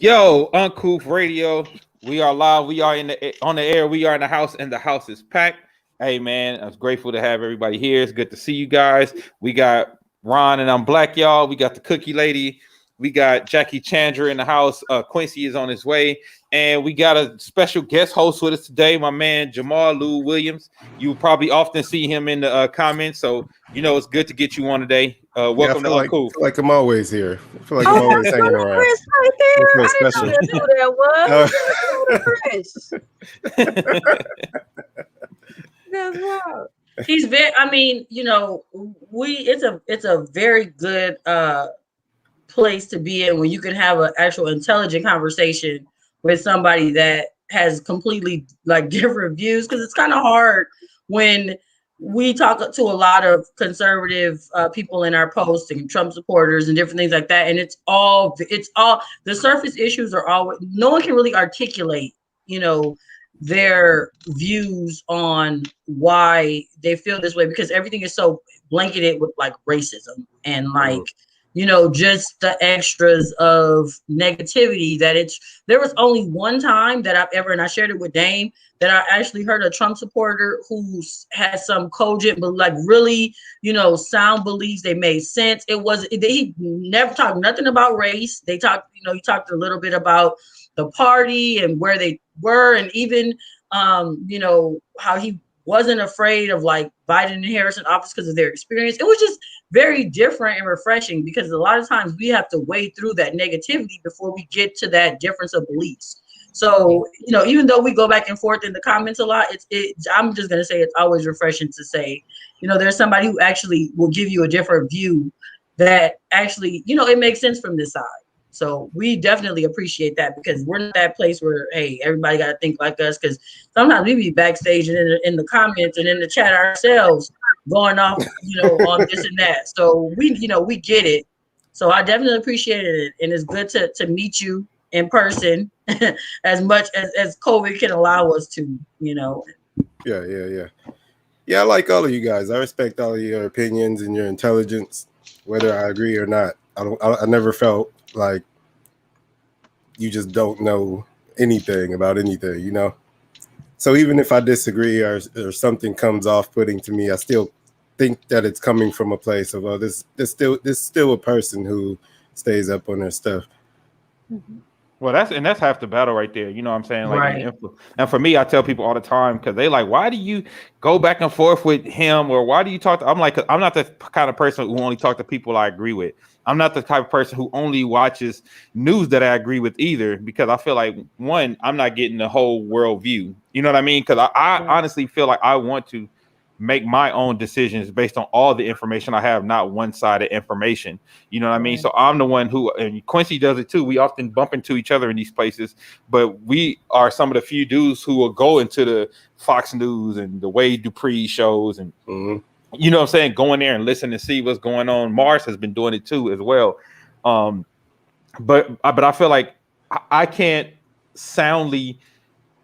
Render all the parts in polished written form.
Yo, UncouthRadio. We are live. We are on the air. We are in the house, and the house is packed. Hey, man, I was grateful to have everybody here. It's good to see you guys. We got Ron and I'm Black, y'all. We got the Cookie Lady. We got Jackie Chandra in the house. Quincy is on his way. And we got a special guest host with us today, my man, Jamal Lou Williams. You probably often see him in the comments. So, it's good to get you on today. Welcome to Uncouth. I feel like I'm always here. I feel like I'm always hanging around. Chris right there. I I didn't know that's who that was. That's wild. He's very. I mean, it's a very good place to be in when you can have an actual intelligent conversation with somebody that has completely different views, because it's kind of hard when we talk to a lot of conservative people in our posts and Trump supporters and different things like that, and it's all the surface issues are always, no one can really articulate their views on why they feel this way, because everything is so blanketed with racism and just the extras of negativity that there was only one time that I've ever, and I shared it with Dame, that I actually heard a Trump supporter who has some cogent, but really, sound beliefs. They made sense. He never talked nothing about race. They talked, he talked a little bit about the party and where they were, and even, how he wasn't afraid of Biden and Harris in office because of their experience. It was just very different and refreshing, because a lot of times we have to wade through that negativity before we get to that difference of beliefs. So, even though we go back and forth in the comments a lot, I'm just going to say it's always refreshing to say, there's somebody who actually will give you a different view that actually, it makes sense from this side. So we definitely appreciate that, because we're not that place where, hey, everybody got to think like us, because sometimes we be backstage and in the comments and in the chat ourselves going off, on this and that. So we get it. So I definitely appreciate it. And it's good to meet you in person as much as COVID can allow us to, Yeah. Yeah, I like all of you guys. I respect all of your opinions and your intelligence, whether I agree or not. I never felt like you just don't know anything about anything, So even if I disagree or something comes off-putting to me, I still think that it's coming from a place of, this still a person who stays up on their stuff. Mm-hmm. Well, that's half the battle right there. You know what I'm saying? Right. And for me, I tell people all the time, because they why do you go back and forth with him, or why do you talk to? I'm like, I'm not the kind of person who only talk to people I agree with. I'm not the type of person who only watches news that I agree with either, because I feel like, one, I'm not getting the whole world view. You know what I mean? Because I honestly feel like I want to make my own decisions based on all the information I have, not one-sided information. You know what I mean? So I'm the one who, and Quincy does it too. We often bump into each other in these places, but we are some of the few dudes who will go into the Fox News and the Wade Dupree shows and, you know what I'm saying, go in there and listen and see what's going on. Mars has been doing it too as well. But I feel like I can't soundly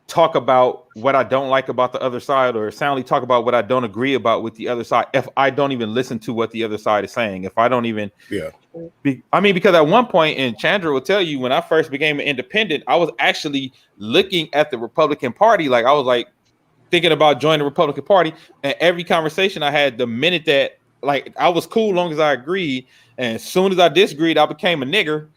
talk about what I don't like about the other side, or soundly talk about what I don't agree about with the other side, if I don't even listen to what the other side is saying. If I don't even, because at one point, and Chandra will tell you, when I first became an independent, I was actually looking at the Republican Party. I was thinking about joining the Republican Party, and every conversation I had, the minute that I was cool, long as I agreed, and as soon as I disagreed, I became a nigger.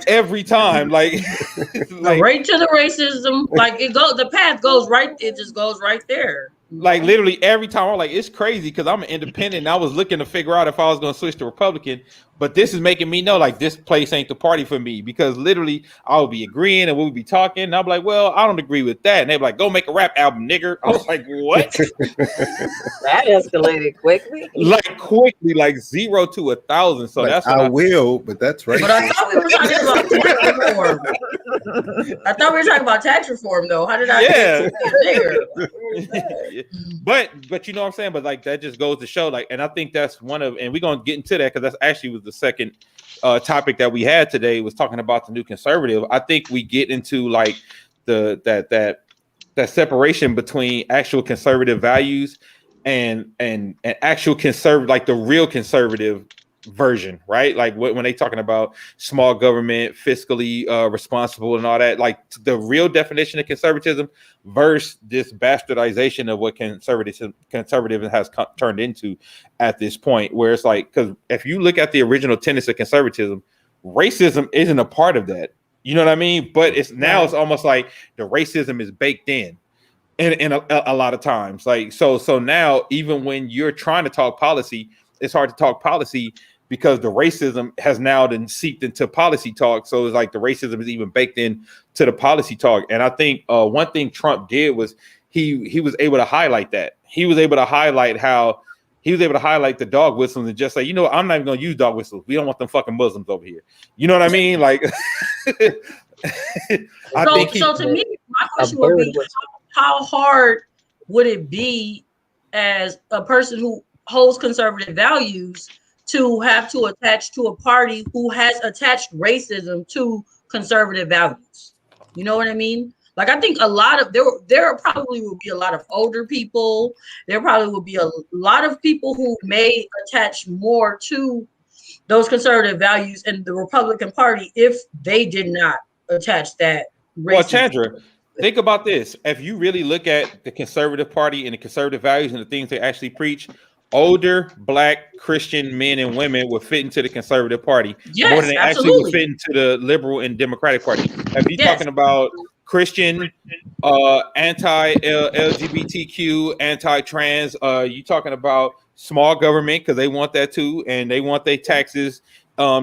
Every time, right to the racism, the path goes right, it just goes right there. Literally every time. I'm it's crazy, because I'm an independent and I was looking to figure out if I was going to switch to Republican, but this is making me know this place ain't the party for me, because literally I would be agreeing and we'll be talking and I'll be like, well, I don't agree with that, and they'd be like, go make a rap album, nigger. I was like, what? That escalated quickly. Quickly, 0 to 1,000. So that's I will, but that's right. But I thought we were talking about tax reform. I thought we were talking about tax reform, though. How did I? Yeah. But you know what I'm saying? But that just goes to show, and I think that's one of, and we're gonna get into that, because that's actually was the second topic that we had today, was talking about the new conservative. I think we get into that separation between actual conservative values and actual conservative, the real conservative version, right? Like when they talking about small government, fiscally responsible and all that, like the real definition of conservatism versus this bastardization of what conservatism has turned into at this point, where it's like, because if you look at the original tenets of conservatism, racism isn't a part of that. You know what I mean? But it's now it's almost like the racism is baked in. And a lot of times, like so now, even when you're trying to talk policy, it's hard to talk policy because the racism has now then seeped into policy talk. So it's like the racism is even baked in to the policy talk. And I think one thing Trump did was he was able to highlight that. He was able to highlight how he was able to highlight the dog whistles and just say, you know, I'm not even going to use dog whistles. We don't want them fucking Muslims over here. You know what I mean? Like, so to me, my question would be, how hard would it be as a person who holds conservative values to have to attach to a party who has attached racism to conservative values? You know what I mean? Like, I think a lot of there probably will be a lot of older people. There probably will be a lot of people who may attach more to those conservative values in the Republican Party if they did not attach that racism. Well, Chandra, think about this. If you really look at the conservative party and the conservative values and the things they actually preach, older Black Christian men and women would fit into the conservative party more than they actually would fit into the liberal and Democratic Party. If you're talking about Christian, anti-LGBTQ, anti-trans, you talking about small government because they want that too, and they want their taxes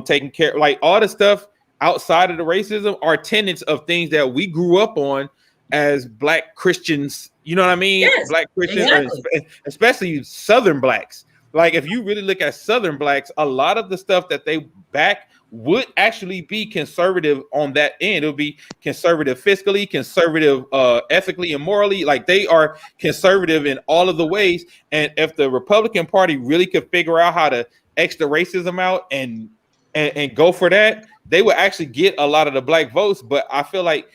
taken care of. Like all the stuff outside of the racism are tenets of things that we grew up on as Black Christians. You know what I mean? Yes, Black Christians, exactly. especially Southern Blacks. Like if you really look at Southern Blacks, a lot of the stuff that they back would actually be conservative on that end. It would be conservative fiscally, conservative ethically and morally. Like they are conservative in all of the ways. And if the Republican Party really could figure out how to X the racism out and go for that, they would actually get a lot of the Black votes. But I feel like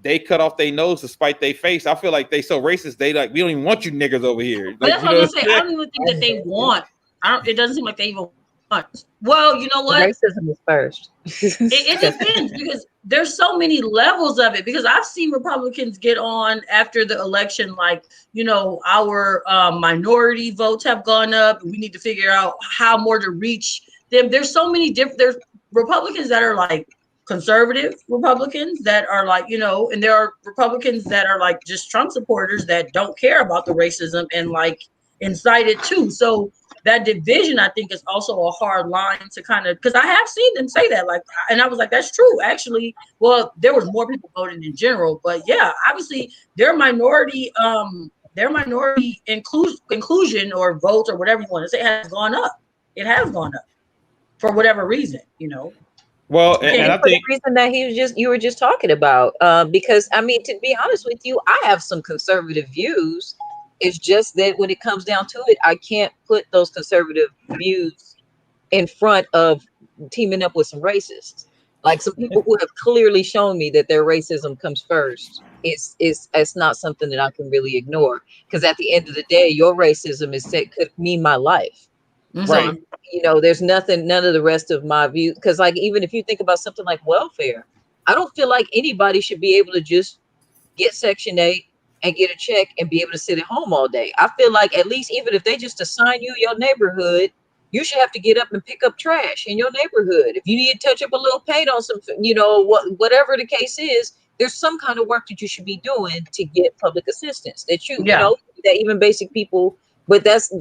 they cut off their nose to spite their face. I feel like they so racist. They like, we don't even want you niggas over here. But Like, that's what I'm gonna say. I don't even think that they want. It doesn't seem like they even want. Well, you know what? Racism is first. It depends because there's so many levels of it. Because I've seen Republicans get on after the election, like, you know, our minority votes have gone up. We need to figure out how more to reach them. There's so many different. There's Republicans that are like conservative Republicans that are like, you know, and there are Republicans that are like just Trump supporters that don't care about the racism and like incite it too. So that division, I think, is also a hard line to kind of, because I have seen them say that, like, and I was like, that's true, actually. Well, there was more people voting in general, but yeah, obviously their minority inclusion or votes or whatever you want to say has gone up. It has gone up for whatever reason, you know. Well, and I think the reason that you were just talking about, because I mean, to be honest with you, I have some conservative views. It's just that when it comes down to it, I can't put those conservative views in front of teaming up with some racists. Like some people who have clearly shown me that their racism comes first. It's not something that I can really ignore, because at the end of the day, your racism could mean my life. Mm-hmm. So, you know, there's none of the rest of my views. Because like, even if you think about something like welfare, I don't feel like anybody should be able to just get Section 8 and get a check and be able to sit at home all day. I feel like at least even if they just assign you your neighborhood, you should have to get up and pick up trash in your neighborhood. If you need to touch up a little paint on some, you know, whatever the case is, there's some kind of work that you should be doing to get public assistance that you know, that even basic people. But that's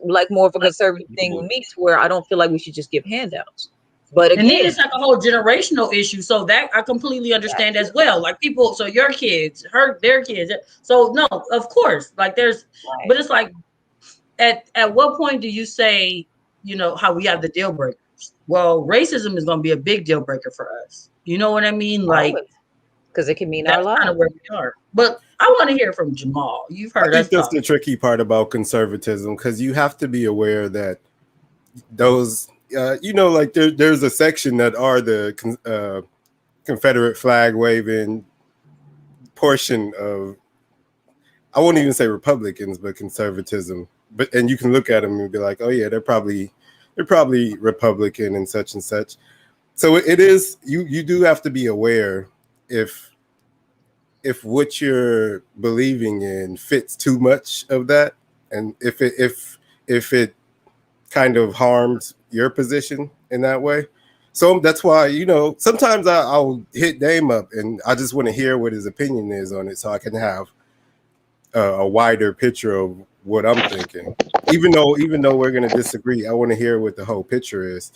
like more of a conservative thing with me, to where I don't feel like we should just give handouts. But again, and then it's like a whole generational issue. So that I completely understand as well. Like people, so your kids, their kids. So no, of course, like there's, but it's like, at what point do you say, you know, how we have the deal breakers? Well, racism is going to be a big deal breaker for us. You know what I mean? Like, because it can mean our lives. Kind of where we are. But I want to hear from Jamal. You've heard I us think that's talk. the tricky part about conservatism, because you have to be aware that those, you know, like there's a section that are the Confederate flag waving portion of, I won't even say Republicans, but conservatism. And you can look at them and be like, oh yeah, they're probably they're probably Republican and such. So it is, you do have to be aware if what you're believing in fits too much of that, and if it kind of harms your position in that way. So that's why, sometimes I'll hit Dame up and I just want to hear what his opinion is on it, so I can have a wider picture of what I'm thinking. Even though we're going to disagree, I want to hear what the whole picture is.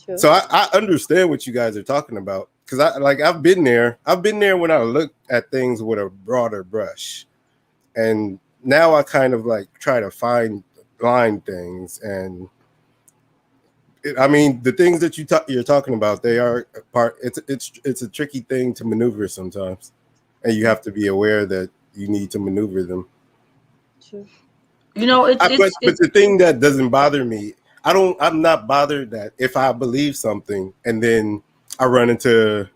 Sure. So I understand what you guys are talking about, because I've been there when I look at things with a broader brush, and now I kind of like try to find blind things. And the things that you're talking about, they are part. It's a tricky thing to maneuver sometimes, and you have to be aware that you need to maneuver them. Sure. But the thing that doesn't bother me, I'm not bothered that if I believe something and then I run into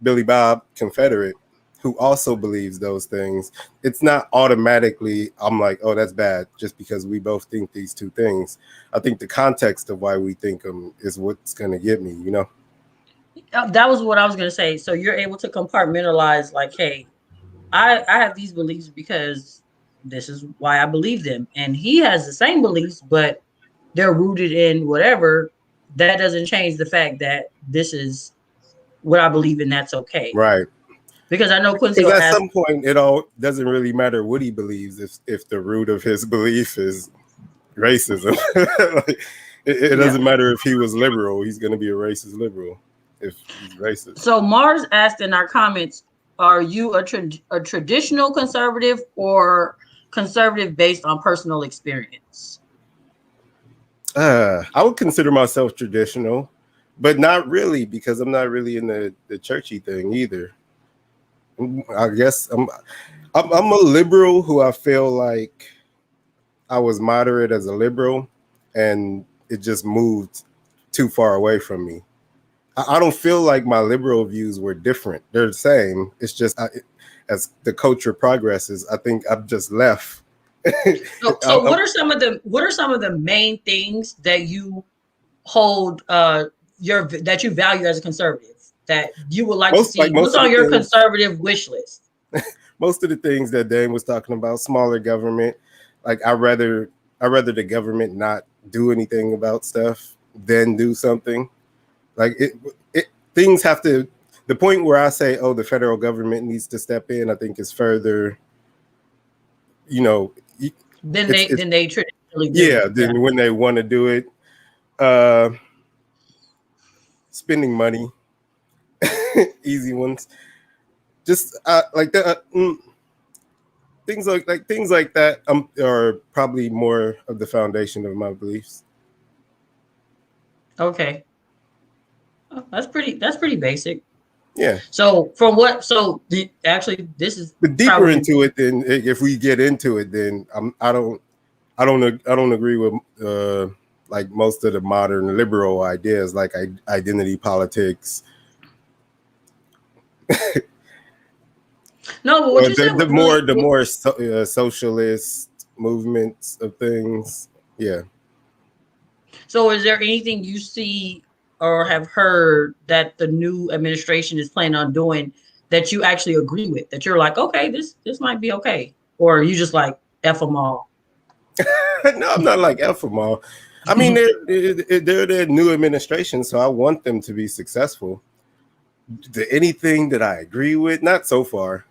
Billy Bob Confederate, who also believes those things, it's not automatically I'm like, oh, that's bad, just because we both think these two things. I think the context of why we think them is what's going to get me, That was what I was going to say. So you're able to compartmentalize, like, hey, I have these beliefs because this is why I believe them. And he has the same beliefs, but they're rooted in whatever. That doesn't change the fact that this is what I believe in. That's okay. Right. Because I know Quincy at some point it all doesn't really matter what he believes if the root of his belief is racism. It doesn't matter if he was liberal, he's going to be a racist liberal if he's racist. So Mars asked in our comments, are you a traditional conservative or conservative based on personal experience? I would consider myself traditional, but not really, because I'm not really in the churchy thing either. I guess I'm a liberal who I feel like I was moderate as a liberal, and it just moved too far away from me. I don't feel like my liberal views were different. They're the same. It's just as the culture progresses, I think I've just left. So what are some of the main things that you hold that you value as a conservative that you would like to see? What's on your conservative wish list? Most of the things that Dane was talking about, smaller government. Like I'd rather the government not do anything about stuff than do something. Like things have to, the point where I say, oh, the federal government needs to step in, I think is further, Then they traditionally do. Yeah, then when they want to do it, spending money, easy ones, just like that. Things like that are probably more of the foundation of my beliefs. Okay. Oh, that's pretty basic. Yeah. So from what? So actually, this is. But deeper into it, then if we get into it, then I don't agree with like most of the modern liberal ideas, like identity politics. No, but what you said the more socialist movements of things. Yeah. So is there anything you see or have heard that the new administration is planning on doing that you actually agree with, that you're like, okay, this might be okay? Or are you just like F them all? No, I'm not like F them all. I mean, they're the new administration, so I want them to be successful. Anything that I agree with, not so far.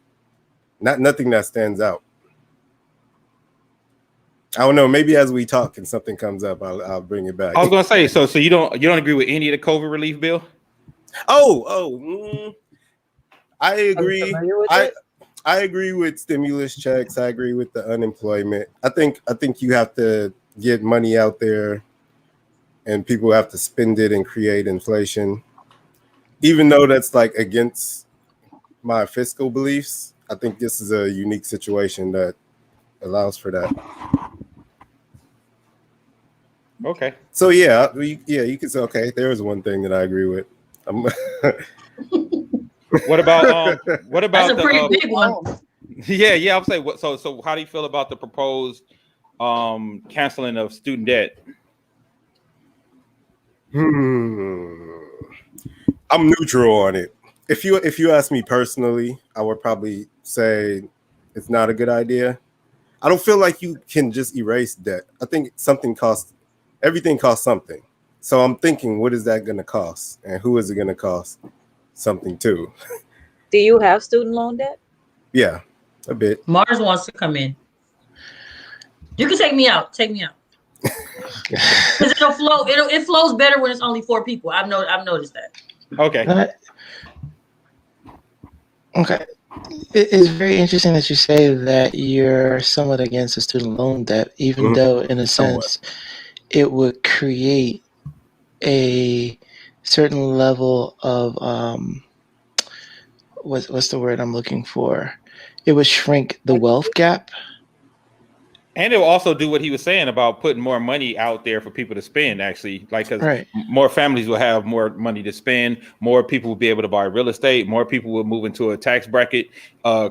Nothing that stands out. I don't know. Maybe as we talk and something comes up, I'll bring it back. I was gonna say, so you don't agree with any of the COVID relief bill? I agree. I agree with stimulus checks. I agree with the unemployment. I think you have to get money out there, and people have to spend it and create inflation. Even though that's like against my fiscal beliefs, I think this is a unique situation that allows for that. Okay. So you can say, okay, there is one thing that I agree with. What about That's a pretty big one. Yeah. I'm saying, so how do you feel about the proposed canceling of student debt? I'm neutral on it. If you ask me personally, I would probably say it's not a good idea. I don't feel like you can just erase debt. I think everything costs something. So I'm thinking, what is that going to cost, and who is it going to cost something to? Do you have student loan debt? Yeah, a bit. Mars wants to come in. You can take me out. Take me out. Because it'll flow. It flows better when it's only 4 people. I've noticed that. Okay. Okay. It's very interesting that you say that you're somewhat against the student loan debt, even though, in a sense, it would create a certain level of what's the word I'm looking for? It would shrink the wealth gap. And it will also do what he was saying about putting more money out there for people to spend, actually. Like, because more families will have more money to spend, more people will be able to buy real estate, more people will move into a tax bracket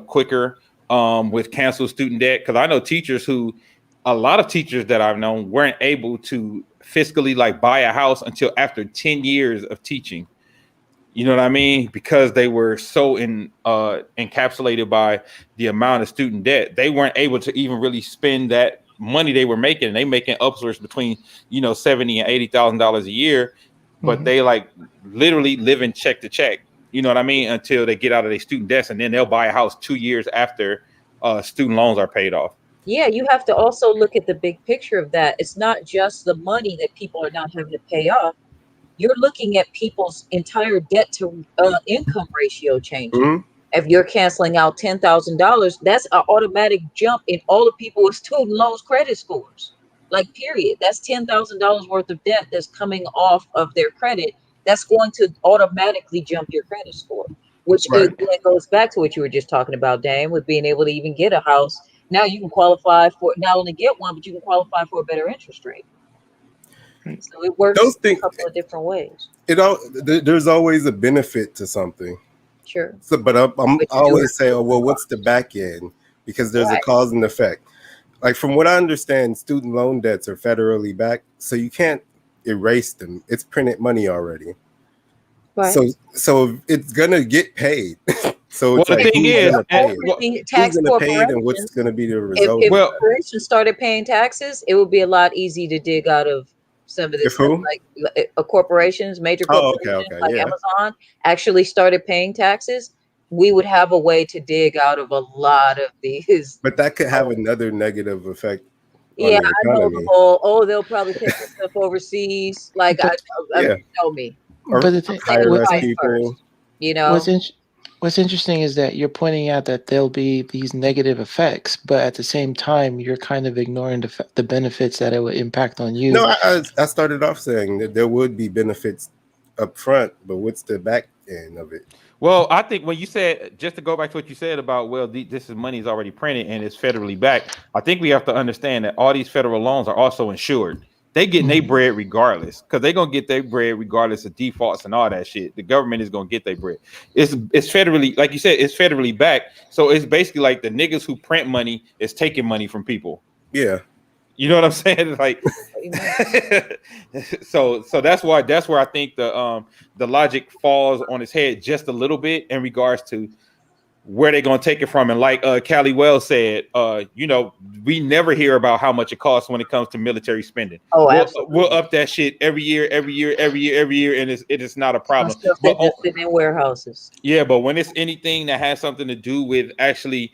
quicker with canceled student debt. Because I know a lot of teachers that I've known weren't able to fiscally like buy a house until after 10 years of teaching. You know what I mean? Because they were so encapsulated by the amount of student debt, they weren't able to even really spend that money they were making. They making upwards between $70,000 and $80,000 a year, but they like literally living check to check. You know what I mean? Until they get out of their student debts, and then they'll buy a house 2 years after student loans are paid off. Yeah, you have to also look at the big picture of that. It's not just the money that people are not having to pay off. You're looking at people's entire debt to income ratio changing. If you're canceling out $10,000, that's an automatic jump in all the people with student loans credit scores. Like, period. That's $10,000 worth of debt that's coming off of their credit. That's going to automatically jump your credit score, which again goes back to what you were just talking about, Dan, with being able to even get a house. Now you can qualify for not only get one, but you can qualify for a better interest rate. So it works a couple of different ways. There's always a benefit to something. Sure. So, but I always say, oh, well, what's the back end? Because there's a cause and effect. Like, from what I understand, student loan debts are federally backed, so you can't erase them. It's printed money already. Right. So it's gonna get paid. So it's the thing is, who's gonna pay it, and what's gonna be the result? If corporations started paying taxes, it would be a lot easier to dig out of some of this stuff, like corporations, major corporations like Amazon actually started paying taxes. We would have a way to dig out of a lot of these. But that could have another negative effect. Yeah, I know the whole, they'll probably take stuff overseas. Like, tell me. But the thing, people, what's interesting is that you're pointing out that there'll be these negative effects, but at the same time, you're kind of ignoring the benefits that it would impact on you. No, I started off saying that there would be benefits up front, but what's the back end of it? Well, I think when you said, just to go back to what you said about, this money is already printed and it's federally backed, I think we have to understand that all these federal loans are also insured. They getting their bread regardless, because they're gonna get their bread regardless of defaults and all that shit. The government is gonna get their bread. It's federally, like you said, it's federally backed. So it's basically like the niggas who print money is taking money from people. Yeah. You know what I'm saying? Like, so that's where I think the logic falls on its head just a little bit in regards to where they're going to take it from. And like Callie Wells said, we never hear about how much it costs when it comes to military spending. Oh, absolutely. We'll up that shit every year, and it is not a problem. Stuff that just sit in warehouses. Yeah, but when it's anything that has something to do with actually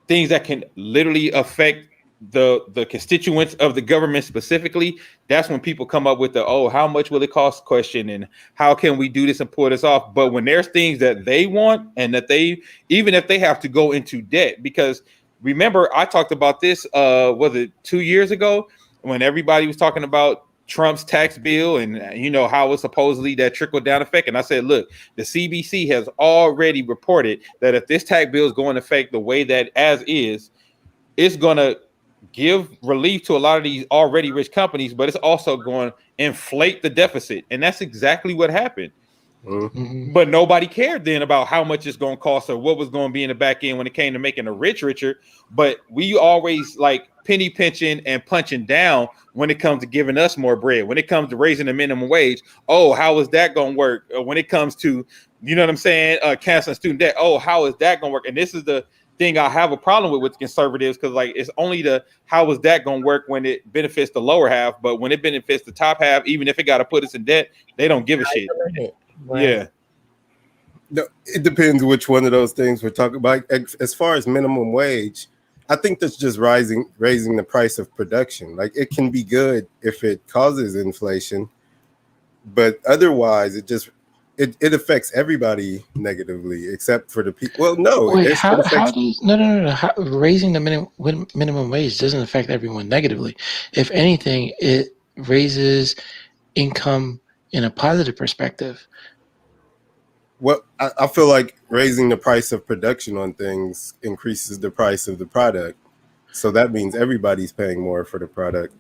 things that can literally affect the constituents of the government specifically, that's when people come up with how much will it cost question, and how can we do this and pull this off. But when there's things that they want, and that even if they have to go into debt, because remember I talked about this was it 2 years ago when everybody was talking about Trump's tax bill and how it's supposedly that trickle down effect, and I said, look, the CBC has already reported that if this tax bill is going to affect the way that as is, it's going to give relief to a lot of these already rich companies, but it's also going to inflate the deficit. And that's exactly what happened. Mm-hmm. But nobody cared then about how much it's going to cost or what was going to be in the back end when it came to making the rich richer. But we always like penny pinching and punching down when it comes to giving us more bread. When it comes to raising the minimum wage, oh, how is that going to work? When it comes to, you know what I'm saying, canceling student debt, oh, how is that going to work? And this is the thing I have a problem with conservatives, because like it's only the how is that going to work when it benefits the lower half, but when it benefits the top half, even if it got to put us in debt, they don't give a shit. Right. Yeah. No, it depends which one of those things we're talking about. As far as minimum wage, I think that's just raising the price of production. Like it can be good if it causes inflation, but otherwise it affects everybody negatively except for the people. Well, no, Wait, how does no. Raising the minimum wage doesn't affect everyone negatively. If anything, it raises income in a positive perspective. Well, I feel like raising the price of production on things increases the price of the product. So that means everybody's paying more for the product.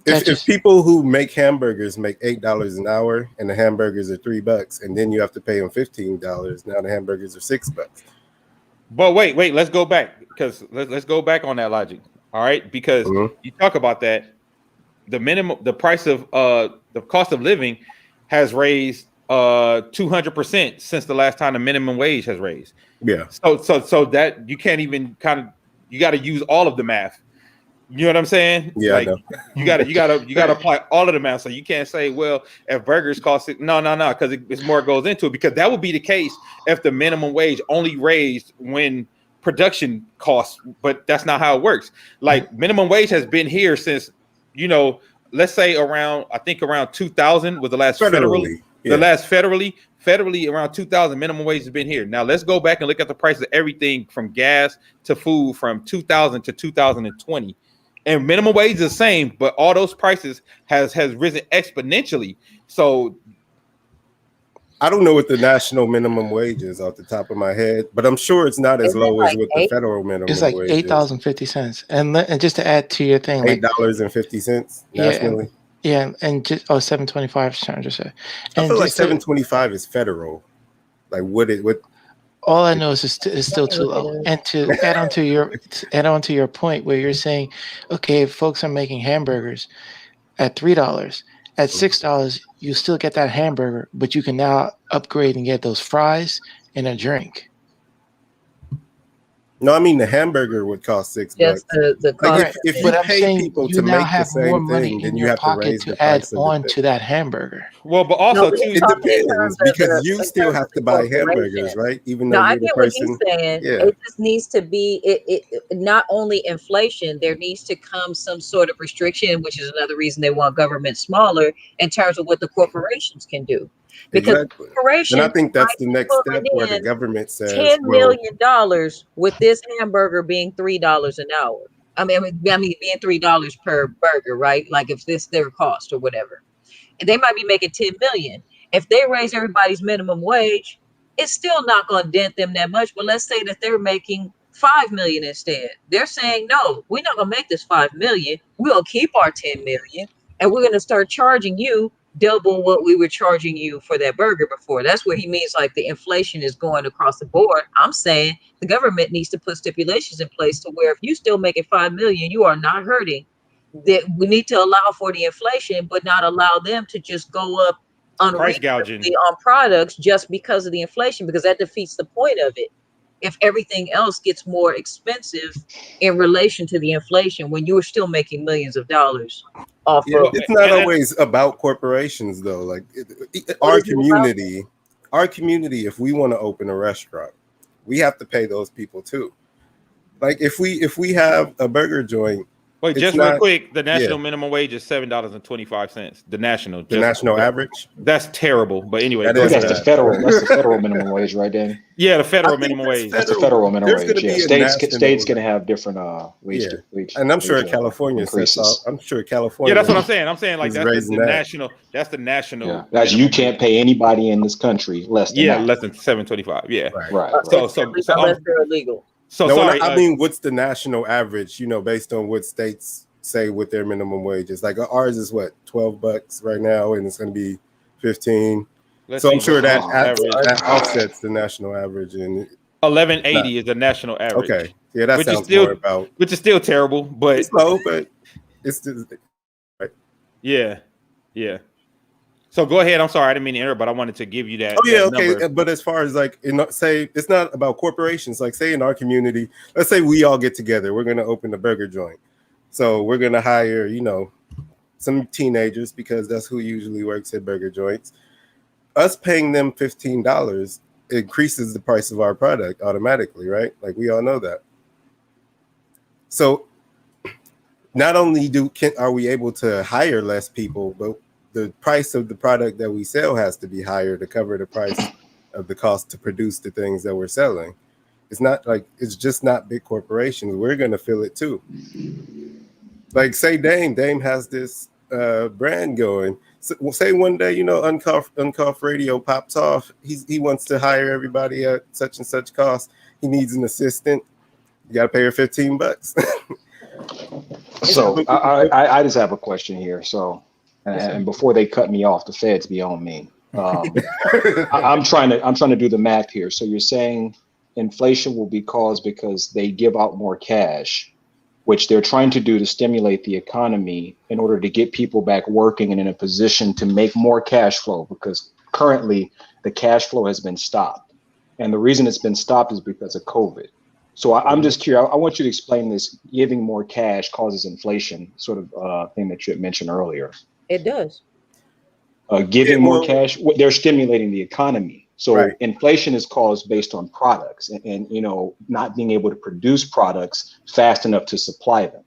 If people who make hamburgers make $8 an hour and the hamburgers are $3, and then you have to pay them $15, now the hamburgers are $6. But wait, let's go back, because let's go back on that logic. All right, because you talk about that, the price of the cost of living has raised 200% since the last time the minimum wage has raised. Yeah. So that you can't even you got to use all of the math. You know what I'm saying? Yeah, like I know. you gotta apply all of the math. So you can't say, well, if burgers cost it, no, because it's more goes into it, because that would be the case if the minimum wage only raised when production costs, but that's not how it works. Like minimum wage has been here since, let's say around 2000 was the last federally around 2000 minimum wage has been here. Now let's go back and look at the price of everything from gas to food from 2000 to 2020, and minimum wage is the same, but all those prices has risen exponentially. So I don't know what the national minimum wage is off the top of my head, but I'm sure it's not as low as what the federal minimum wage is. It's like $8.50. And just to add to your thing, $8.50 nationally. Yeah, and just $7.25. Sandra said. I feel like $7.25 is federal. Like what? All I know is it's still too low. And to add on to your point where you're saying, okay, if folks are making hamburgers at $3, at $6, you still get that hamburger, but you can now upgrade and get those fries and a drink. No, I mean the hamburger would cost $6. Just the like if you pay people to make the same thing, then you have to raise the price to add on to that hamburger. Well, but also it depends, because you still have to buy hamburgers, right? Even though you're the person. What he's saying. Yeah. It just needs to be it not only inflation. There needs to come some sort of restriction, which is another reason they want government smaller in terms of what the corporations can do. Because corporations, and I think that's the next step where the government says $10 million with this hamburger being $3 an hour. I mean being $3 per burger, right? Like if this their cost or whatever, and they might be making $10 million. If they raise everybody's minimum wage, it's still not going to dent them that much. But let's say that they're making $5 million instead. They're saying, no, we're not going to make this $5 million. We'll keep our $10 million, and we're going to start charging you double what we were charging you for that burger before. That's what he means, like the inflation is going across the board. I'm saying the government needs to put stipulations in place to where if you still make it $5 million, you are not hurting. That we need to allow for the inflation, but not allow them to just go up price gouging on products just because of the inflation, because that defeats the point of it. If everything else gets more expensive in relation to the inflation, when you are still making millions of dollars. It's not always about corporations, though. Like our community, if we want to open a restaurant, we have to pay those people too. Like if we have a burger joint. Wait, just real quick, the national minimum wage is $7.25. The national average. That's terrible. But anyway, that's the federal minimum wage, right, Danny? Yeah, the federal minimum wage. That's the federal minimum wage. Yeah, states gonna have different wage. And I'm sure California increases. I'm sure California. Yeah, that's what I'm saying. I'm saying like that's the national. That's the national. Yeah. That's you can't pay anybody in this country less than less than $7.25. Yeah, right. So unless they're illegal. So sorry, I mean, what's the national average? Based on what states say with their minimum wages. Like ours is what $12 right now, and it's going to be $15. So I'm sure that offsets the national average, and 1180 is the national average. Okay, yeah, that sounds more about, which is still terrible, but it's low, but it's still, right. Yeah. So go ahead. I'm sorry, I didn't mean to interrupt, but I wanted to give you that. Oh yeah, that okay. number. But as far as like, say it's not about corporations. Like, say in our community, let's say we all get together. We're gonna open a burger joint. So we're gonna hire, some teenagers because that's who usually works at burger joints. Us paying them $15 increases the price of our product automatically, right? Like we all know that. So not only are we able to hire less people, but the price of the product that we sell has to be higher to cover the price of the cost to produce the things that we're selling. It's not like, it's just not big corporations. We're going to feel it too. Like say Dame has this brand going. So, say one day, UncouthRadio pops off. He wants to hire everybody at such and such cost. He needs an assistant. You got to pay her $15. So I just have a question here. So, and before they cut me off, the feds be on me. I'm trying to do the math here. So you're saying inflation will be caused because they give out more cash, which they're trying to do to stimulate the economy in order to get people back working and in a position to make more cash flow, because currently the cash flow has been stopped. And the reason it's been stopped is because of COVID. So I'm just curious. I want you to explain this giving more cash causes inflation sort of thing that you had mentioned earlier. It does. Giving more cash, they're stimulating the economy. So inflation is caused based on products and not being able to produce products fast enough to supply them.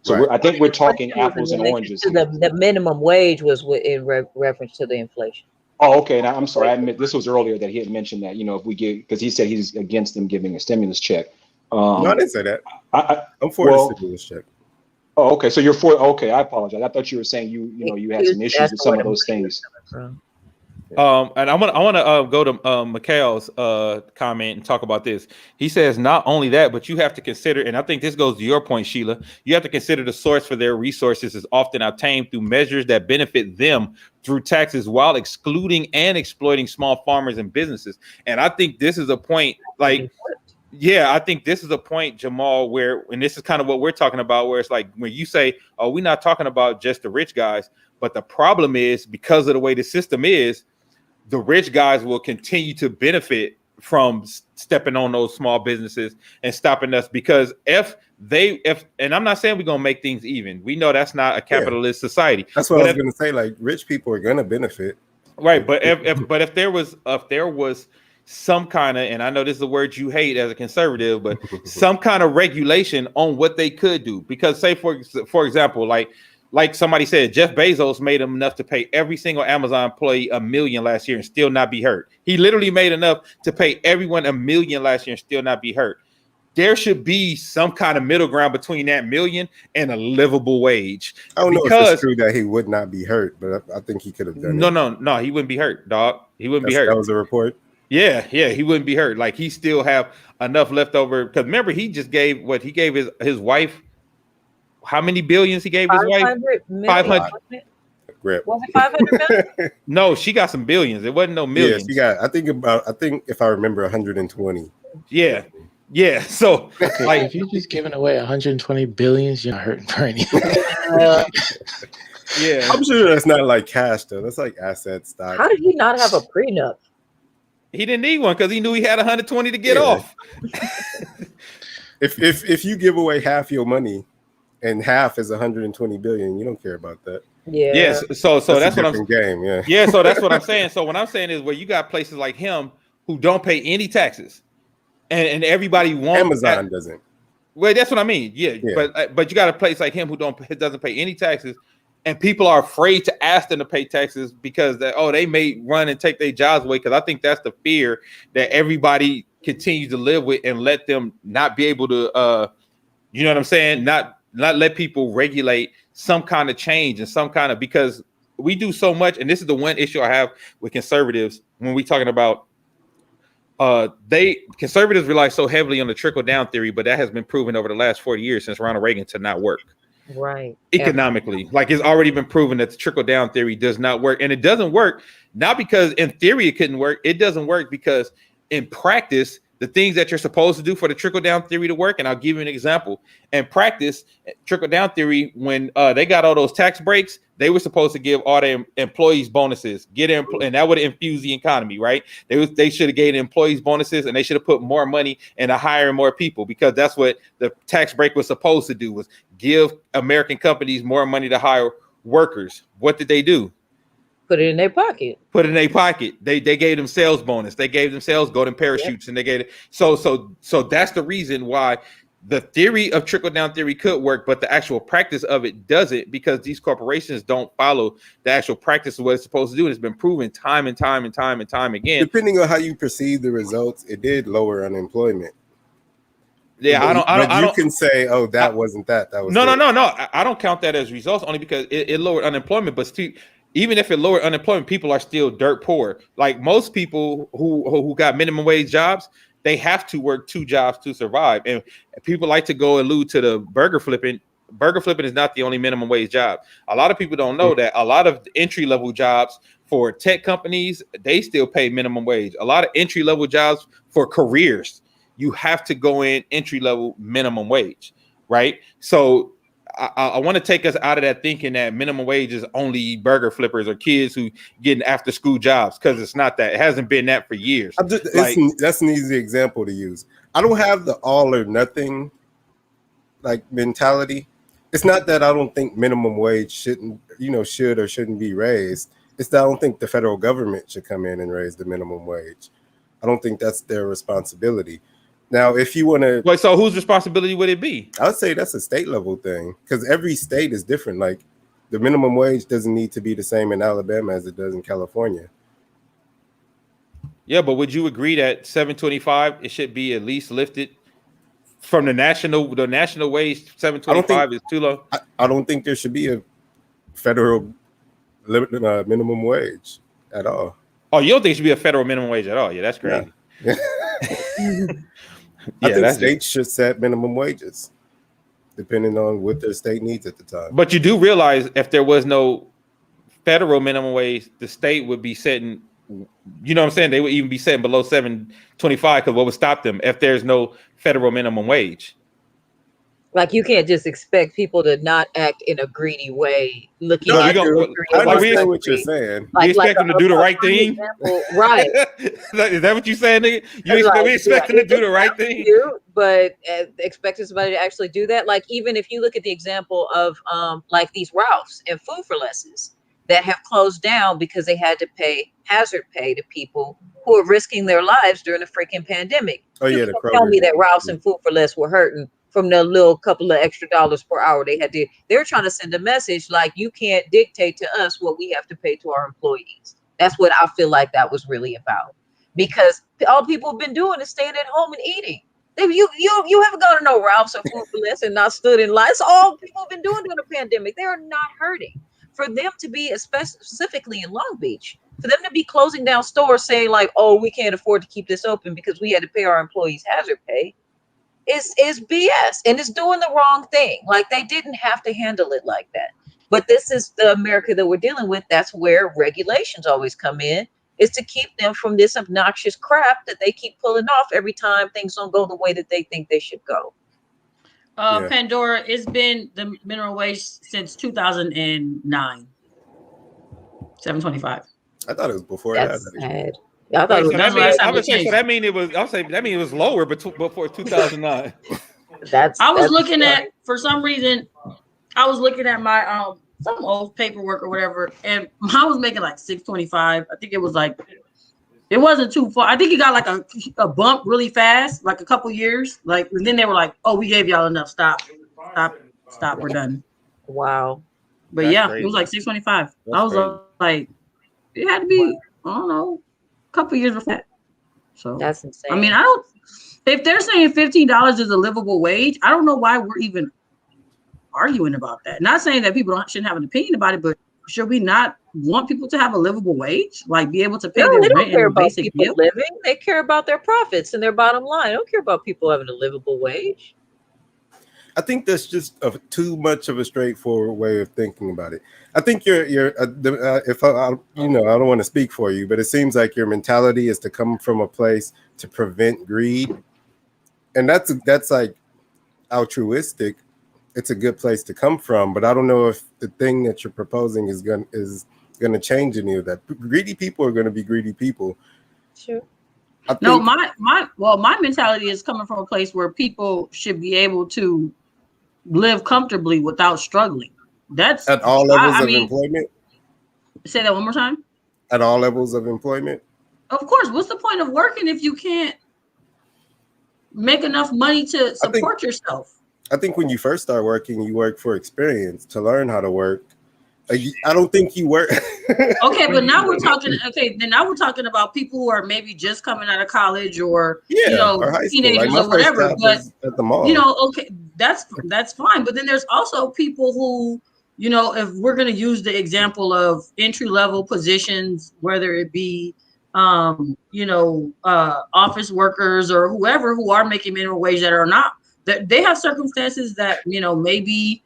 So I think we're talking apples and oranges. The minimum wage was in reference to the inflation. Oh, okay. Now I'm sorry. I admit this was earlier that he had mentioned that, if we give, because he said he's against them giving a stimulus check. No, I didn't say that. I'm for the stimulus check. Oh, okay. So you're for, okay. I apologize. I thought you were saying you had some issues with some of those things. And I want to go to Mikhail's comment and talk about this. He says not only that, but you have to consider, and I think this goes to your point, Sheila. You have to consider the source for their resources is often obtained through measures that benefit them through taxes, while excluding and exploiting small farmers and businesses. And I think this is a point, I think this is a point, Jamal, where, and this is kind of what we're talking about, where it's like when you say, "Oh, we're not talking about just the rich guys," but the problem is because of the way the system is. The rich guys will continue to benefit from stepping on those small businesses and stopping us, because if and I'm not saying we're gonna make things even. We know that's not a capitalist society. That's what I was gonna say. Like rich people are gonna benefit, right? But if there was some kind of, and I know this is a word you hate as a conservative, but some kind of regulation on what they could do, because say for example, like somebody said, Jeff Bezos made enough to pay every single Amazon employee $1 million last year and still not be hurt. He literally made enough to pay everyone $1 million last year and still not be hurt. There should be some kind of middle ground between that $1 million and a livable wage. I don't know if it's true that he would not be hurt, but I think he could have done it. No, he wouldn't be hurt, dog. He wouldn't be hurt. That was a report. Yeah, he wouldn't be hurt. Like he still have enough left over. Because remember, he just gave his wife. How many billions he gave his wife? 500. Was it 500 million? No, she got some billions. It wasn't no millions. Yeah, she got. I think if I remember, 120. Yeah. So, like, if you're just giving away 120 billions, you're not hurting for anything. Yeah, I'm sure that's not like cash though. That's like asset stock. How did he not have a prenup? He didn't need one because he knew he had 120 to get off. If you give away half your money. And half is 120 billion. You don't care about that. Yeah. Yes. So that's what I'm game. Yeah. Yeah. So that's what I'm saying. So what I'm saying is where you got places like him who don't pay any taxes, and everybody wants Amazon doesn't. Well, that's what I mean. Yeah. But you got a place like him who doesn't pay any taxes, and people are afraid to ask them to pay taxes because they may run and take their jobs away. Because I think that's the fear that everybody continues to live with, and let them not be able to. You know what I'm saying? Not let people regulate some kind of change and some kind of, because we do so much. And this is the one issue I have with conservatives when we talking about conservatives rely so heavily on the trickle down theory, but that has been proven over the last 40 years since Ronald Reagan to not work. Right. Economically. Like it's already been proven that the trickle down theory does not work. And it doesn't work not because in theory it couldn't work. It doesn't work because in practice, the things that you're supposed to do for the trickle down theory to work, and I'll give you an example. In practice, trickle down theory, when they got all those tax breaks, they were supposed to give all their employees bonuses, and that would infuse the economy, right? They should have gave the employees bonuses, and they should have put more money into hiring more people, because that's what the tax break was supposed to do, was give American companies more money to hire workers. What did they do? Put it in their pocket. Put it in their pocket. They gave them sales bonus. They gave them sales golden parachutes, and they gave it. So that's the reason why the theory of trickle down theory could work, but the actual practice of it doesn't, because these corporations don't follow the actual practice of what it's supposed to do. And it's been proven time and time again. Depending on how you perceive the results, it did lower unemployment. Yeah, I don't. You can say, "Oh, that wasn't that. That was no. I don't count that as results, only because it lowered unemployment. But still, even if it lowered unemployment, people are still dirt poor. Like most people who got minimum wage jobs, they have to work 2 jobs to survive. And people like to go allude to the burger flipping. Burger flipping is not the only minimum wage job. A lot of people don't know that a lot of entry level jobs for tech companies, they still pay minimum wage. A lot of entry level jobs for careers, you have to go in entry level minimum wage, right? So I want to take us out of that thinking that minimum wage is only burger flippers or kids who getting after school jobs, because it's not that. It hasn't been that for years. That's an easy example to use. I don't have the all or nothing like mentality. It's not that I don't think minimum wage should or shouldn't be raised. It's that I don't think the federal government should come in and raise the minimum wage. I don't think that's their responsibility. Now, if you want to... So whose responsibility would it be? I would say that's a state level thing, because every state is different. Like the minimum wage doesn't need to be the same in Alabama as it does in California. Yeah, but would you agree that $7.25 it should be at least lifted from the national wage? $7.25 is too low. I don't think there should be a federal minimum wage at all. Oh, you don't think it should be a federal minimum wage at all? Yeah, that's crazy. Yeah. I think states should set minimum wages depending on what their state needs at the time. But you do realize if there was no federal minimum wage, the state would be setting, you know what I'm saying? They would even be setting below $7.25, because what would stop them if there's no federal minimum wage? Like you can't just expect people to not act in a greedy way. I understand what you're saying. You expect them to do the right thing, right? Is that what you're saying, nigga? We expect them to do the right thing, but expecting somebody to actually do that. Like even if you look at the example of like these Ralphs and Food for Lesses that have closed down because they had to pay hazard pay to people who are risking their lives during the freaking pandemic. Oh yeah, tell me that Ralphs and Food for Less were hurting from the little couple of extra dollars per hour they had to. They're trying to send a message like, you can't dictate to us what we have to pay to our employees. That's what I feel like that was really about, because all people have been doing is staying at home and eating. You haven't gone to no Ralph's or Food for Less and not stood in line. That's all people have been doing during the pandemic. They are not hurting. For them to be, specifically in Long Beach, for them to be closing down stores saying like, oh, we can't afford to keep this open because we had to pay our employees hazard pay, is BS, and it's doing the wrong thing. Like they didn't have to handle it like that. But this is the America that we're dealing with. That's where regulations always come in, is to keep them from this obnoxious crap that they keep pulling off every time things don't go the way that they think they should go. Pandora, it's been the minimum wage since 2009. $7.25. I thought it was before That's that. sad. I thought that mean it was lower, but before 2009. I was looking at, for some reason, I was looking at my some old paperwork or whatever, and I was making like $6.25. I think it was like, it wasn't too far. I think it got like a bump really fast, like a couple years. Like, and then they were like, "Oh, we gave y'all enough. Stop. We're done." Wow. But that's crazy. It was like $6.25. I was like, it had to be, I don't know, a couple years before that. So that's insane. I mean, if they're saying $15 is a livable wage, I don't know why we're even arguing about that. Not saying that people shouldn't have an opinion about it, but should we not want people to have a livable wage, like be able to pay their rent and basic bill? Living, they care about their profits and their bottom line. They don't care about people having a livable wage. I think that's just too much of a straightforward way of thinking about it. I think if I you know, I don't want to speak for you, but it seems like your mentality is to come from a place to prevent greed, and that's like altruistic. It's a good place to come from, but I don't know if the thing that you're proposing is gonna change any of that. Greedy people are gonna be greedy people. Sure. No, my mentality is coming from a place where people should be able to live comfortably without struggling. That's at all levels I of mean, employment. say that one more time. At all levels of employment. Of course, what's the point of working if you can't make enough money to support yourself? I think when you first start working, you work for experience to learn how to work. I don't think you work. Okay, but now we're talking. Okay, then now we're talking about people who are maybe just coming out of college or or high school. teenagers like or whatever. But at the mall. Okay, that's fine. But then there's also people who, if we're gonna use the example of entry level positions, whether it be office workers or whoever who are making minimum wage that are not, that they have circumstances that maybe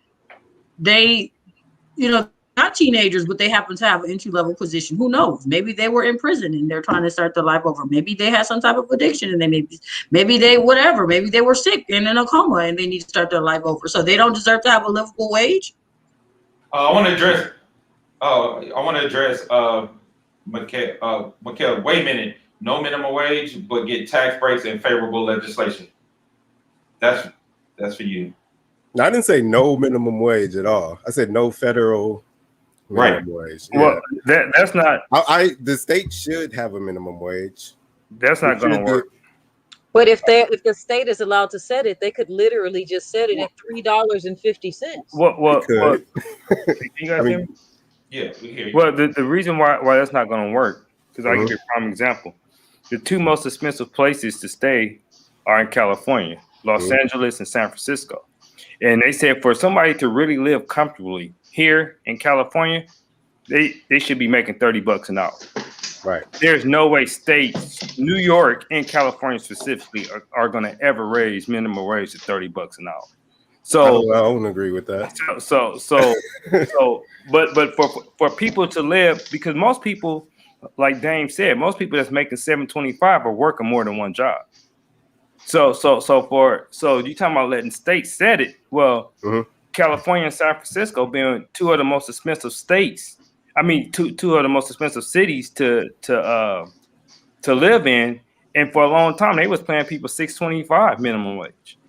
they not teenagers, but they happen to have an entry level position. Who knows? Maybe they were in prison and they're trying to start their life over. Maybe they had some type of addiction and maybe they whatever. Maybe they were sick and in a coma and they need to start their life over. So they don't deserve to have a livable wage. I want to address. Mikhail, wait a minute. No minimum wage, but get tax breaks and favorable legislation. That's for you. No, I didn't say no minimum wage at all. I said no federal minimum wage. Yeah. Well, that's not. The state should have a minimum wage. That's not going to work. But if the state is allowed to set it, they could literally just set it at $3.50. Well, can you guys hear me? Yeah, we hear you. Well, the reason why that's not going to work, because I'll give you a prime example. The two most expensive places to stay are in California, Los Angeles and San Francisco. And they said for somebody to really live comfortably here in California, they should be making $30 an hour. Right. There's no way states, New York and California specifically, are going to ever raise minimum wage to $30 an hour. So I don't agree with that. But for people to live, because most people, like Dame said, most people that's making $725 are working more than one job. So you talking about letting states set it? Well, California and San Francisco being two of the most expensive states. I mean, two of the most expensive cities to live in, and for a long time they was paying people $6.25 minimum wage.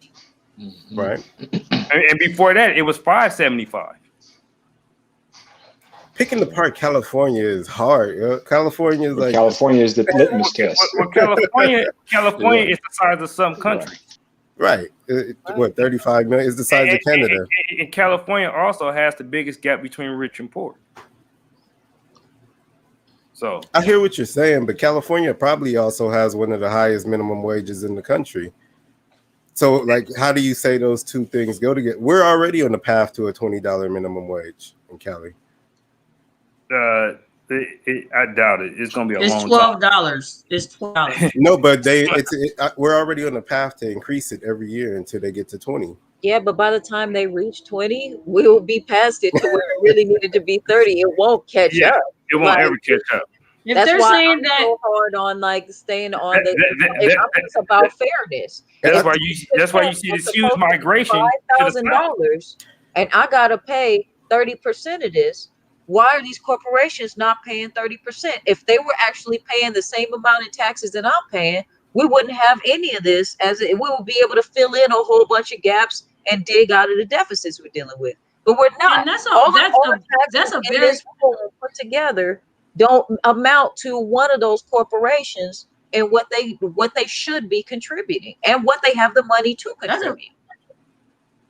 Right. And before that, it was $5.75. Picking apart California is hard. California is the litmus test. Well, California is the size of some countries. Right. 35 million is the size of Canada. And California also has the biggest gap between rich and poor. So I hear what you're saying, but California probably also has one of the highest minimum wages in the country. So, like, how do you say those two things go together? We're already on the path to a $20 minimum wage in Cali. I doubt it. It's going to be a long time. It's $12. No, but we're already on the path to increase it every year until they get to 20. Yeah, but by the time they reach 20, we will be past it to where it really needed to be 30. It won't catch up. It won't ever catch up. If that's they're why saying I'm that so hard on staying on it's about fairness. That's why you see this huge migration. $5,000, and I gotta pay 30% of this. Why are these corporations not paying 30%? If they were actually paying the same amount in taxes that I'm paying, we wouldn't have any of this. We would be able to fill in a whole bunch of gaps and dig out of the deficits we're dealing with. But we're not. And that's a very put together don't amount to one of those corporations and what they should be contributing and what they have the money to contribute.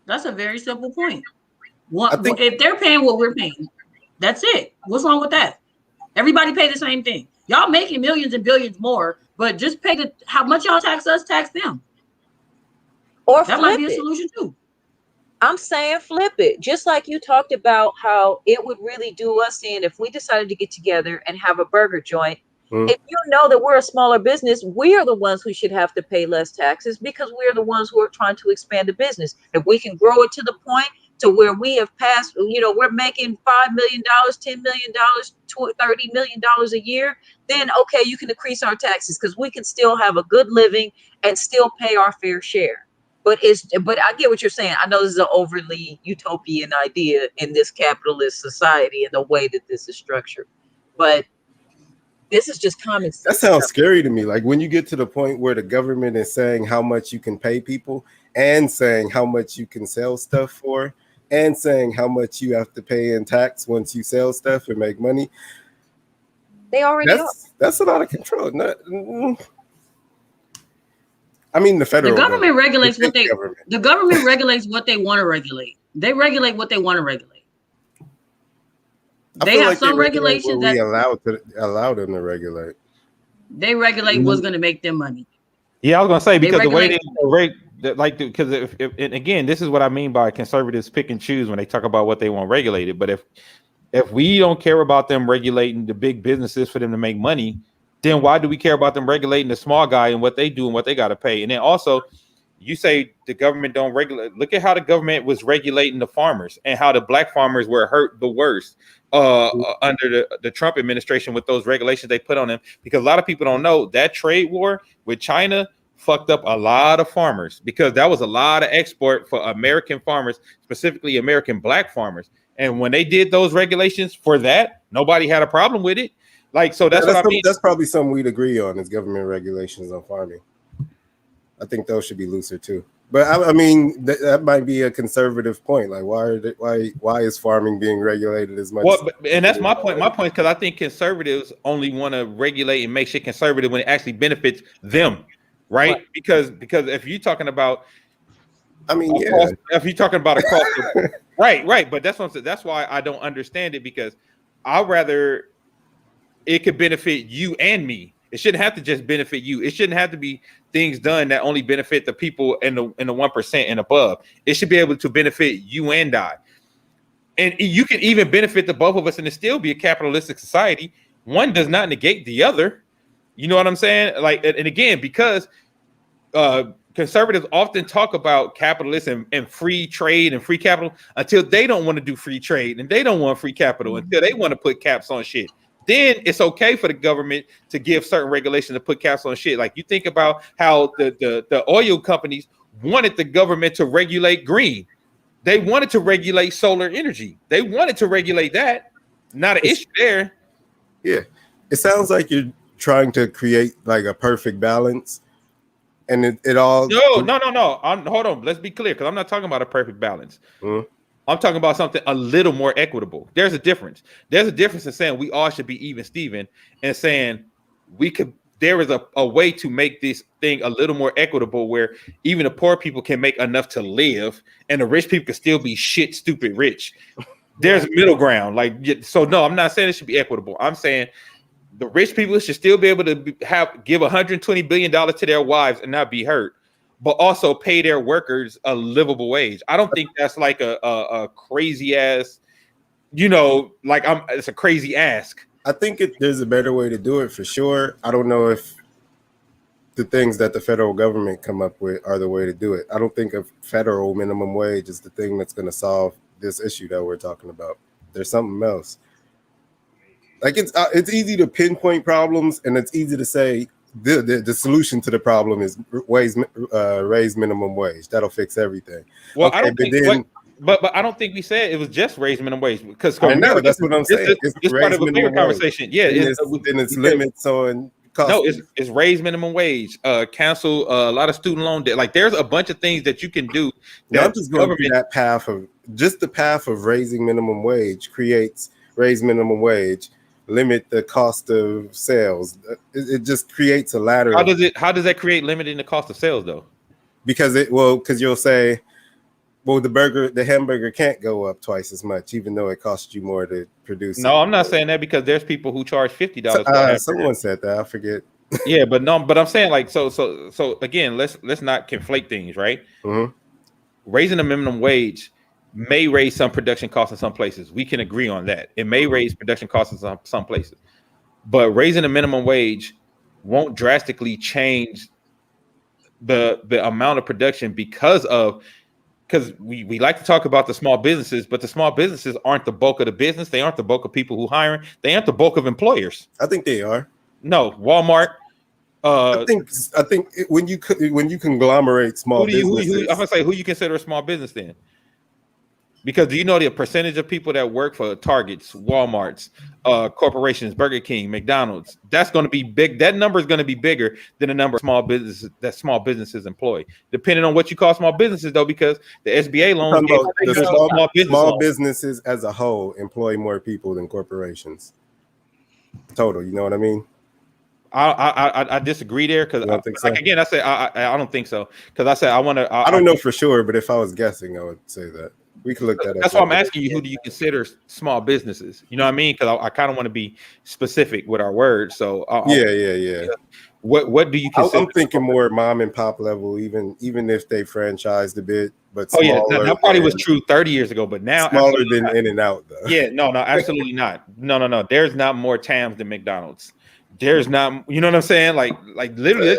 That's a very simple point. If they're paying what we're paying, that's it. What's wrong with that? Everybody pay the same thing. Y'all making millions and billions more, but just pay how much y'all tax us, tax them. Or that might be a solution too. I'm saying flip it. Just like you talked about how it would really do us in if we decided to get together and have a burger joint If you know that we're a smaller business, we are the ones who should have to pay less taxes because we're the ones who are trying to expand the business. If we can grow it to the point to where we have passed, we're making $5 million, $10 million, $30 million a year, then okay, you can increase our taxes because we can still have a good living and still pay our fair share. But I get what you're saying. I know this is an overly utopian idea in this capitalist society and the way that this is structured, but this is just common sense. That sounds scary to me. Like when you get to the point where the government is saying how much you can pay people and saying how much you can sell stuff for and saying how much you have to pay in tax once you sell stuff and make money. They already are. That's a lot of control. I mean, the federal government regulates what they the government regulates what they want to regulate. They regulate what they want to regulate. They have some regulations that allow them to regulate. They regulate what's going to make them money. Yeah, I was going to say because the way because if and again, this is what I mean by conservatives pick and choose when they talk about what they want regulated. But if we don't care about them regulating the big businesses for them to make money, then why do we care about them regulating the small guy and what they do and what they got to pay? And then also, you say the government don't regulate. Look at how the government was regulating the farmers and how the black farmers were hurt the worst under the Trump administration with those regulations they put on them. Because a lot of people don't know that trade war with China fucked up a lot of farmers because that was a lot of export for American farmers, specifically American black farmers. And when they did those regulations for that, nobody had a problem with it. Like, so that's what I mean. That's probably something we'd agree on is government regulations on farming. I think those should be looser too. But I mean, that might be a conservative point. Like, why is farming being regulated as much? Well, and that's my point. My point is because I think conservatives only want to regulate and make shit conservative when it actually benefits them, right? Because if you're talking about, if you're talking about across the right. But that's why I don't understand it because I'd rather it could benefit you and me. It shouldn't have to just benefit you. It shouldn't have to be things done that only benefit the people in the 1% and above. It should be able to benefit you and I. And you can even benefit the both of us and it still be a capitalistic society. One does not negate the other. You know what I'm saying? Like, and again, because conservatives often talk about capitalism and free trade and free capital until they don't want to do free trade and they don't want free capital until they want to put caps on shit. Then it's okay for the government to give certain regulations to put caps on shit. Like you think about how the oil companies wanted the government to regulate green. They wanted to regulate solar energy. They wanted to regulate that. Not an issue there. Yeah. It sounds like you're trying to create like a perfect balance. And it all No. Hold on. Let's be clear because I'm not talking about a perfect balance. Mm-hmm. I'm talking about something a little more equitable. There's a difference. There's a difference in saying we all should be even Steven and saying there is a way to make this thing a little more equitable where even the poor people can make enough to live and the rich people can still be shit, stupid rich. There's a middle ground. So no, I'm not saying it should be equitable. I'm saying the rich people should still be able to give $120 billion to their wives and not be hurt, but also pay their workers a livable wage. I don't think that's like a crazy ass, it's a crazy ask. I think there's a better way to do it for sure. I don't know if the things that the federal government come up with are the way to do it. I don't think a federal minimum wage is the thing that's going to solve this issue that we're talking about. There's something else. Like it's easy to pinpoint problems and it's easy to say, the solution to the problem is raise minimum wage. That'll fix everything. Well, okay, I don't think, but I don't think we said it was just raise minimum wage because I know that's what I'm saying. It's part of a bigger conversation. Yeah, it's limits on cost. No, it's raise minimum wage. Cancel a lot of student loan debt. Like there's a bunch of things that you can do. I'm just going through that path of the path of raising minimum wage creates raise minimum wage. Limit the cost of sales. It just creates a ladder. How does that create limiting the cost of sales though? Because you'll say, well, the hamburger can't go up twice as much, even though it costs you more to produce. No, I'm not saying that because there's people who charge $50. Someone said that. I forget. Yeah, but I'm saying like so again, let's not conflate things, right? Mm-hmm. Raising the minimum wage may raise some production costs in some places. We can agree on that. It may raise production costs in some places. but raising the minimum wage won't drastically change the amount of production because we like to talk about the small businesses, but the small businesses aren't the bulk of the business. They aren't the bulk of people who hiring. They aren't the bulk of employers. I think they are. No, Walmart. I think when you conglomerate small businesses, I'm gonna say who you consider a small business then. Because do you know the percentage of people that work for Targets, Walmarts, corporations, Burger King, McDonald's? That's going to be big. That number is going to be bigger than the number of small businesses that small businesses employ, depending on what you call small businesses, though, because the SBA loans, small businesses as a whole employ more people than corporations. Total, you know what I mean? I disagree there because again, I said I don't think so because I said I want to. I don't know for sure, but if I was guessing, I would say that. We can look that up. That's why I'm asking you, who do you consider small businesses? You know what I mean? Because I kind of want to be specific with our words. So yeah. What do you consider? I'm thinking more mom and pop level, even if they franchised a bit, but that probably was true 30 years ago, but now smaller than In and Out though. Yeah, no, absolutely not. No. There's not more TAMs than McDonald's. There's not, you know what I'm saying? Like literally,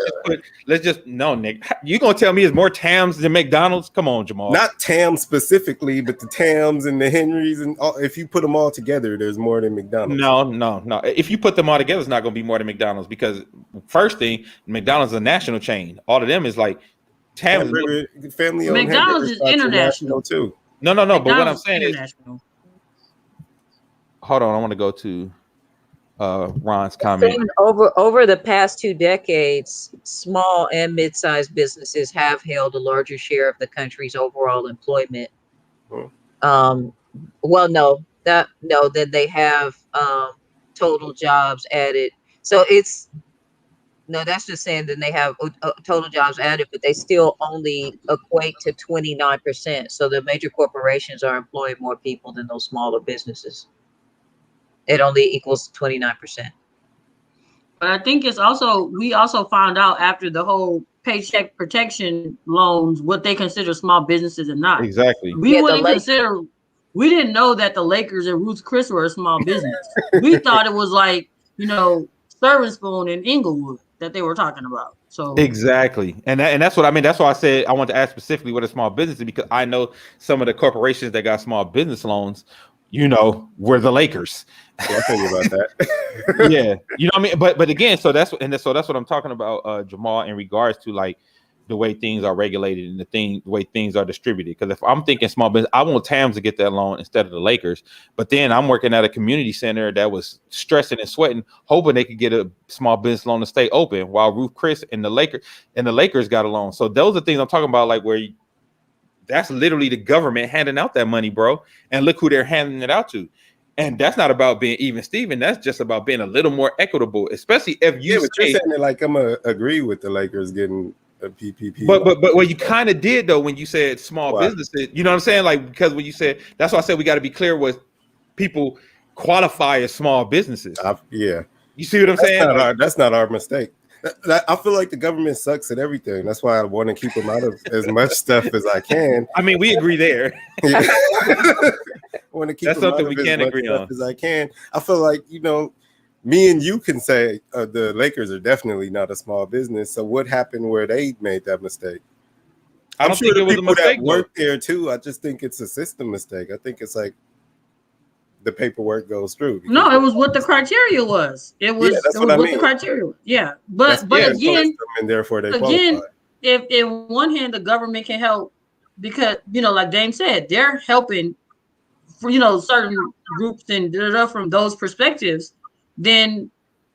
Nick, you gonna tell me it's more TAMs than McDonald's? Come on, Jamal. Not TAMs specifically, but the TAMs and the Henrys and all, if you put them all together, there's more than McDonald's. No. If you put them all together, it's not gonna be more than McDonald's because first thing, McDonald's is a national chain. All of them is like TAMs. Family owned. McDonald's is international too. No. But what I'm saying is, hold on, I want to go to Ron's comment. Over the past 2 decades, small and mid-sized businesses have held a larger share of the country's overall employment. Then they have total jobs added. So that's just saying that they have total jobs added, but they still only equate to 29%. So the major corporations are employing more people than those smaller businesses. It only equals 29%. But I think we also found out after the whole paycheck protection loans what they consider small businesses and not. Exactly. We didn't know that the Lakers and Ruth's Chris were a small business. We thought it was like, Serving Spoon in Inglewood that they were talking about. So exactly, and that's what I mean. That's why I said I want to ask specifically what a small business is, because I know some of the corporations that got small business loans, were the Lakers. Yeah, I'll tell you about that. Yeah, you know what I mean. But again, so that's what I'm talking about, Jamal, in regards to like the way things are regulated and the way things are distributed. Because if I'm thinking small business, I want TAMS to get that loan instead of the Lakers. But then I'm working at a community center that was stressing and sweating, hoping they could get a small business loan to stay open, while Ruth Chris and the Lakers got a loan. So those are things I'm talking about, like where that's literally the government handing out that money, bro. And look who they're handing it out to. And that's not about being even Steven. That's just about being a little more equitable, especially if you but you're saying it like I'm gonna agree with the Lakers getting a PPP. But well, you kind of did though when you said small businesses. You know what I'm saying? Like, because when you said, that's why I said we got to be clear what people qualify as small businesses. Yeah. You see what I'm saying? That's not our mistake. I feel like the government sucks at everything. That's why I want to keep them out of as much stuff as I can. I mean, we agree there. Yeah. I want to keep that's them something out we of can as agree much on. as I can. I feel like me and you can say the Lakers are definitely not a small business. So what happened where they made that mistake? I don't think it was a mistake. That work there too. I just think it's a system mistake. I think it's like the paperwork goes through. No, it was what the criteria was. It was, what the criteria was. Yeah. But again, and therefore they qualify. If in one hand the government can help, because like Dame said, they're helping for certain groups and from those perspectives, then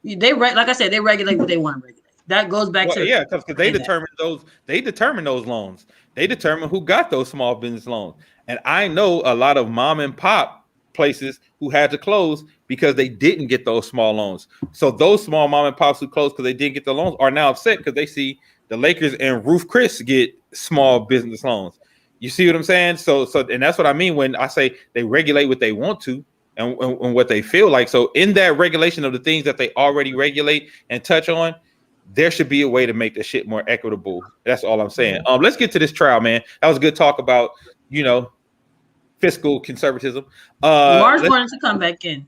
like I said, they regulate what they want to regulate. That goes back to because they determine those. They determine those loans. They determine who got those small business loans. And I know a lot of mom and pop places who had to close because they didn't get those small loans. So those small mom and pops who closed because they didn't get the loans are now upset because they see the Lakers and Ruth Chris get small business loans. You see what I'm saying? So and that's what I mean when I say they regulate what they want to and what they feel like. So in that regulation of the things that they already regulate and touch on, there should be a way to make the shit more equitable. That's all I'm saying. Let's get to this trial, man. That was a good talk about, fiscal conservatism. Mars wanted to come back in.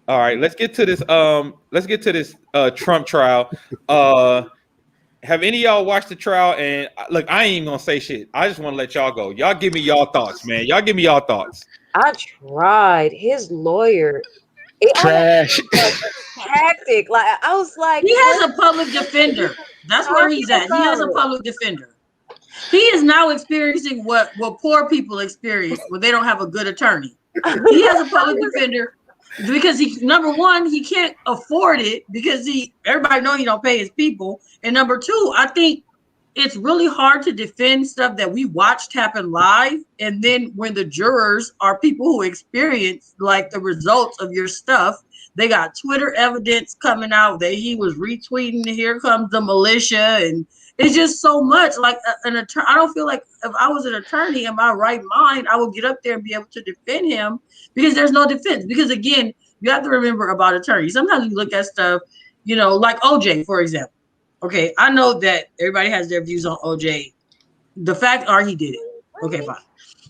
All right, let's get to this. Trump trial. Have any of y'all watched the trial? And look, I ain't even gonna say shit. I just want to let y'all go. Y'all give me y'all thoughts, man. Y'all give me y'all thoughts. I tried. His lawyer. Trash. Tactic. Like I was like, he has a public defender. That's where he's at. He has a public defender. He is now experiencing what poor people experience when they don't have a good attorney. He has a public defender because number one, he can't afford it because everybody know he don't pay his people. And number two, I think it's really hard to defend stuff that we watched happen live. And then when the jurors are people who experience like the results of your stuff, they got Twitter evidence coming out that he was retweeting, here comes the militia. And it's just so much like an attorney. I don't feel like if I was an attorney in my right mind, I would get up there and be able to defend him because there's no defense. Because again, you have to remember about attorneys. Sometimes you look at stuff, like OJ, for example. Okay, I know that everybody has their views on OJ. The fact are he did it. Okay, fine.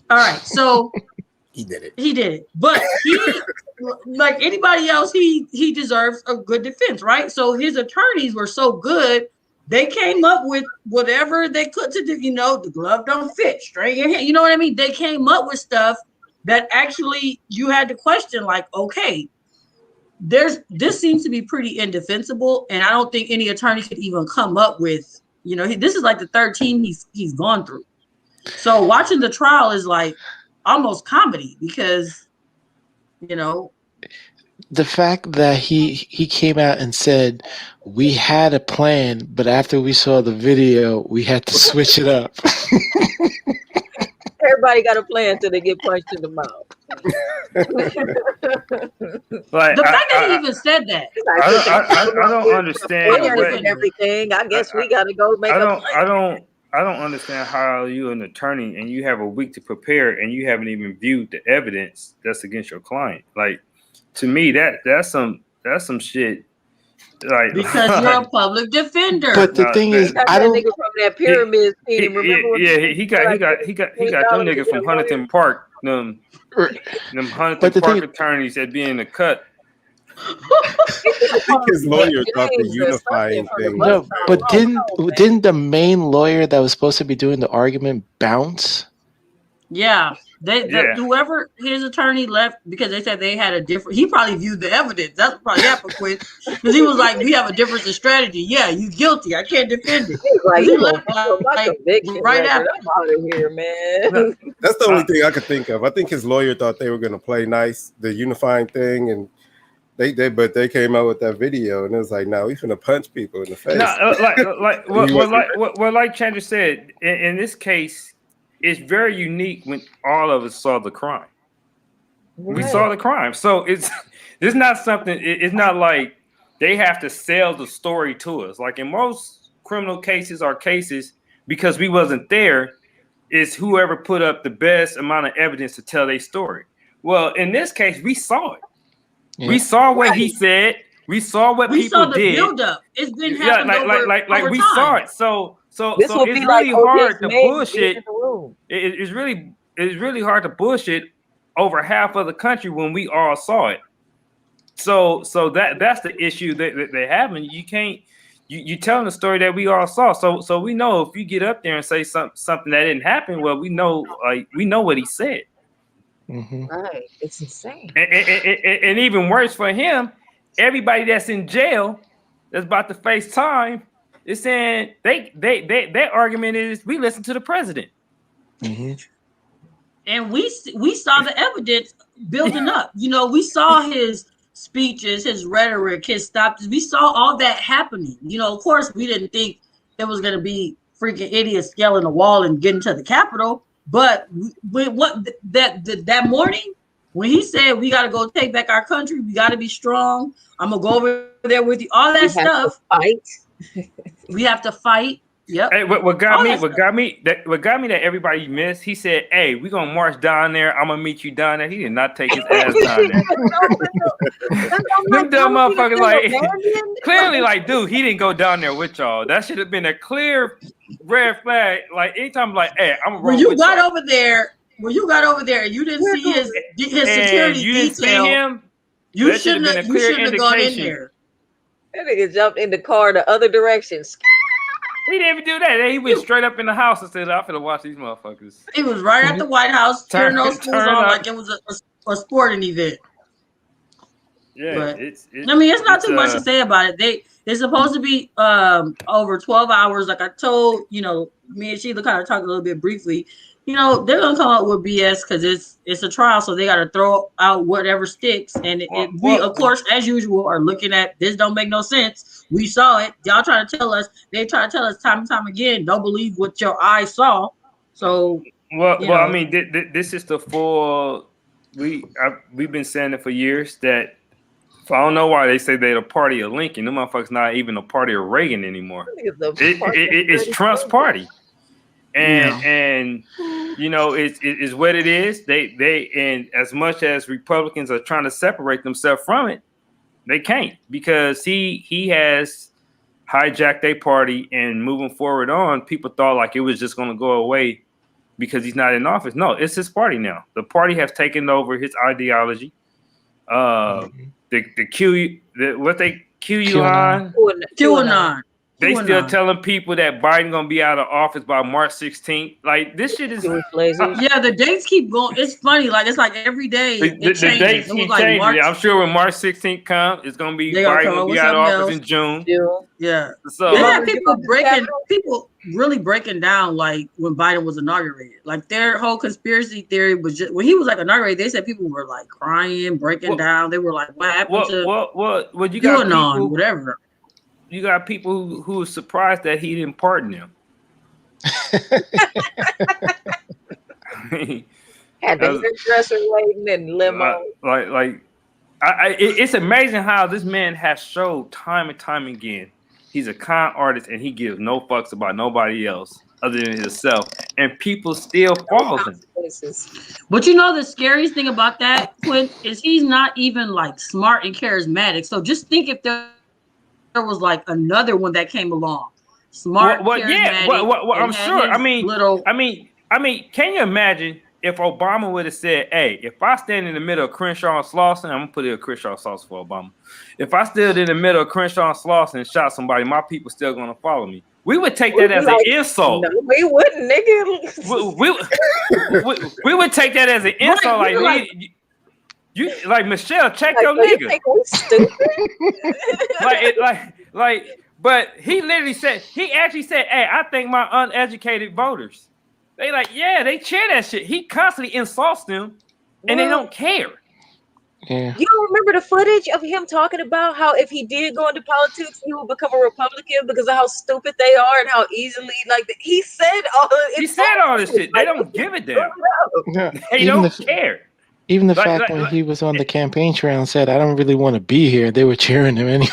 All right, so he did it. He did it. But he, like anybody else, he deserves a good defense, right? So his attorneys were so good, they came up with whatever they could to do. The glove don't fit, straighten your hand. You know what I mean? They came up with stuff that actually you had to question, like, okay, this seems to be pretty indefensible, and I don't think any attorney could even come up with, this is like the third team he's gone through. So watching the trial is like almost comedy because, the fact that he came out and said we had a plan, but after we saw the video, we had to switch it up. Everybody got a plan until they get punched in the mouth. Like, the fact that he even said that, I don't understand. Everything. I guess we got to go make. I don't understand how you're an attorney and you have a week to prepare and you haven't even viewed the evidence that's against your client. Like, to me, that's some shit. Like, because you're a public defender. But the thing is, I don't. Nigga from that pyramid scheme. He got them niggas from Huntington Park. Them Huntington Park attorneys that be in the cut. I think his lawyer thought the unifying thing. No, but didn't the main lawyer that was supposed to be doing the argument bounce? Yeah. Whoever his attorney left because they said they had a different. He probably viewed the evidence. That's what probably happened with because he was like, "We have a difference in strategy. Yeah, you guilty. I can't defend it." Right after, I'm out of here, man. That's the only thing I could think of. I think his lawyer thought they were going to play nice, the unifying thing, and they came out with that video, and it was like, "No, we finna punch people in the face." Like Chandra said, in this case. It's very unique when all of us saw the crime. Right. We saw the crime. So it's not something, it's not like they have to sell the story to us. Like in most criminal cases or cases, because we wasn't there, it's whoever put up the best amount of evidence to tell their story. Well, in this case, we saw it. Yeah. We saw what he said. We saw what people did. Build-up. It's been happening over we time. saw it. So it's really hard to bullshit. It's really hard to bullshit over half of the country when we all saw it. So that's the issue that they're having. You can't you telling the story that we all saw. So we know if you get up there and say something that didn't happen, well, we know what he said. Mm-hmm. Right, it's insane. And even worse for him, everybody that's in jail that's about to face time is saying their argument is we listen to the president. Mm-hmm. And we saw the evidence building up. We saw his speeches, his rhetoric, his stops. We saw all that happening. Of course, we didn't think it was going to be freaking idiots scaling the wall and getting to the Capitol. But that morning when he said we got to go take back our country, we got to be strong. I'm gonna go over there with you. All that stuff. We have to fight. Yep. Hey, what got me that everybody missed? He said, "Hey, we're gonna march down there. I'm gonna meet you down there." He did not take his ass down there. Them dumb motherfuckers, like clearly, like, dude, he didn't go down there with y'all. That should have been a clear red flag. Like anytime, like, hey, I'm gonna when you got over there and you didn't see his security you didn't see him. You That should have shouldn't been have. a You clear shouldn't have gone in indication. there. That nigga jumped in the car the other direction. He didn't even do that. He went straight up in the house and said, "I'm finna watch these motherfuckers." He was right at the White House, cheering those schools turn on up. like it was a sporting event. Yeah, But it's not too much to say about it. They're supposed to be over 12 hours. Like I told, me and Sheila kind of talked a little bit briefly. They're gonna come up with BS because it's a trial, so they gotta throw out whatever sticks. And we, of course, as usual, are looking at this. Don't make no sense. We saw it. Y'all trying to tell us. They try to tell us time and time again. Don't believe what your eyes saw. So I mean, this is the full. We've been saying it for years that. I don't know why they say they're a party of Lincoln. Them motherfuckers not even a party of Reagan anymore. It's Trump's party, and it's what it is. They and as much as Republicans are trying to separate themselves from it, they can't because he has hijacked a party and moving forward on. People thought like it was just going to go away because he's not in office. No, it's his party now. The party has taken over his ideology. QAnon. They still telling people that Biden gonna be out of office by March 16th. Like this shit is yeah, the dates keep going. It's funny, like it's like every day the dates keep changing. I'm sure when March 16th comes, it's gonna be Biden gonna be out of office in June. Yeah. So they had people really breaking down like when Biden was inaugurated. Like their whole conspiracy theory was just when he was like inaugurated, they said people were like crying, breaking down. They were like, what happened to you got QAnon, whatever. You got people who are surprised that he didn't pardon them. Had the hairdresser waiting and limo. It's amazing how this man has showed time and time again. He's a con artist and he gives no fucks about nobody else other than himself, and people still follow him. But the scariest thing about that, Quint, is he's not even like smart and charismatic. So just think if there was like another one that came along, smart, charismatic. I'm sure. I mean, can you imagine if Obama would have said, "Hey, if I stand in the middle of Crenshaw and Slauson, I'm gonna put it a Crenshaw Slauson for Obama. If I stood in the middle of Crenshaw and Slauson and shot somebody, my people still gonna follow me." We would take that as an insult. No, we wouldn't, nigga. We would take that as an insult. You like Michelle, check your nigga. But he actually said, "Hey, I think my uneducated voters." They they cheer that shit. He constantly insults them, and they don't care. Yeah. You don't remember the footage of him talking about how if he did go into politics, he would become a Republican because of how stupid they are and how easily he said all this shit. They don't give a damn. They don't care. Even the fact when he was on the campaign trail and said, "I don't really want to be here," they were cheering him anyway.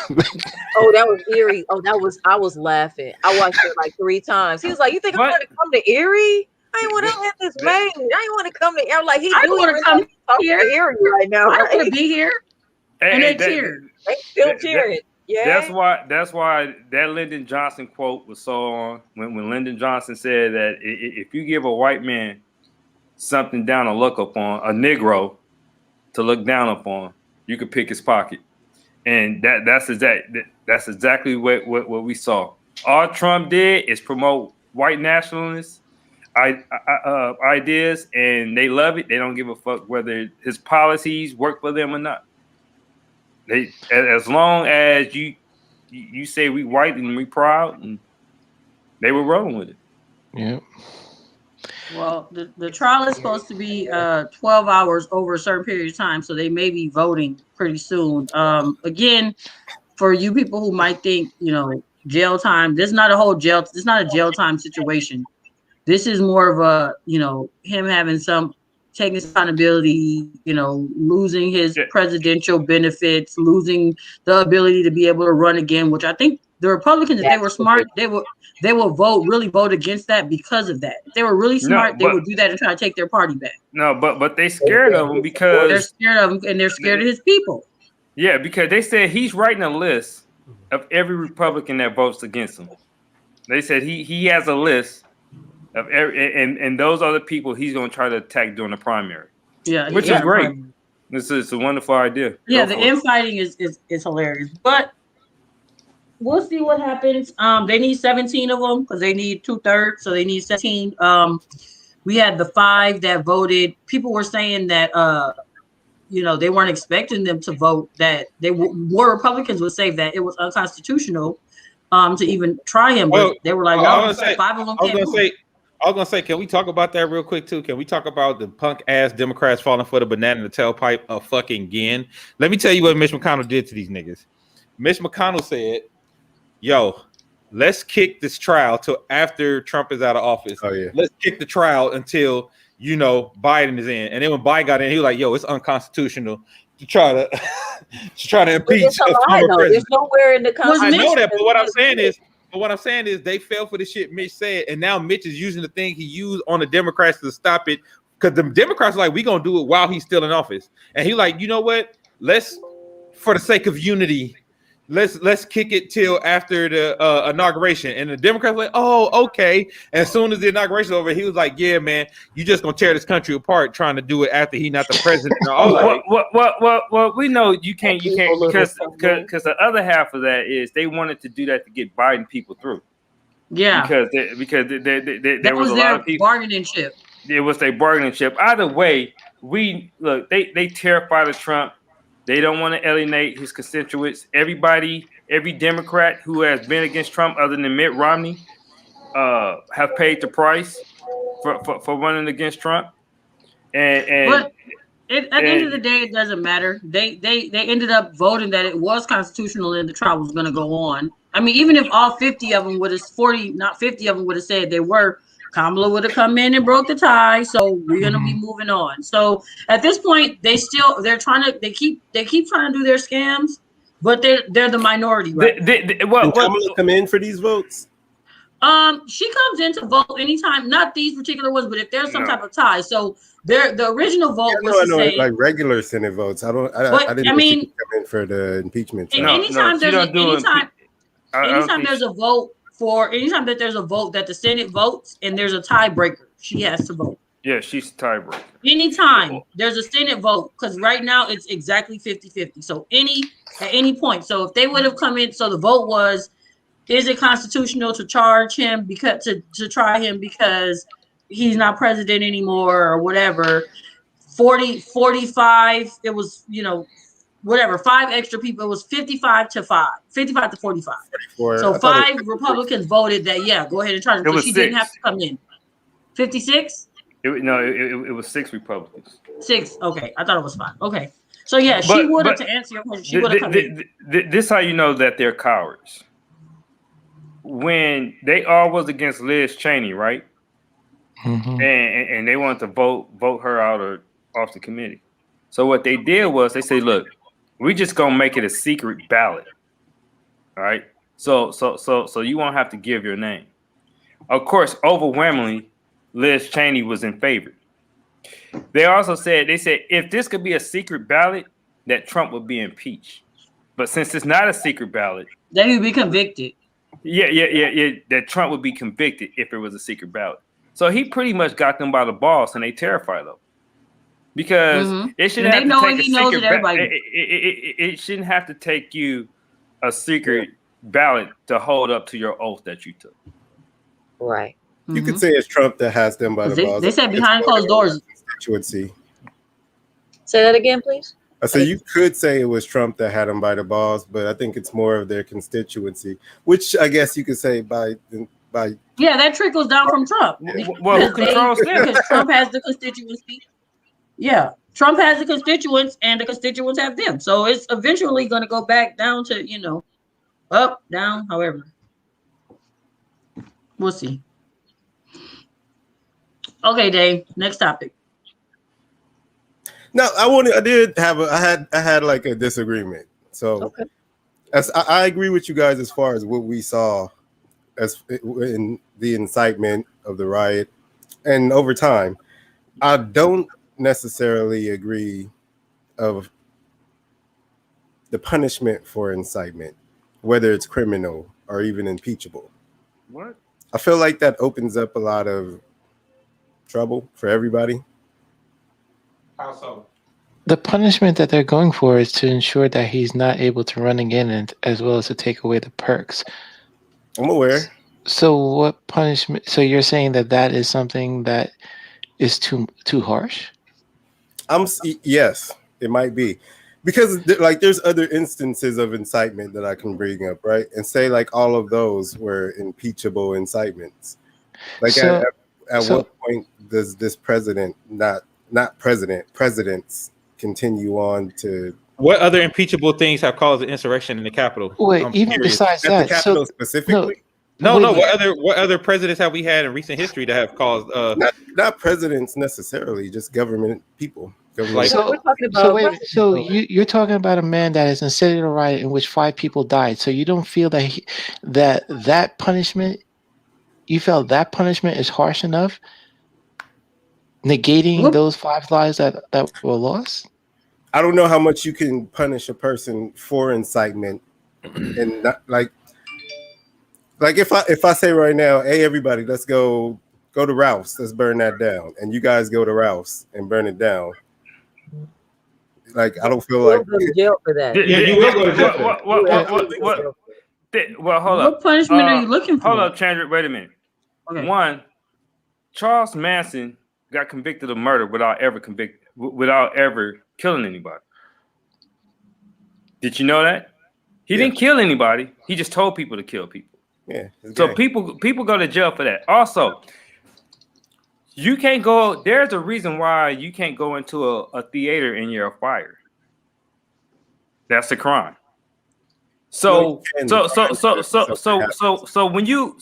Oh, that was Erie. Oh, I was laughing. I watched it like 3 times. He was like, "You think I'm going to come to Erie? I ain't want to have this man. I ain't want to come to Erie." Like, I want to come here Erie right now. I want to be here. And they cheered. They still cheering. Yeah. That's why that Lyndon Johnson quote was so on when Lyndon Johnson said that if you give a white man something down to look upon, a Negro to look down upon, you could pick his pocket. And that's exactly what we saw. All Trump did is promote white nationalist ideas, and they love it. They don't give a fuck whether his policies work for them or not. They, as long as you say we white and we proud, and they were rolling with it. Yeah. Well, the trial is supposed to be 12 hours over a certain period of time, so they may be voting pretty soon. Again, for you people who might think, jail time, this is not a jail time situation. This is more of a, him having taking accountability, losing his presidential benefits, losing the ability to be able to run again, which I think the Republicans, if they were smart, they will vote against that because of that. If they were really smart, they would do that and try to take their party back. No, but they scared of him because they're scared of him and they're scared of his people. Yeah, because they said he's writing a list of every Republican that votes against him. They said he has a list of every, and those are the people he's going to try to attack during the primary. Yeah, which is great. This is a wonderful idea. Yeah, the infighting is hilarious, but we'll see what happens. They need 17 of them because they need 2/3, so they need 17. We had the 5 that voted. People were saying that they weren't expecting them to vote. That more Republicans would say that it was unconstitutional to even try him, but they were like, no, 5 of them can't vote. I was gonna say, can we talk about that real quick too? Can we talk about the punk ass Democrats falling for the banana in the tailpipe of fucking again? Let me tell you what Mitch McConnell did to these niggas. Mitch McConnell said, "Yo, let's kick this trial till after Trump is out of office. Oh yeah, let's kick the trial until Biden is in." And then when Biden got in, he was like, "Yo, it's unconstitutional to try to impeach a former president." There's nowhere in the Constitution. I know that, but what I'm saying is they fell for the shit Mitch said, and now Mitch is using the thing he used on the Democrats to stop it, because the Democrats are like, we gonna do it while he's still in office, and he like, you know what? Let's, for the sake of unity, let's kick it till after the inauguration. And the Democrats were like, oh, okay. And as soon as the inauguration was over, he was like, yeah, man, you just gonna tear this country apart trying to do it after he's not the president. Well, we know you can't because the other half of that is they wanted to do that to get Biden people through. Yeah, because there was a lot of people bargaining chip. It was their bargaining chip. Either way, they terrified of Trump. They don't want to alienate his constituents. Every Democrat who has been against Trump, other than Mitt Romney, have paid the price for running against Trump. But at the end of the day, it doesn't matter. They ended up voting that it was constitutional and the trial was going to go on. I mean, even if all 50 of them would have 40, not 50 of them would have said they were, Kamala would have come in and broke the tie, so we're gonna be moving on. So at this point, they keep trying to do their scams, but they're the minority, right? Can Kamala come in for these votes? She comes in to vote anytime, not these particular ones, but if there's some type of tie. So the original vote was to say, like regular Senate votes. I didn't know she could come in for the impeachment. Anytime there's a vote. Anytime that there's a vote that the Senate votes and there's a tiebreaker, she has to vote. Yeah, she's a tiebreaker. Anytime there's a Senate vote, because right now it's exactly 50-50. So at any point. So if they would have come in, so the vote was, is it constitutional to charge him because to try him because he's not president anymore or whatever? 45, it was, whatever, 5 extra people, it was 55 to 45. So 5 Republicans voted that, go ahead and charge him. So she didn't have to come in. 56? It was 6 Republicans. 6, okay. I thought it was 5. Okay. So she would have, to answer your question, she would have come in. This is how you know that they're cowards. When they all was against Liz Cheney, right? Mm-hmm. And they wanted to vote her out or off the committee. So what they did was they say, look, we just gonna make it a secret ballot. All right. So you won't have to give your name. Of course, overwhelmingly, Liz Cheney was in favor. They also said if this could be a secret ballot, that Trump would be impeached. But since it's not a secret ballot, that he would be convicted. Yeah. That Trump would be convicted if it was a secret ballot. So he pretty much got them by the balls, and they terrified them. Because it shouldn't have to take a secret it shouldn't have to take you a secret ballot to hold up to your oath that you took. Right. You could say it's Trump that has them by the balls. They said behind closed doors. Constituency. Say that again, please. I say you could say it was Trump that had them by the balls, but I think it's more of their constituency, which I guess you could say by. Yeah, that trickles down from Trump. Yeah. Well, who controls them? Because Trump has the constituency. Yeah, Trump has the constituents, and the constituents have them. So it's eventually going to go back down to, up, down, however. We'll see. Okay, Dave. Next topic. No, I had like a disagreement. So, I agree with you guys as far as what we saw as in the incitement of the riot, and over time, I don't necessarily agree of the punishment for incitement, whether it's criminal or even impeachable. What? I feel like that opens up a lot of trouble for everybody. How so? the punishment that they're going for is to ensure that he's not able to run again, and as well as to take away the perks. I'm aware. So what punishment? So you're saying that is something that is too harsh? Yes, it might be, because like there's other instances of incitement that I can bring up, right? And say like all of those were impeachable incitements. Like So, at so what point does this president presidents continue on to What other impeachable things have caused an insurrection in the Capitol? wait, I'm even curious. besides at the that, Capitol so specifically? No, wait, no. wait. What other presidents have we had in recent history that have caused Not presidents necessarily, just government people. Like- No, we're talking So about wait, so you're talking about a man that has incited a riot in which 5 people died. So you don't feel that that punishment, you felt that punishment is harsh enough, negating Whoop. those 5 lives that were lost? I don't know how much you can punish a person for incitement, and not, like if I say right now, hey everybody, let's go to Ralph's, let's burn that down, and you guys go to Ralph's and burn it down. Like I don't feel We'll like go to jail for that. Yeah, you will go to jail. Well, hold What up. punishment are you looking for? Hold up, Chandra. Wait a minute. Okay. One, Charles Manson got convicted of murder without ever killing anybody. Did you know that? He didn't kill anybody. He just told people to kill people. Yeah. So people go to jail for that. Also, you can't go. There's a reason why you can't go into a theater and you're a fire. That's a crime. So when you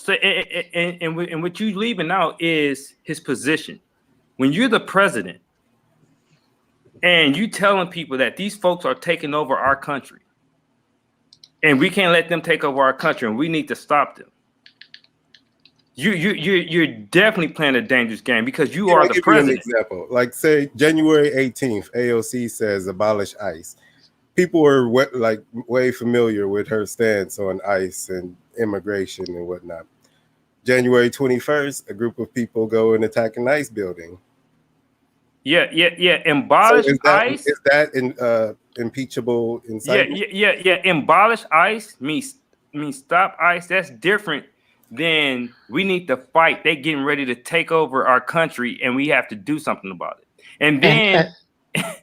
and what you leaving out is his position. When you're the president and you telling people that these folks are taking over our country and we can't let them take over our country and we need to stop them. You're definitely playing a dangerous game because you are the president. An example, like say January 18th, AOC says abolish ICE. People were way familiar with her stance on ICE and immigration and whatnot. January 21st, a group of people go and attack an ICE building. Yeah. Abolish ICE. Is that impeachable incitement? Yeah. Abolish ICE means stop ICE. That's different than we need to fight. They're getting ready to take over our country, and we have to do something about it. And then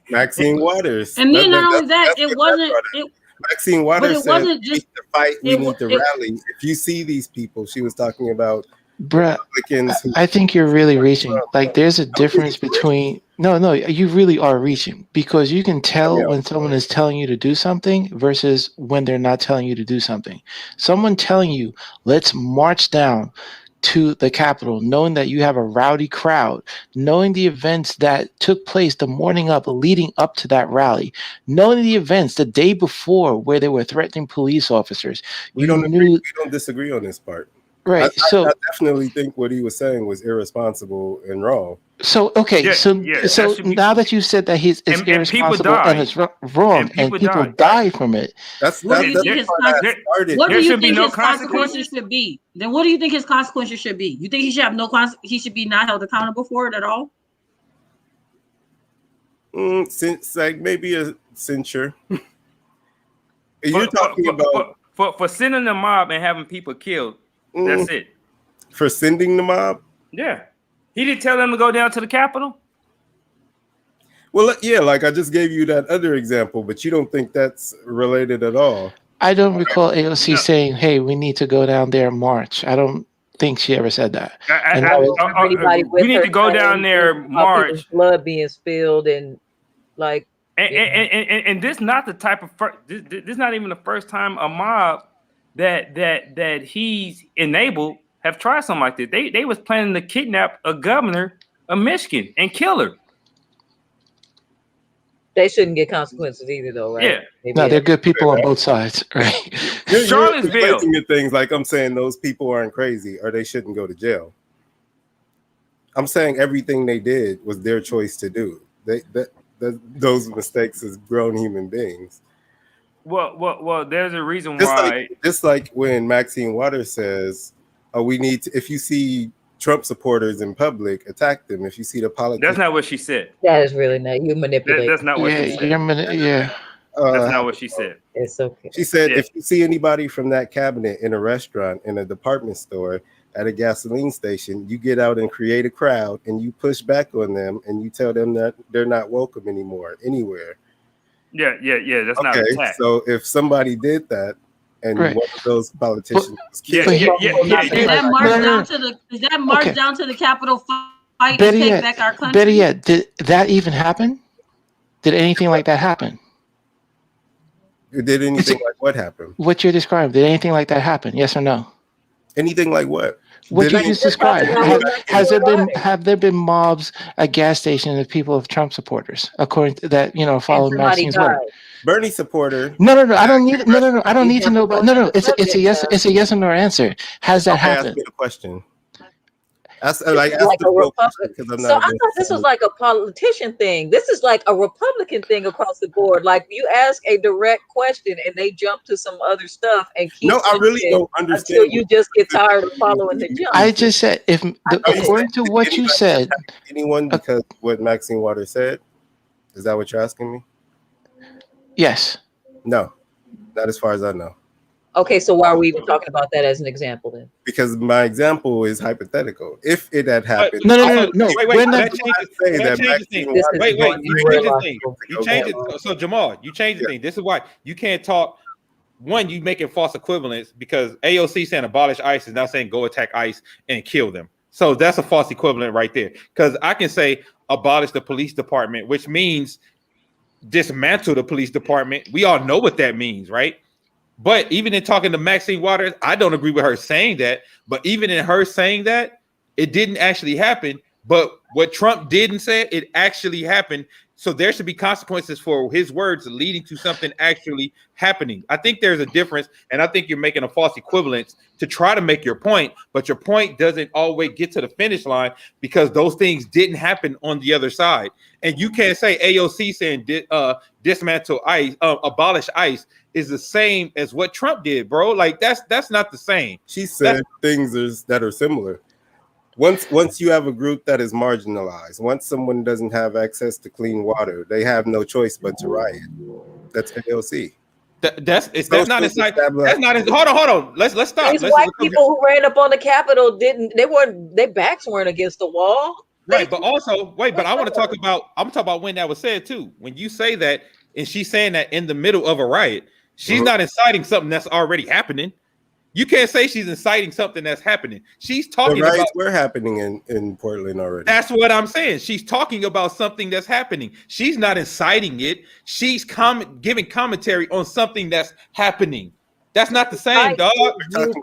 Maxine Waters. And then not only that, it wasn't. Maxine Waters said, wasn't just to fight. We need to rally. If you see these people, she was talking about. Bruh, I think you're really reaching. Like, there's a difference between. No, you really are reaching, because you can tell when someone is telling you to do something versus when they're not telling you to do something. Someone telling you, let's march down to the Capitol, knowing that you have a rowdy crowd, knowing the events that took place the morning up, leading up to that rally, knowing the events the day before where they were threatening police officers. We don't disagree on this part. Right. I definitely think what he was saying was irresponsible and wrong. So okay, so now that you said that it's irresponsible and it's wrong, and people die from it. What do you think his consequences should be? Then what do you think his consequences should be? You think he should have no he should be not held accountable for it at all? Since like maybe a censure. You're talking about for sending the mob and having people killed. That's it. For sending the mob? Yeah. He didn't tell them to go down to the Capitol? Well, yeah, like I just gave you that other example, but you don't think that's related at all. I don't recall AOC saying, hey, we need to go down there and march. I don't think she ever said that. We need to go down there, march. Blood being spilled and like. And this not the type of this not even the first time a mob that he's enabled have tried something like this. They was planning to kidnap a governor of Michigan and kill her. They shouldn't get consequences either, though, right? Yeah. No, they're good people on both sides, right? Charlottesville. You're things like I'm saying those people aren't crazy or they shouldn't go to jail. I'm saying everything they did was their choice to do. Those mistakes as grown human beings. Well, there's a reason why. Just like when Maxine Waters says, "Oh, we need to." If you see Trump supporters in public, attack them. If you see the politicians, That's not what she said. That is really not you manipulate. That's not what Yeah, she said. That's not what she said. It's okay. She said, Yeah. if you see anybody from that cabinet in a restaurant, in a department store, at a gasoline station, you get out and create a crowd and you push back on them and you tell them that they're not welcome anymore anywhere. Yeah. That's not an attack. So if somebody did that and Right. one of those politicians was Yeah. killed, Is that march down to the? Is that march Okay. down to the Capitol fight Better to take yet, back our country? better yet, did that even happen? Did anything like that happen? did anything like what happened? What you're describing, did anything like that happen? Yes or no? Anything like what? What Did you any- just described. Have there been mobs at gas stations of people of Trump supporters, according to that, follow somebody Maxine's died. word? Bernie supporter. No. I don't need. No. I don't need to know about. No. It's a President yes. does. It's a yes or no answer. Has that Okay, ask happened? me the question. Ask Like the a real question, Republican. 'cause I'm So not I thought this was like a politician thing. This is like a Republican thing across the board. Like you ask a direct question and they jump to some other stuff and keep. No, I really jumping don't understand. until you just get tired of following the jump. I just said according to what you Anybody said. attack anyone because what Maxine Waters said? Is that what you're asking me? Yes. No, not as far as I know. Okay, so why are we even talking about that as an example then? Because my example is hypothetical. If it had happened, No. Wait, We're not- that changes things. This is Wait, going you nowhere changed the thing. logical. You changed it. So Jamal, you changed the thing. This is why you can't talk. One, you making false equivalence because AOC saying abolish ICE is now saying go attack ICE and kill them. So that's a false equivalent right there. Because I can say abolish the police department, which means dismantle the police department. We all know what that means, right? But even in talking to Maxine Waters, I don't agree with her saying that. But even in her saying that, it didn't actually happen. But what Trump did and said, it actually happened. So there should be consequences for his words leading to something actually happening. I think there's a difference, and I think you're making a false equivalence to try to make your point, but your point doesn't always get to the finish line because those things didn't happen on the other side. And you can't say AOC saying dismantle ICE, abolish ICE is the same as what Trump did, bro. Like that's not the same. she said things that are similar. Once you have a group that is marginalized, once someone doesn't have access to clean water, they have no choice but to riot. That's AOC. That's not inside. That's not. Hold on. Let's stop. These white people who ran up on the Capitol their backs weren't against the wall. Right, but also but I want to talk about. I'm talking about when that was said too. When you say that, and she's saying that in the middle of a riot, she's not inciting something that's already happening. You can't say she's inciting something that's happening. She's talking riots about were happening in Portland already. That's what I'm saying. She's talking about something that's happening. She's not inciting it. She's giving commentary on something that's happening. That's not the same, dog. No,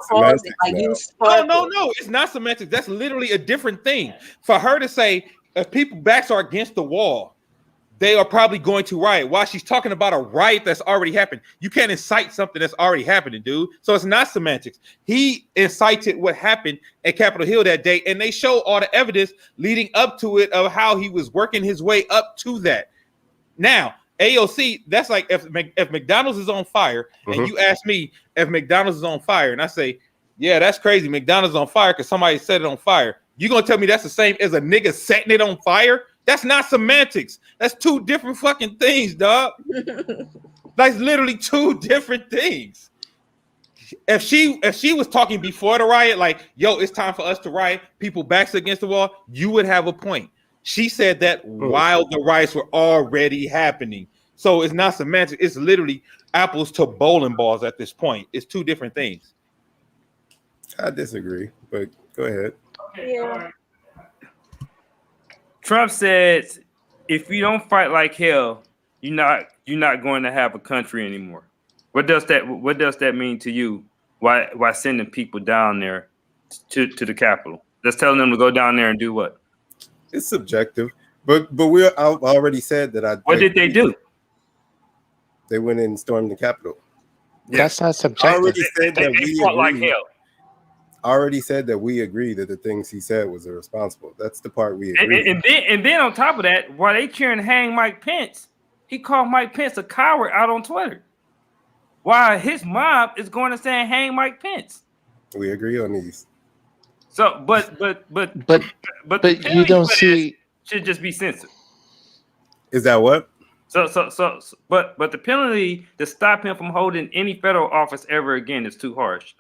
It's not semantics. That's literally a different thing. For her to say, if people backs are against the wall, they are probably going to riot. While she's talking about a riot that's already happened. You can't incite something that's already happening, dude. So it's not semantics. He incited what happened at Capitol Hill that day, and they show all the evidence leading up to it of how he was working his way up to that. Now, AOC, that's like if McDonald's is on fire, and you ask me if McDonald's is on fire, and I say, yeah, that's crazy. McDonald's is on fire because somebody set it on fire. You gonna tell me that's the same as a nigga setting it on fire? That's not semantics. That's two different fucking things, dog. That's literally two different things. If she was talking before the riot, like, yo, it's time for us to riot, people backs against the wall, you would have a point. She said that while the riots were already happening. So it's not semantics. It's literally apples to bowling balls at this point. It's two different things. I disagree, but go ahead. Yeah. Trump says, if you don't fight like hell, you're not going to have a country anymore. What does that mean to you? Why sending people down there to the Capitol? That's telling them to go down there and do what? It's subjective, but I already said that What did they do? They went in and stormed the Capitol. That's not subjective. I already said that they fought like hell. I already said that we agree that the things he said was irresponsible. That's the part we agree. And then on top of that, while they cheering hang Mike Pence, he called Mike Pence a coward out on Twitter. While his mob is going to say hang Mike Pence. We agree on these. So, but you don't see. Should just be censored. Is that what? But the penalty to stop him from holding any federal office ever again is too harsh.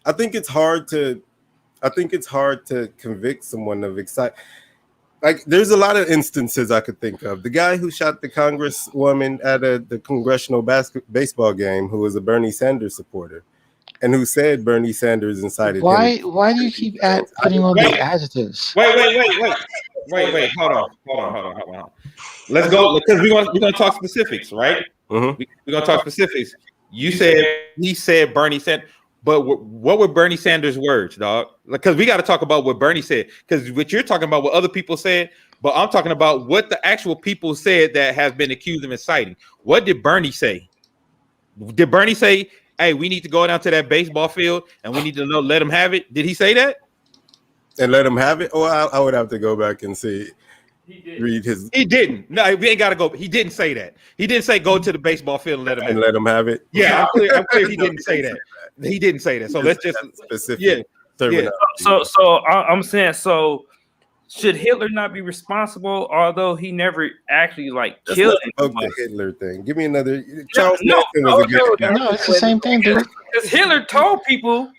I think it's hard to convict someone of excitement. Like, there's a lot of instances I could think of. The guy who shot the congresswoman at the congressional baseball game, who was a Bernie Sanders supporter, and who said Bernie Sanders incited him. Why do you keep putting all these adjectives? Wait. Hold on. Let's go, because we're gonna talk specifics, right? Mm-hmm. We're gonna talk specifics. He said Bernie said, but what were Bernie Sanders' words, dog? Because we got to talk about what Bernie said. Because what you're talking about, what other people said, but I'm talking about what the actual people said that has been accused of inciting. What did Bernie say? Did Bernie say, "Hey, we need to go down to that baseball field and we need to let him have it"? Did he say that? And let him have it? Or I would have to go back and see. Read his. He didn't. No, we ain't got to go. He didn't say that. He didn't say go to the baseball field and let him have it. Yeah, I'm clear. He didn't say that. He didn't say that. So let's just specific. Yeah. So I'm saying, so should Hitler not be responsible, although he never actually killed the Hitler thing? Give me another. Charles Manson was a good guy. No, it's the same thing, dude. Because Hitler told people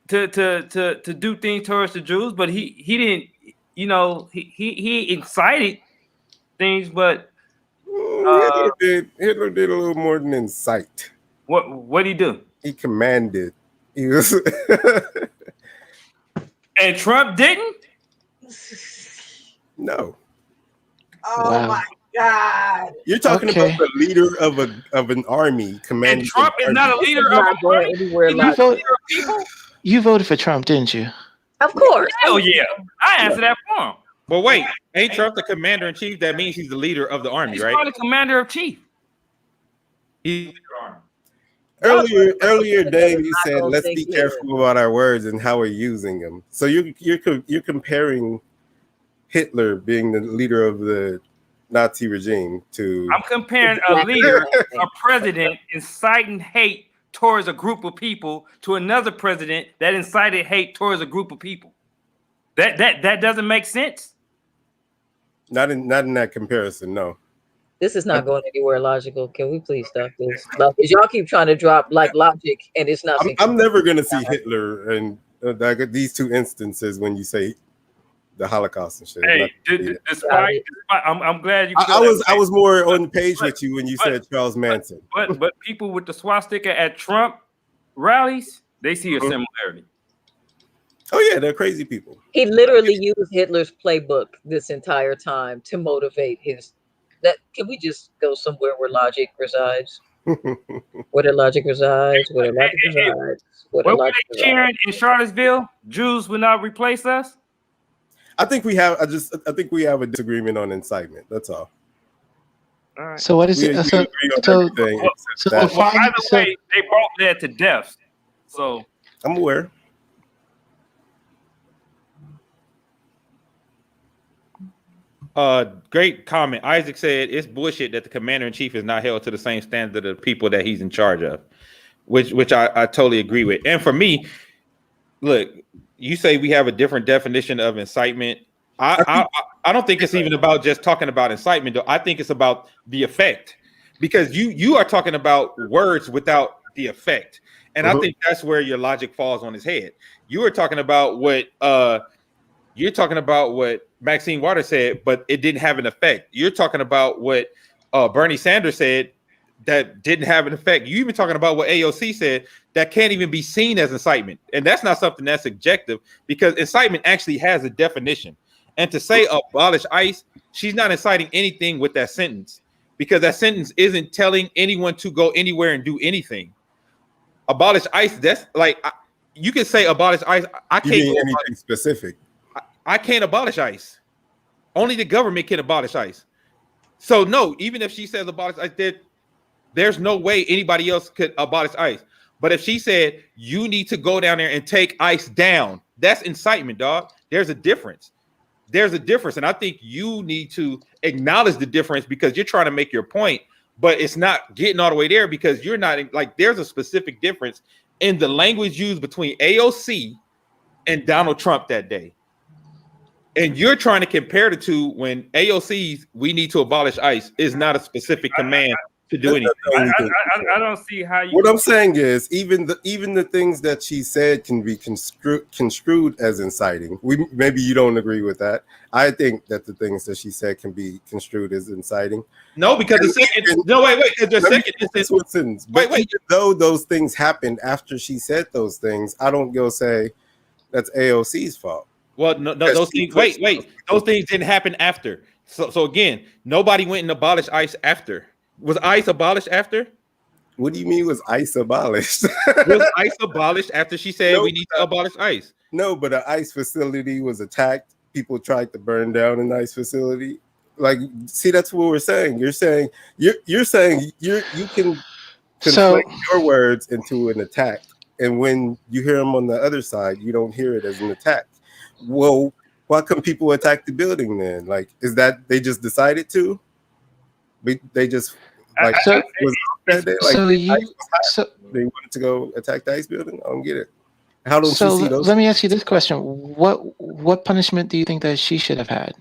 to do things towards the Jews, but he didn't. You know, he incited things, but Hitler did a little more than incite. What did he do? He commanded. He was and Trump didn't? No. Oh my God. You're talking about the leader of an army commanding. And Trump is not a leader of an army. You voted for Trump, didn't you? Of course. Hell yeah. I answered that for him. But wait, ain't Trump the commander in chief? That means he's the leader of the army, right? He's not the commander of chief. Earlier, Dave, you said let's be careful about our words and how we're using them. So you're comparing Hitler being the leader of the Nazi regime to. I'm comparing a leader, a president inciting hate towards a group of people to another president that incited hate towards a group of people. That doesn't make sense. Not in that comparison, no. This is not going anywhere logical. Can we please stop this? Because y'all keep trying to drop logic, and it's not. I'm never going to see Hitler and these two instances when you say the Holocaust and shit. Hey, despite I'm glad you. I was more on the page with you when you said Charles Manson. But people with the swastika at Trump rallies, they see a similarity. Oh yeah, they're crazy people. He literally used Hitler's playbook this entire time to motivate his. Can we just go somewhere where logic resides? Where the logic resides. Where the logic resides. What were they cheering in Charlottesville? Jews will not replace us. I think we have. I think we have a disagreement on incitement. That's all. All right. So what is it? Either way, they both led to death. So I'm aware. Great comment. Isaac said it's bullshit that the commander in chief is not held to the same standard of the people that he's in charge of, which I totally agree with. And for me, look, you say we have a different definition of incitement. I don't think it's even about just talking about incitement, though. I think it's about the effect, because you are talking about words without the effect, and I think that's where your logic falls on his head. You were talking about what Maxine Waters said, but it didn't have an effect. You're talking about what Bernie Sanders said that didn't have an effect. You even talking about what AOC said that can't even be seen as incitement. And that's not something that's subjective, because incitement actually has a definition. And to say abolish ICE, she's not inciting anything with that sentence, because that sentence isn't telling anyone to go anywhere and do anything. Abolish ICE, that's like, you can say abolish ICE. I can't do anything specific. I can't abolish ICE. Only the government can abolish ICE. So no, even if she says abolish ICE, there's no way anybody else could abolish ICE. But if she said you need to go down there and take ICE down, that's incitement, dog. There's a difference. There's a difference, and I think you need to acknowledge the difference, because you're trying to make your point, but it's not getting all the way there, because you're not like, there's a specific difference in the language used between AOC and Donald Trump that day. And you're trying to compare the two when AOC's "we need to abolish ICE" is not a specific command to do anything. I don't see how you. What I'm saying is, even the things that she said can be construed as inciting. Maybe you don't agree with that. I think that the things that she said can be construed as inciting. No, because the second. No, wait. The second instance. But even though those things happened after she said those things, I don't go say that's AOC's fault. Well, no, those things. Wait. Those things didn't happen after. So again, nobody went and abolished ICE after. Was ICE abolished after? What do you mean was ICE abolished? Was ICE abolished after she said we need to abolish ICE? No, but an ICE facility was attacked. People tried to burn down an ICE facility. Like, see, that's what we're saying. You're saying you can conflate your words into an attack, and when you hear them on the other side, you don't hear it as an attack. Well, why come people attack the building then? Like, is that they just decided to? They just like they wanted to go attack the ICE building? I don't get it. How don't you see those? Let me ask you this question: What punishment do you think that she should have had?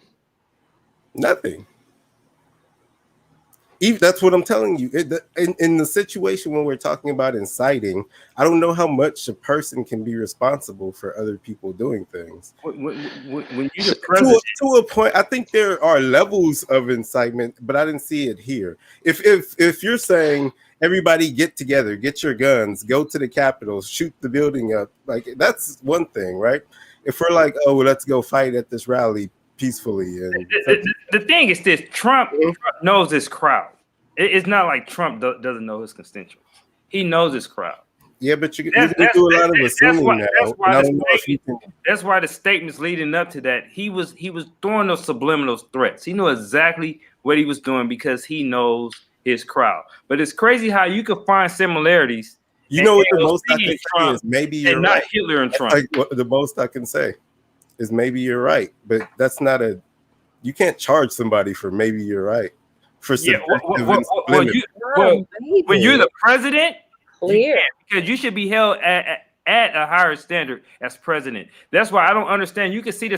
Nothing. That's what I'm telling you. In the situation when we're talking about inciting, I don't know how much a person can be responsible for other people doing things. When you're the president, to a point, I think there are levels of incitement, but I didn't see it here. If you're saying everybody get together, get your guns, go to the Capitol, shoot the building up, like that's one thing, right? If we're like, oh, well, let's go fight at this rally peacefully. And the thing is this: Trump knows this crowd. It's not like Trump doesn't know his constituents. He knows this crowd. Yeah, but you can do a lot of assuming now. That's why the statements leading up to that, he was throwing those subliminal threats. He knew exactly what he was doing because he knows his crowd. But it's crazy how you could find similarities. You know what the most I can say is maybe you're and right. Not Hitler and Trump. Like the most I can say is maybe you're right, but that's not you can't charge somebody for maybe you're right. For when you're the president, clear, because you should be held at a higher standard as president. That's why I don't understand. You can see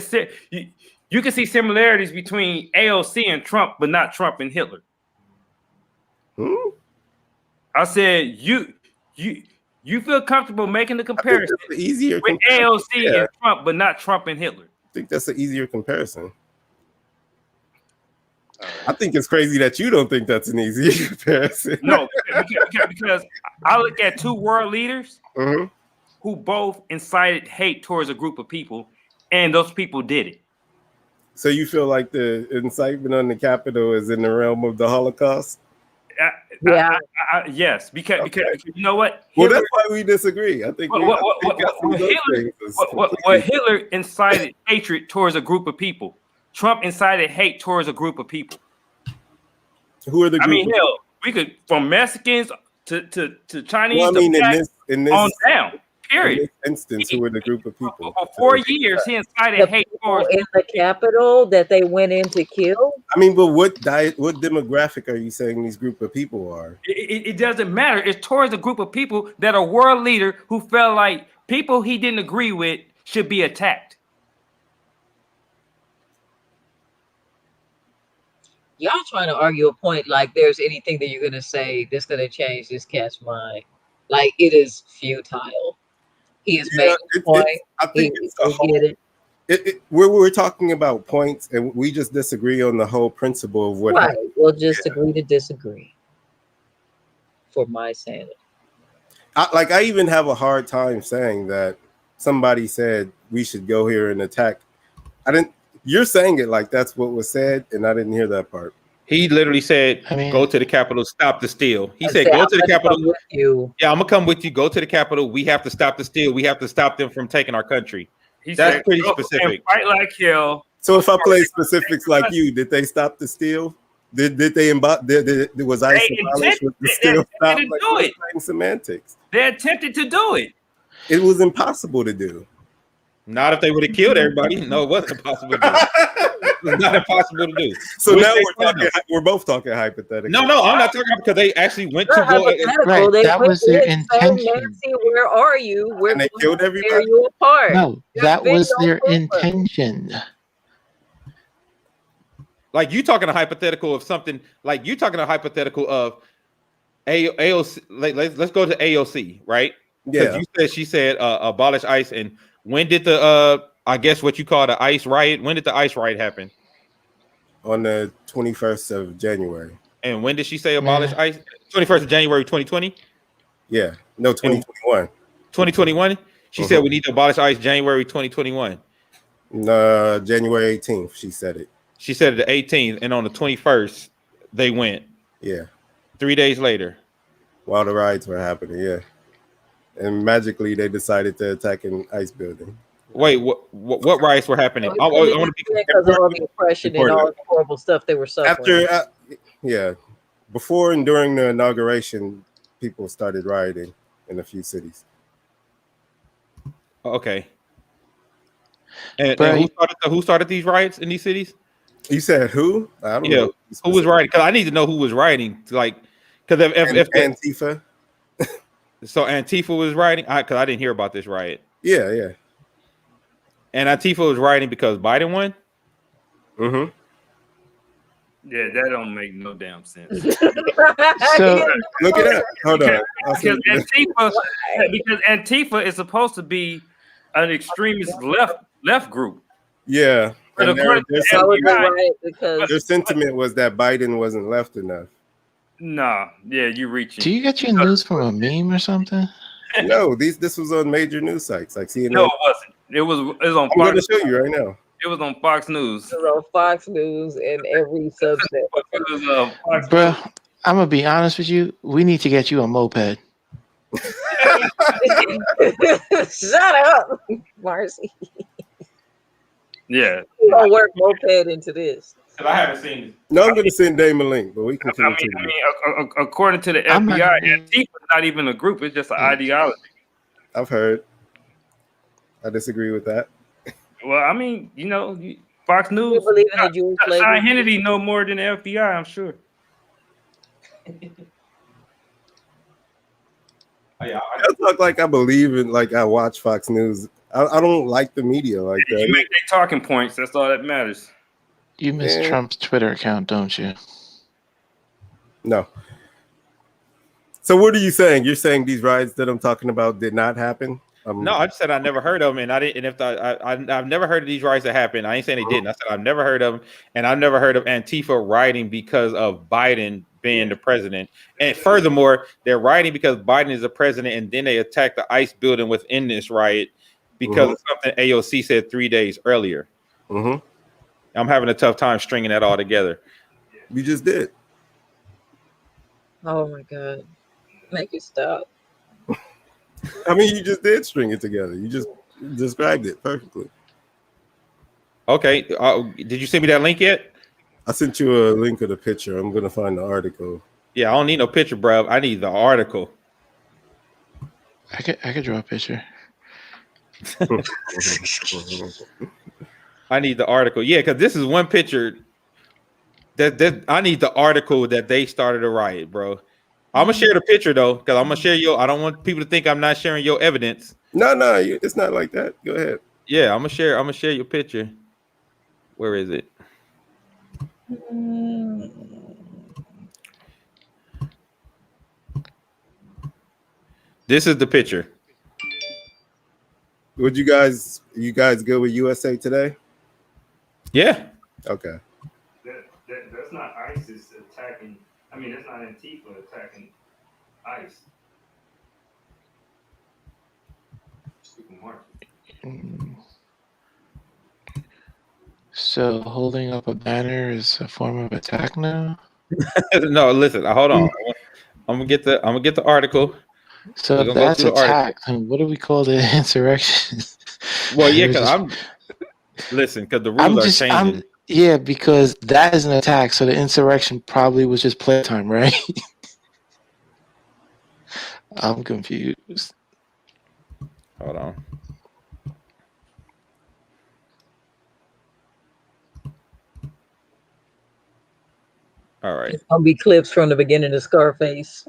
you can see similarities between AOC and Trump, but not Trump and Hitler. I said you feel comfortable making the comparison with AOC and Trump, but not Trump and Hitler. I think that's an easier comparison. I think it's crazy that you don't think that's an easy comparison. No, because I look at two world leaders who both incited hate towards a group of people, and those people did it. So you feel like the incitement on the Capitol is in the realm of the Holocaust? Yes, because you know what? Well, that's why we disagree. I think Hitler incited hatred towards a group of people. Trump incited hate towards a group of people. Who are the group? I mean, hell, we could from Mexicans to Chinese. Well, I mean, in this on down. Period. In this instance, who are the group of people? For 4 years, he incited hate towards in the Capitol that they went in to kill. I mean, but what demographic are you saying these group of people are? It doesn't matter. It's towards a group of people that a world leader who felt like people he didn't agree with should be attacked. Y'all trying to argue a point like there's anything that you're going to say that's going to change this cat's mind. Like, it is futile. He is making a point. I think it's a whole, we're talking about points, and we just disagree on the whole principle of what. Right. We'll just agree to disagree. For my sanity. I even have a hard time saying that somebody said we should go here and attack. You're saying it like that's what was said, and I didn't hear that part. He literally said, go to the Capitol, stop the steal. He said, go to the Capitol. Yeah, I'm going to come with you. Go to the Capitol. We have to stop the steal. We have to stop them from taking our country. That's pretty specific. Fight like hell. So if I play specifics like you, did they stop the steal? Did they was ICE abolished with the steal? Stop? Like, do it. Semantics. They attempted to do it. It was impossible to do. Not if they would have killed everybody. No, it wasn't possible to do. It's not impossible to do. So Which now they can do. we're both talking hypothetically. No, I'm not talking about because they actually went to Not go. hypothetical. Right, They that went was their in saying, intention. Nancy, where are you? We're And they going killed to tear everybody? you apart. No, There's that been was no their proof of it. intention. Like you talking a hypothetical of something. Like you talking a hypothetical of AOC. Let's go to AOC, right? Because she said abolish ICE. And when did the I guess what you call the ICE riot? When did the ICE riot happen? On the 21st of January. And when did she say abolish ICE? 21st of January 2020? Yeah. No, 2021. 2021? She said we need to abolish ICE January 2021. January 18th, she said it. She said it the 18th, and on the 21st, they went. Yeah. 3 days later. While the riots were happening, yeah. And magically, they decided to attack an ICE building. Wait, what riots were happening? I want to be because of all the oppression and all the horrible stuff they were suffering. Before and during the inauguration, people started rioting in a few cities. Okay. And who started these riots in these cities? You said who? I don't know. Who was rioting? Because I need to know who was rioting. Like, because if Antifa. So Antifa was rioting? Because I didn't hear about this riot. Yeah. And Antifa was rioting because Biden won? Mm-hmm. Yeah, that don't make no damn sense. So look it up. Hold on. Because Antifa is supposed to be an extremist left group. Yeah. But their sentiment was that Biden wasn't left enough. Nah, yeah, you reaching. Do you get your news from a meme or something? No, this was on major news sites like CNN. No, it wasn't. It was on Fox. I'm going to show you right now. It was on Fox News. It was on Fox News and every subset. Bro, I'm gonna be honest with you. We need to get you a moped. Shut up, Marcy. Yeah. We don't work moped into this. I haven't seen it. No, I'm going to send Dame a link, but we can continue. According to the FBI, Antifa is not even a group. It's just an ideology. I've heard. I disagree with that. Well, I mean, Fox News. You believe in the Jewish flavor? Sean Hannity know more than the FBI, I'm sure. I talk like I believe in, like I watch Fox News. I don't like the media like that. You make their talking points. That's all that matters. You miss Trump's Twitter account, don't you? No. So what are you saying? You're saying these riots that I'm talking about did not happen? No, I just said I never heard of them, and I didn't. And if I've never heard of these riots that happened, I ain't saying they didn't. I said I've never heard of them, and I've never heard of Antifa rioting because of Biden being the president. And furthermore, they're rioting because Biden is the president, and then they attacked the ICE building within this riot because of something AOC said 3 days earlier. I'm having a tough time stringing that all together. You just did. Oh my God. Make it stop. I mean, you just did string it together. You just described it perfectly. Okay. Did you send me that link yet? I sent you a link of the picture. I'm going to find the article. Yeah, I don't need no picture, bro. I need the article. I could draw a picture. I need the article. Yeah, because this is one picture that I need the article that they started a riot, bro. I'm gonna share the picture though, because I'm gonna share I don't want people to think I'm not sharing your evidence. No, it's not like that. Go ahead. Yeah, I'm gonna share your picture. Where is it? This is the picture. Would you guys go with USA Today? Yeah. Okay. That's not ISIS attacking. I mean, that's not Antifa attacking ICE. So holding up a banner is a form of attack now? No, listen. Hold on. I'm gonna get the article. So if that's attack, then what do we call the insurrection? Well, yeah, because because the rules are changing. Yeah, because that is an attack. So the insurrection probably was just playtime, right? I'm confused. Hold on. All right. It's gonna be clips from the beginning of Scarface.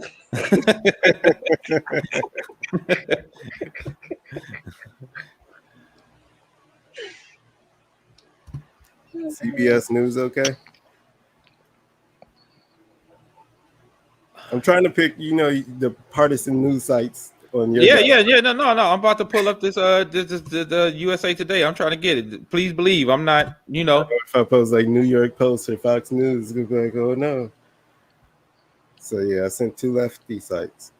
CBS News, okay? I'm trying to pick, the partisan news sites on your. Yeah. No. I'm about to pull up this the USA Today. I'm trying to get it. Please believe I'm not. If I post like New York Post or Fox News, it's gonna be like, oh no. So yeah, I sent 2 lefty sites.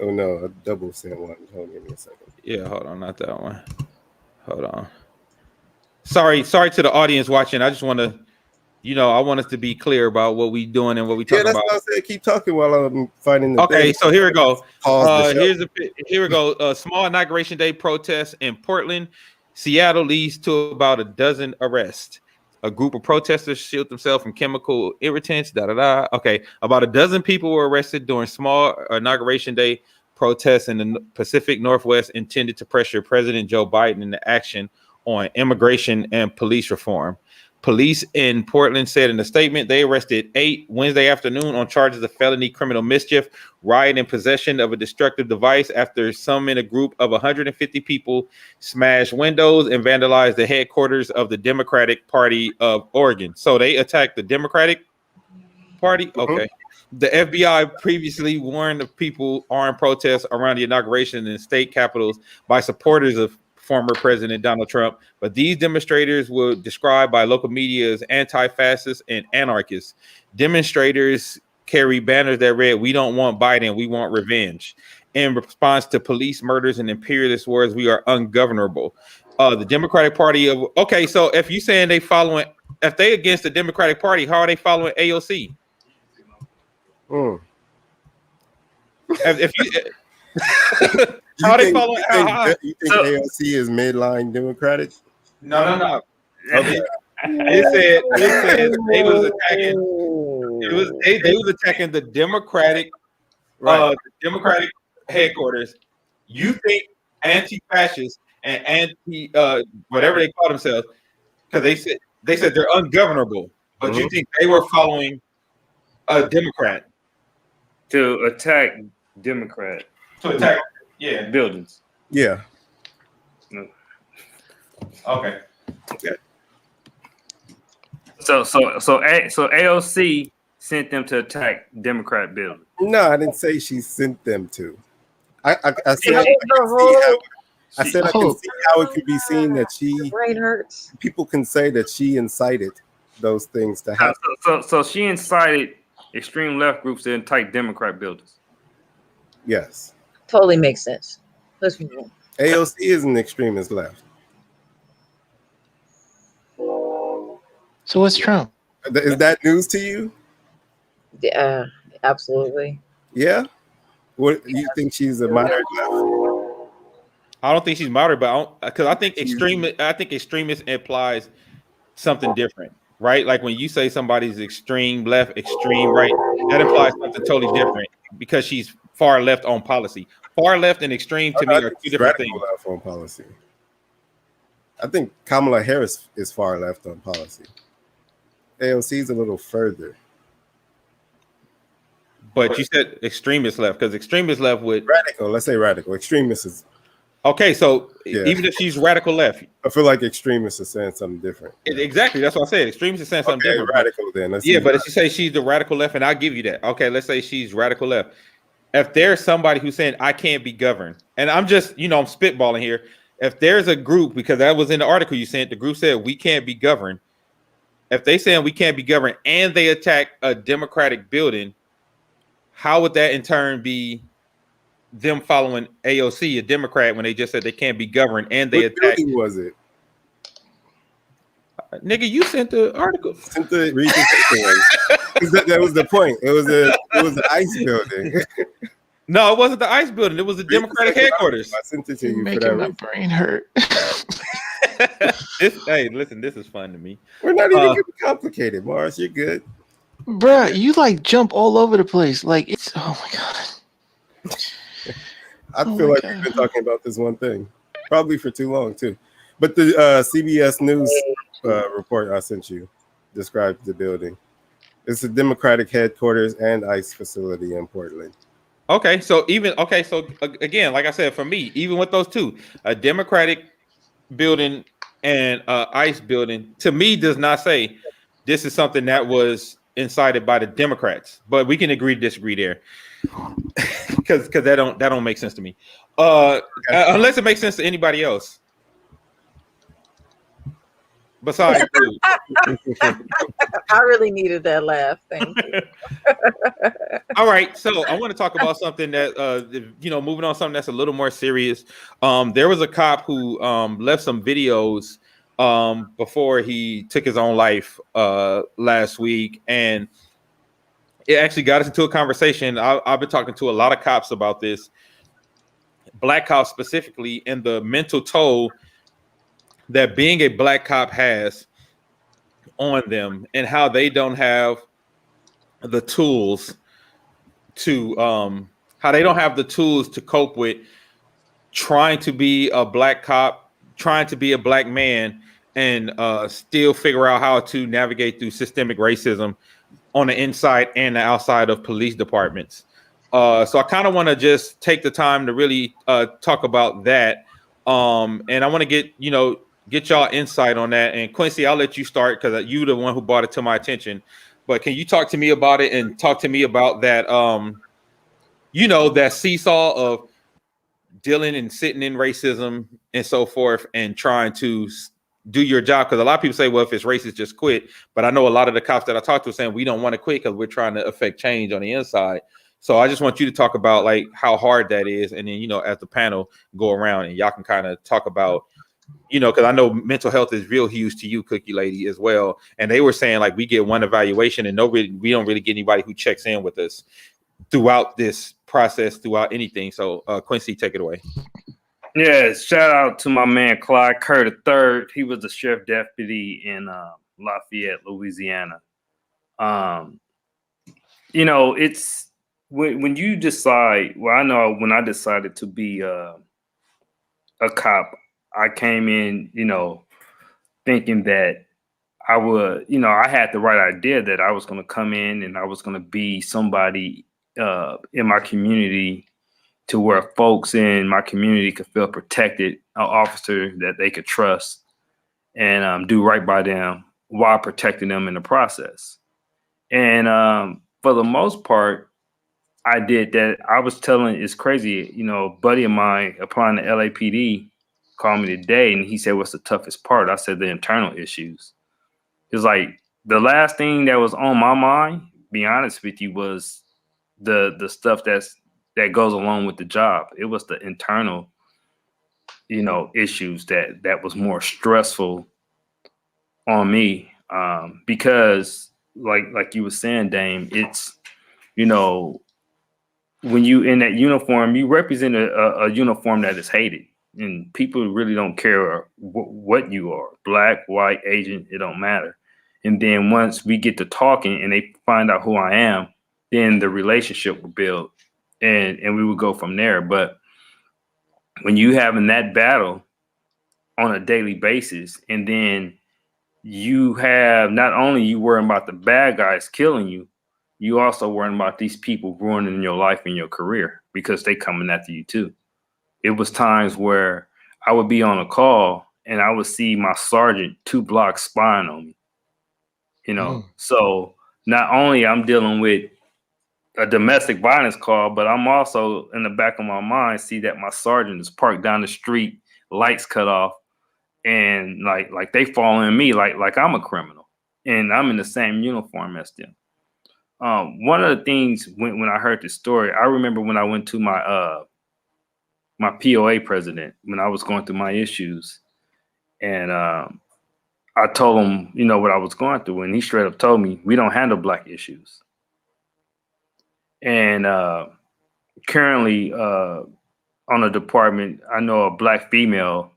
Oh no, I double sent one. Hold on a second. Yeah, hold on, not that one. Hold on. Sorry to the audience watching. I just want to, I want us to be clear about what we doing and what we talking about. Yeah, that's what I said. Keep talking while I'm finding the Okay, thing. so here we go. Here we go. A Small inauguration day protest in Portland, Seattle leads to about a dozen arrests. A group of protesters shield themselves from chemical irritants. Okay, about a dozen people were arrested during small inauguration day protests in the Pacific Northwest intended to pressure President Joe Biden into action on immigration and police reform. Police in Portland said in a statement they arrested 8 Wednesday afternoon on charges of felony criminal mischief, riot, and possession of a destructive device after some in a group of 150 people smashed windows and vandalized the headquarters of the Democratic Party of Oregon. So they attacked the Democratic Party? Okay. The FBI previously warned of people armed protests around the inauguration in state capitals by supporters of former President Donald Trump, but these demonstrators were described by local media as anti-fascist and anarchists. Demonstrators carry banners that read, "We don't want Biden, we want revenge." In response to police murders and imperialist wars, we are ungovernable. The Democratic Party of so if you saying if they against the Democratic Party, how are they following AOC? If you how they follow? You think AOC is midline Democratic? No. Okay. It said they was attacking. They was attacking the Democratic, Democratic headquarters. You think anti-fascist and anti whatever they call themselves, because they said they're ungovernable, but you think they were following a Democrat to attack Democrat buildings. Yeah. Okay. So AOC sent them to attack Democrat buildings. No, I didn't say she sent them to. I said I can see how it could be seen that she. Brain hurts. People can say that she incited those things to happen. So she incited extreme left groups to attack Democrat buildings. Yes. Totally makes sense. Let's move on. AOC is an extremist left. So what's Trump? Is that news to you? Yeah, absolutely. Yeah. What you think she's a moderate left? I don't think she's moderate, but because I think extremist implies something different, right? Like when you say somebody's extreme left, extreme right, that implies something totally different because she's far left on policy. Far left and extreme to me are two different things. Left on policy. I think Kamala Harris is far left on policy. AOC is a little further. But you said extremist left because extremist left would radical. Let's say radical. Extremist is okay. So even if she's radical left, I feel like extremist is saying something different. Exactly. That's what I said. Extremist is saying something different. Radical then. But if you say she's the radical left, and I'll give you that. Okay, let's say she's radical left. If there's somebody who's saying I can't be governed, and I'm just I'm spitballing here. If there's a group, because that was in the article you sent, the group said we can't be governed. If they saying we can't be governed and they attack a Democratic building, how would that in turn be them following AOC, a Democrat, when they just said they can't be governed and they attack? Who was it? Nigga, you sent the article. Sent the one. That was the point. It was the ICE building. No, it wasn't the ICE building. It was the Democratic headquarters. I sent it to you. Making my brain hurt. Hey, listen, this is fun to me. We're not even getting complicated, Mars. You're good. Bruh, you like jump all over the place. Like it's oh my god. I feel like we've been talking about this one thing, probably for too long too. But the CBS News report I sent you describes the building. It's a Democratic headquarters and ICE facility in Portland. Okay, so again, like I said, for me, even with those two, a Democratic building and ICE building, to me does not say this is something that was incited by the Democrats. But we can agree to disagree there, because that don't make sense to me. Unless it makes sense to anybody else. Besides you. I really needed that laugh. Thank you. All right, so I want to talk about something that moving on, something that's a little more serious. There was a cop who left some videos before he took his own life last week, and it actually got us into a conversation. I've been talking to a lot of cops about this, black cops specifically, and the mental toll that being a black cop has on them, and how they don't have the tools to cope with trying to be a black cop, trying to be a black man, and still figure out how to navigate through systemic racism on the inside and the outside of police departments. So I kind of want to just take the time to really talk about that. And I want to get y'all insight on that. And Quincy, I'll let you start because you're the one who brought it to my attention. But can you talk to me about it and talk to me about that, that seesaw of dealing and sitting in racism and so forth and trying to do your job? Because a lot of people say, well, if it's racist, just quit. But I know a lot of the cops that I talk to are saying we don't want to quit because we're trying to affect change on the inside. So I just want you to talk about like how hard that is. And then, as the panel go around and y'all can kind of talk about, because I know mental health is real huge to you, Cookie Lady, as well. And they were saying like we get one evaluation and we don't really get anybody who checks in with us throughout this process, throughout anything. So Quincy, take it away. Yeah, shout out to my man Clyde Kerr III. He was the sheriff deputy in Lafayette, Louisiana. It's when you decide. Well, I know when I decided to be a cop, I came in, thinking that I would, I had the right idea that I was going to come in and I was going to be somebody in my community to where folks in my community could feel protected, an officer that they could trust and do right by them while protecting them in the process. And for the most part, I did that. I was telling, it's crazy, a buddy of mine applying to LAPD called me today and he said, what's the toughest part? I said, the internal issues. It's like the last thing that was on my mind, be honest with you, was the stuff that goes along with the job. It was the internal, issues that was more stressful on me. Because like you were saying, Dame, it's, when you in that uniform, you represent a uniform that is hated. And people really don't care what you are, black, white, Asian, it don't matter. And then once we get to talking and they find out who I am, then the relationship will build and we would go from there. But when you having that battle on a daily basis, and then you have not only you worrying about the bad guys killing you, you also worrying about these people ruining your life and your career because they coming after you too. It was times where I would be on a call and I would see my sergeant 2 blocks spying on me, So not only I'm dealing with a domestic violence call, but I'm also in the back of my mind see that my sergeant is parked down the street, lights cut off, and like they following me like I'm a criminal and I'm in the same uniform as them. One of the things when I heard this story, I remember when I went to my my POA president when I was going through my issues. And I told him, what I was going through. And he straight up told me, we don't handle black issues. And currently on the department, I know a black female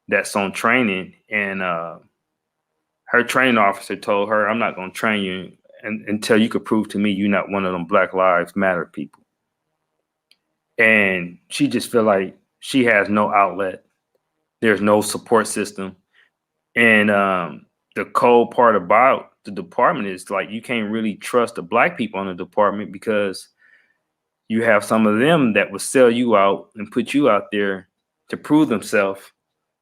that's on training. And her training officer told her, I'm not going to train you until you could prove to me you're not one of them Black Lives Matter people. And she just feel like she has no outlet There's no support system. And the cold part about the department is like you can't really trust the black people in the department because you have some of them that will sell you out and put you out there to prove themselves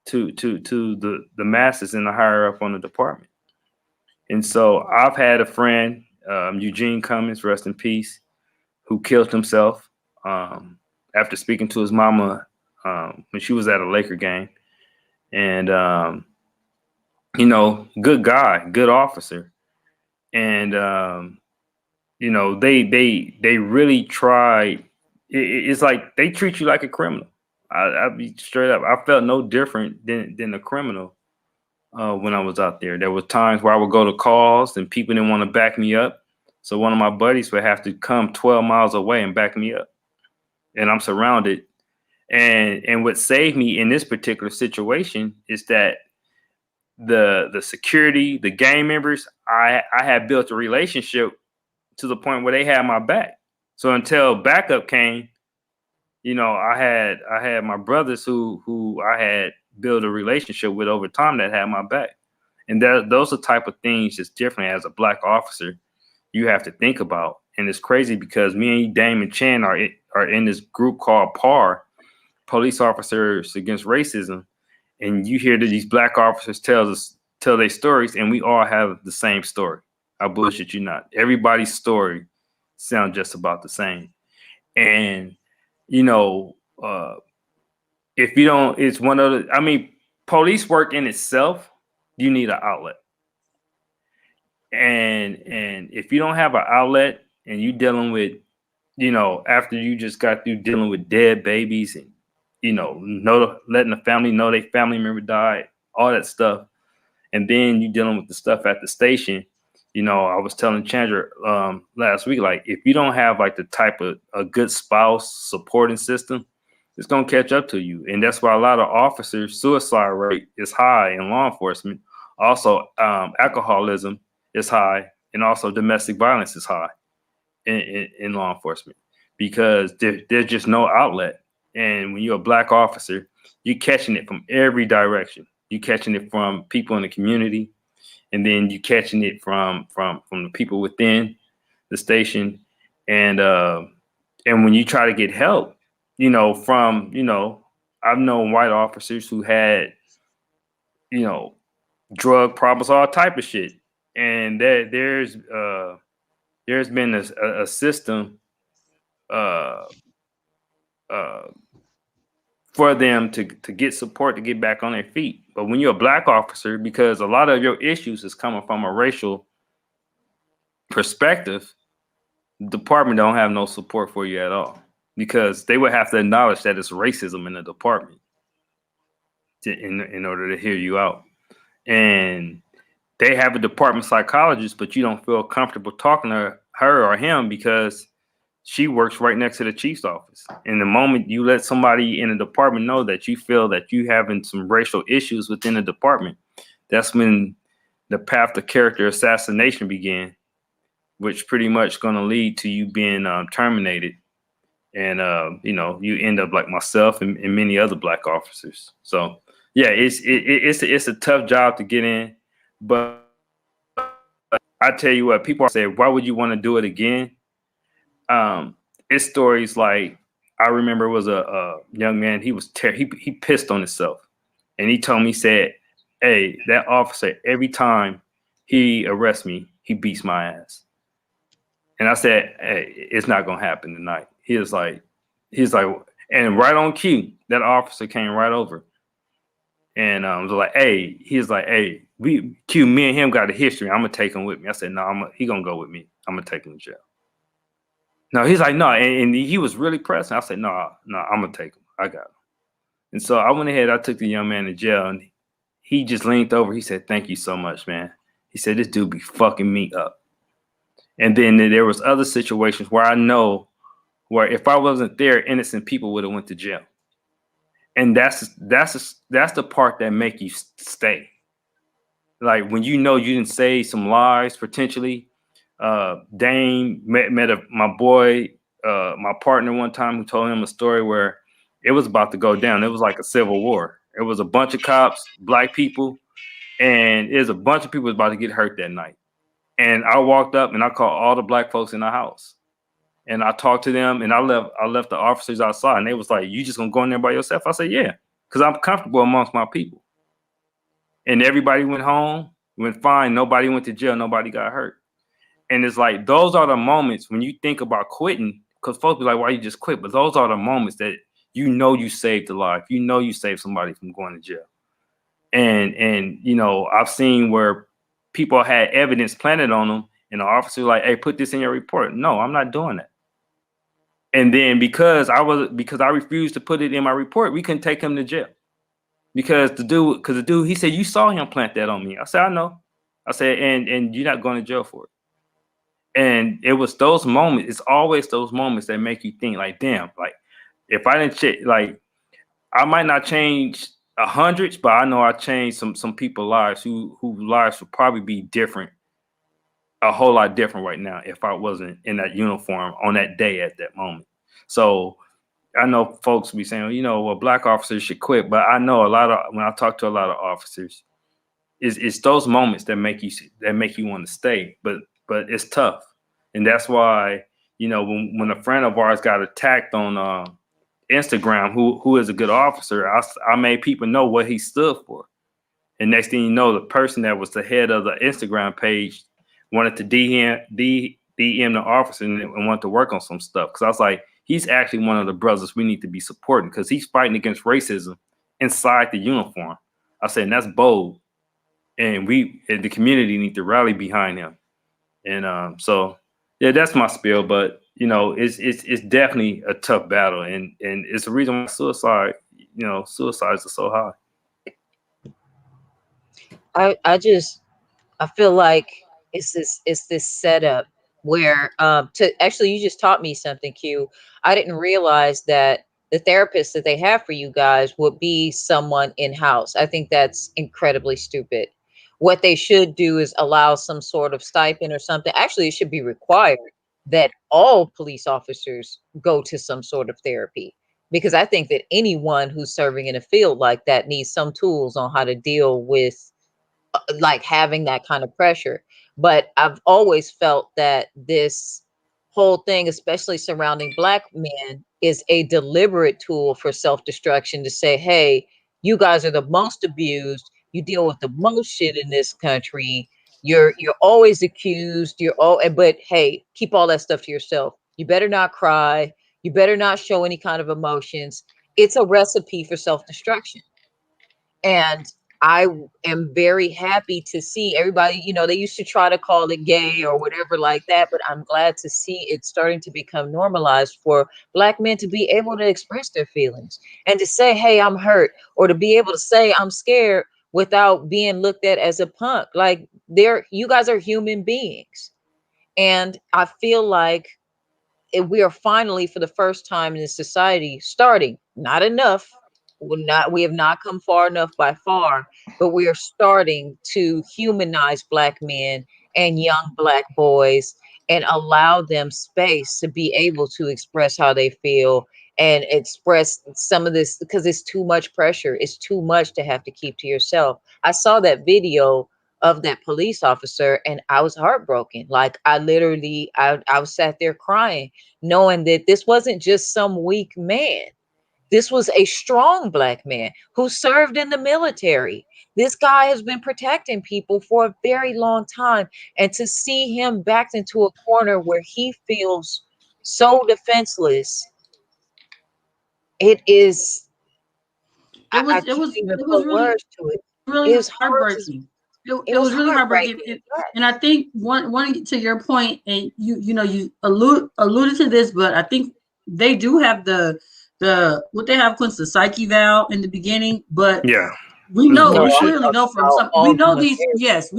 to the masses and the higher up on the department. And so I've had a friend, Eugene Cummings, rest in peace, who killed himself after speaking to his mama when she was at a Laker game. And, you know, good guy, good officer. And, you know, they really tried. It's like they treat you like a criminal. I'll be straight up. I felt no different than a criminal when I was out there. There were times where I would go to calls and people didn't want to back me up. So one of my buddies would have to come 12 miles away and back me up. And I'm surrounded. And what saved me in this particular situation is that the security, the gang members, I had built a relationship to the point where they had my back. So until backup came, you know, I had my brothers who I had built a relationship with over time that had my back. And those are the type of things that's different as a black officer you have to think about. And it's crazy because me and Damon Chan are in this group called PAR, Police Officers Against Racism. And you hear that these black officers tell their stories, and we all have the same story. I bullshit you not. Everybody's story sounds just about the same. And, you know, if you don't, it's one of the, I mean, police work in itself, you need an outlet. And if you don't have an outlet and you dealing with, you know, after you just got through dealing with dead babies and, you know, letting the family know their family member died, all that stuff. And then you dealing with the stuff at the station. You know, I was telling Chandra last week, like, if you don't have like the type of a good spouse supporting system, it's going to catch up to you. And that's why a lot of officers' suicide rate is high in law enforcement. Also, alcoholism is high, and also domestic violence is high in law enforcement because there's just no outlet. And when you're a black officer, you're catching it from every direction. You're catching it from people in the community, and then you're catching it from the people within the station. And when you try to get help, you know, from, you know, I've known white officers who had, you know, drug problems, all type of shit. And there's been a system for them to get support to get back on their feet. But when you're a black officer, because a lot of your issues is coming from a racial perspective, the department don't have no support for you at all, because they would have to acknowledge that it's racism in the department in order to hear you out. And they have a department psychologist, but you don't feel comfortable talking to her or him because she works right next to the chief's office. And the moment you let somebody in the department know that you feel that you having some racial issues within the department, that's when the path to character assassination began, which pretty much going to lead to you being terminated. And, you know, you end up like myself and many other black officers. So, yeah, it's a tough job to get in. But I tell you what, people say, why would you want to do it again? It's stories like, I remember it was a young man, he pissed on himself. And he told me, he said, hey, that officer, every time he arrests me, he beats my ass. And I said, hey, it's not going to happen tonight. He's like, and right on cue, that officer came right over. And was like, hey, he's like, hey, me and him got a history. I'm going to take him with me. I said, no, he going to go with me. I'm going to take him to jail. No, he's like, no. And he was really pressing. I said, no, I'm going to take him. I got him. And so I went ahead. I took the young man to jail, and he just leaned over. He said, thank you so much, man. He said, this dude be fucking me up. And then there was other situations where I know where if I wasn't there, innocent people would have went to jail. And that's the part that make you stay. Like when you know you didn't say some lies potentially. Dane met my boy, my partner one time, who told him a story where it was about to go down. It was like a civil war. It was a bunch of cops, black people, and there's a bunch of people about to get hurt that night. And I walked up and I called all the black folks in the house. And I talked to them, and I left the officers outside, and they was like, "You just gonna go in there by yourself?" I said, "Yeah, because I'm comfortable amongst my people." And everybody went home, went fine. Nobody went to jail. Nobody got hurt. And it's like, those are the moments when you think about quitting, because folks be like, "Why you just quit?" But those are the moments that you saved a life. You saved somebody from going to jail. And I've seen where people had evidence planted on them, and the officer like, "Hey, put this in your report." No, I'm not doing that. And then because I refused to put it in my report, we couldn't take him to jail. Because the dude, he said, "You saw him plant that on me." I said, "I know." I said, and you're not going to jail for it. And it was those moments. It's always those moments that make you think, like, damn, like, if I didn't check, like, I might not change 100, but I know I changed some people's lives who lives would probably be different, a whole lot different right now if I wasn't in that uniform on that day at that moment. So I know folks be saying, well, black officers should quit, but I know when I talk to a lot of officers, it's those moments that make you want to stay, but it's tough. And that's why, when a friend of ours got attacked on Instagram, who is a good officer, I made people know what he stood for. And next thing you know, the person that was the head of the Instagram page wanted to DM the officer and wanted to work on some stuff. Because I was like, he's actually one of the brothers we need to be supporting, because he's fighting against racism inside the uniform. I said, and that's bold. And the community need to rally behind him. And so, yeah, that's my spiel. But, it's definitely a tough battle. And it's the reason why suicides are so high. I feel like it's this setup where you just taught me something, Q. I didn't realize that the therapist that they have for you guys would be someone in-house. I think that's incredibly stupid. What they should do is allow some sort of stipend or something. Actually, it should be required that all police officers go to some sort of therapy, because I think that anyone who's serving in a field like that needs some tools on how to deal with like having that kind of pressure. But I've always felt that this whole thing, especially surrounding black men, is a deliberate tool for self-destruction, to say, hey, you guys are the most abused, you deal with the most shit in this country, you're always accused, but hey, keep all that stuff to yourself. You better not cry, you better not show any kind of emotions. It's a recipe for self-destruction. And I am very happy to see everybody, they used to try to call it gay or whatever like that, but I'm glad to see it starting to become normalized for black men to be able to express their feelings and to say, hey, I'm hurt, or to be able to say I'm scared without being looked at as a punk. Like, you guys are human beings. And I feel like we are finally, for the first time in this society, starting, not enough, we have not come far enough by far, but we are starting to humanize black men and young black boys and allow them space to be able to express how they feel and express some of this, because it's too much pressure. It's too much to have to keep to yourself. I saw that video of that police officer and I was heartbroken. Like, I was sat there crying, knowing that this wasn't just some weak man. This was a strong black man who served in the military. This guy has been protecting people for a very long time. And to see him backed into a corner where he feels so defenseless, it was really heartbreaking. It was really heartbreaking. And I think one to your point, and you alluded to this, but I think they do have the what they have, Quince, the psyche valve in the beginning, but yeah, we clearly know from some, we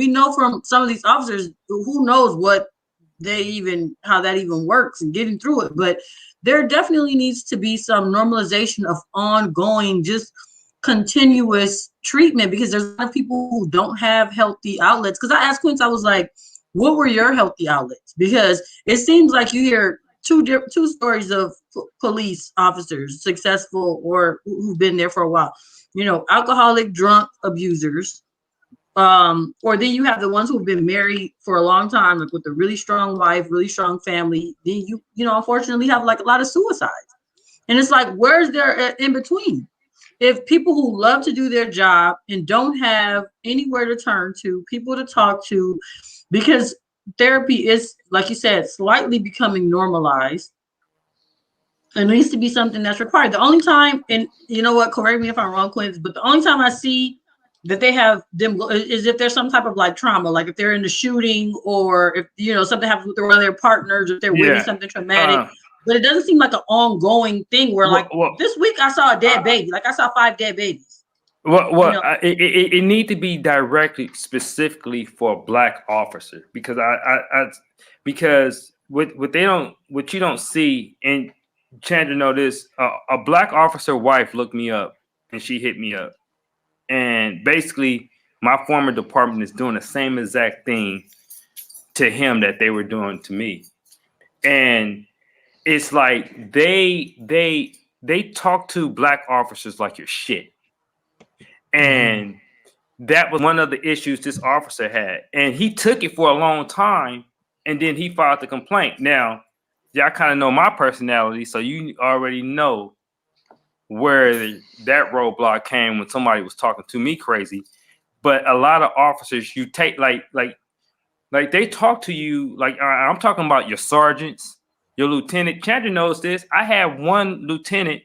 know from some of these officers who knows how that even works and getting through it. But there definitely needs to be some normalization of ongoing, just continuous treatment, because there's a lot of people who don't have healthy outlets. Because I asked Quince, I was like, what were your healthy outlets? Because it seems like you hear two stories of police officers, successful or who've been there for a while. alcoholic, drunk abusers. Or then you have the ones who've been married for a long time, like with a really strong wife, really strong family. Then unfortunately have like a lot of suicides. And it's like, where's there in between? If people who love to do their job and don't have anywhere to turn to, people to talk to, because therapy is, like you said, slightly becoming normalized. It needs to be something that's required. The only time, and you know what, correct me if I'm wrong, Quincy, but the only time I see that they have them is if there's some type of like trauma, like if they're in the shooting, or if something happens with one of their partners, if they're witnessing something traumatic. But it doesn't seem like an ongoing thing where this week I saw a dead baby. Like I saw 5 dead babies. It need to be directly specifically for a black officer, because because what you don't see, and Chandra know this, a black officer wife looked me up and she hit me up, and basically my former department is doing the same exact thing to him that they were doing to me. And it's like they talk to black officers like you're shit. And that was one of the issues this officer had. And he took it for a long time, and then he filed the complaint. Now, y'all kind of know my personality, so you already know where that roadblock came when somebody was talking to me crazy. But a lot of officers, you take like they talk to you like, I'm talking about your sergeants, your lieutenant. Chandra knows this. I had one lieutenant.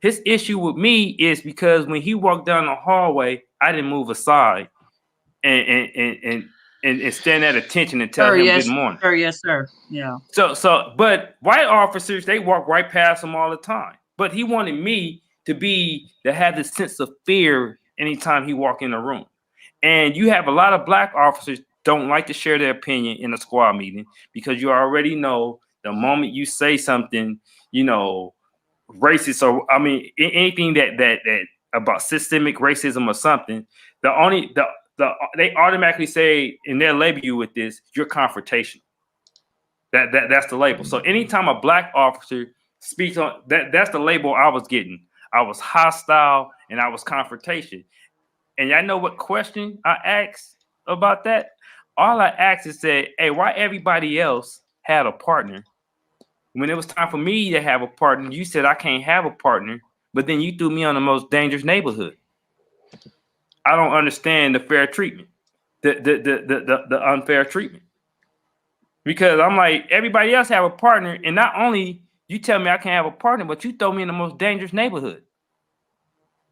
His issue with me is because when he walked down the hallway, I didn't move aside and stand at attention and tell him good morning. Sir, yes, sir. Yeah. So, but white officers, they walk right past him all the time. But he wanted me to have this sense of fear anytime he walked in the room. And you have a lot of black officers don't like to share their opinion in a squad meeting, because you already know the moment you say something, racist, or anything that about systemic racism or something, they automatically say, and they'll label you with this, you're confrontational. That's the label. So anytime a black officer speaks on that's the label I was getting. I was hostile and I was confrontation. And y'all know what question I asked about that? All I asked is said, hey, why everybody else had a partner? When it was time for me to have a partner, you said I can't have a partner, but then you threw me on the most dangerous neighborhood. I don't understand the fair treatment, the unfair treatment. Because I'm like, everybody else have a partner, and not only you tell me I can't have a partner, but you throw me in the most dangerous neighborhood.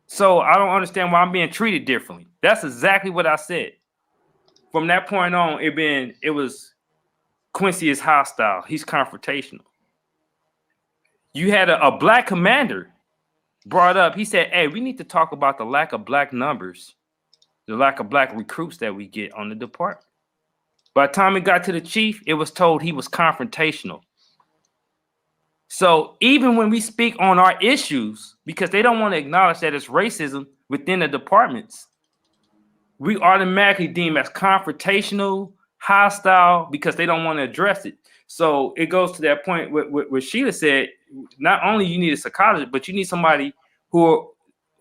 So I don't understand why I'm being treated differently. That's exactly what I said. From that point on, it was Quincy is hostile. He's confrontational. You had a black commander brought up. He said, hey, we need to talk about the lack of black numbers, the lack of black recruits that we get on the department. By the time it got to the chief, it was told he was confrontational. So even when we speak on our issues, because they don't want to acknowledge that it's racism within the departments, we automatically deem as confrontational, hostile, because they don't want to address it. So it goes to that point where Sheila said, not only you need a psychologist, but you need somebody who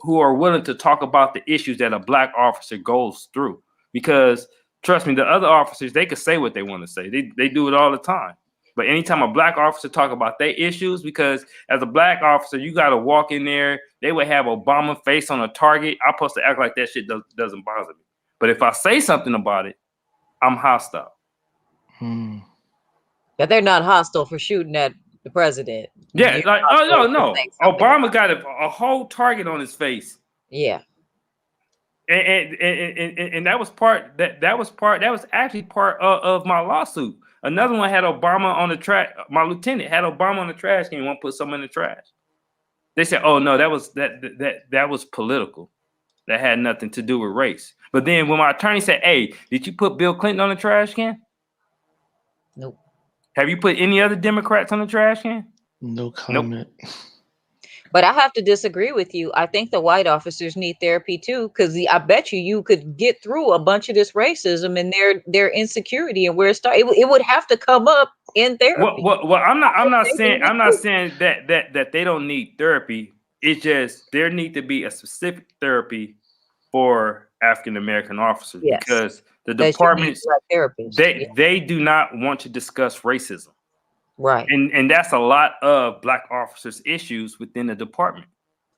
are willing to talk about the issues that a black officer goes through. Because trust me, the other officers, they could say what they want to say. They do it all the time. But anytime a black officer talk about their issues, because as a black officer, you got to walk in there. They would have Obama face on a target. I'm supposed to act like that shit doesn't bother me. But if I say something about it, I'm hostile. But they're not hostile for shooting at the president. Yeah, like, no. Obama got a whole target on his face. Yeah. And that was actually part of my lawsuit. Another one had Obama on the trash. My lieutenant had Obama on the trash can. Won't put something in the trash. They said, "Oh no, that was political. That had nothing to do with race." But then when my attorney said, "Hey, did you put Bill Clinton on the trash can?" Nope. Have you put any other Democrats on the trash can? No comment. Nope. But I have to disagree with you. I think the white officers need therapy too, because I bet you could get through a bunch of this racism and their insecurity and where it started. It would have to come up in therapy. Well, I'm not saying that they don't need therapy. it's just there need to be a specific therapy for African American officers because the departments they do not want to discuss racism. Right. And that's a lot of Black officers' issues within the department.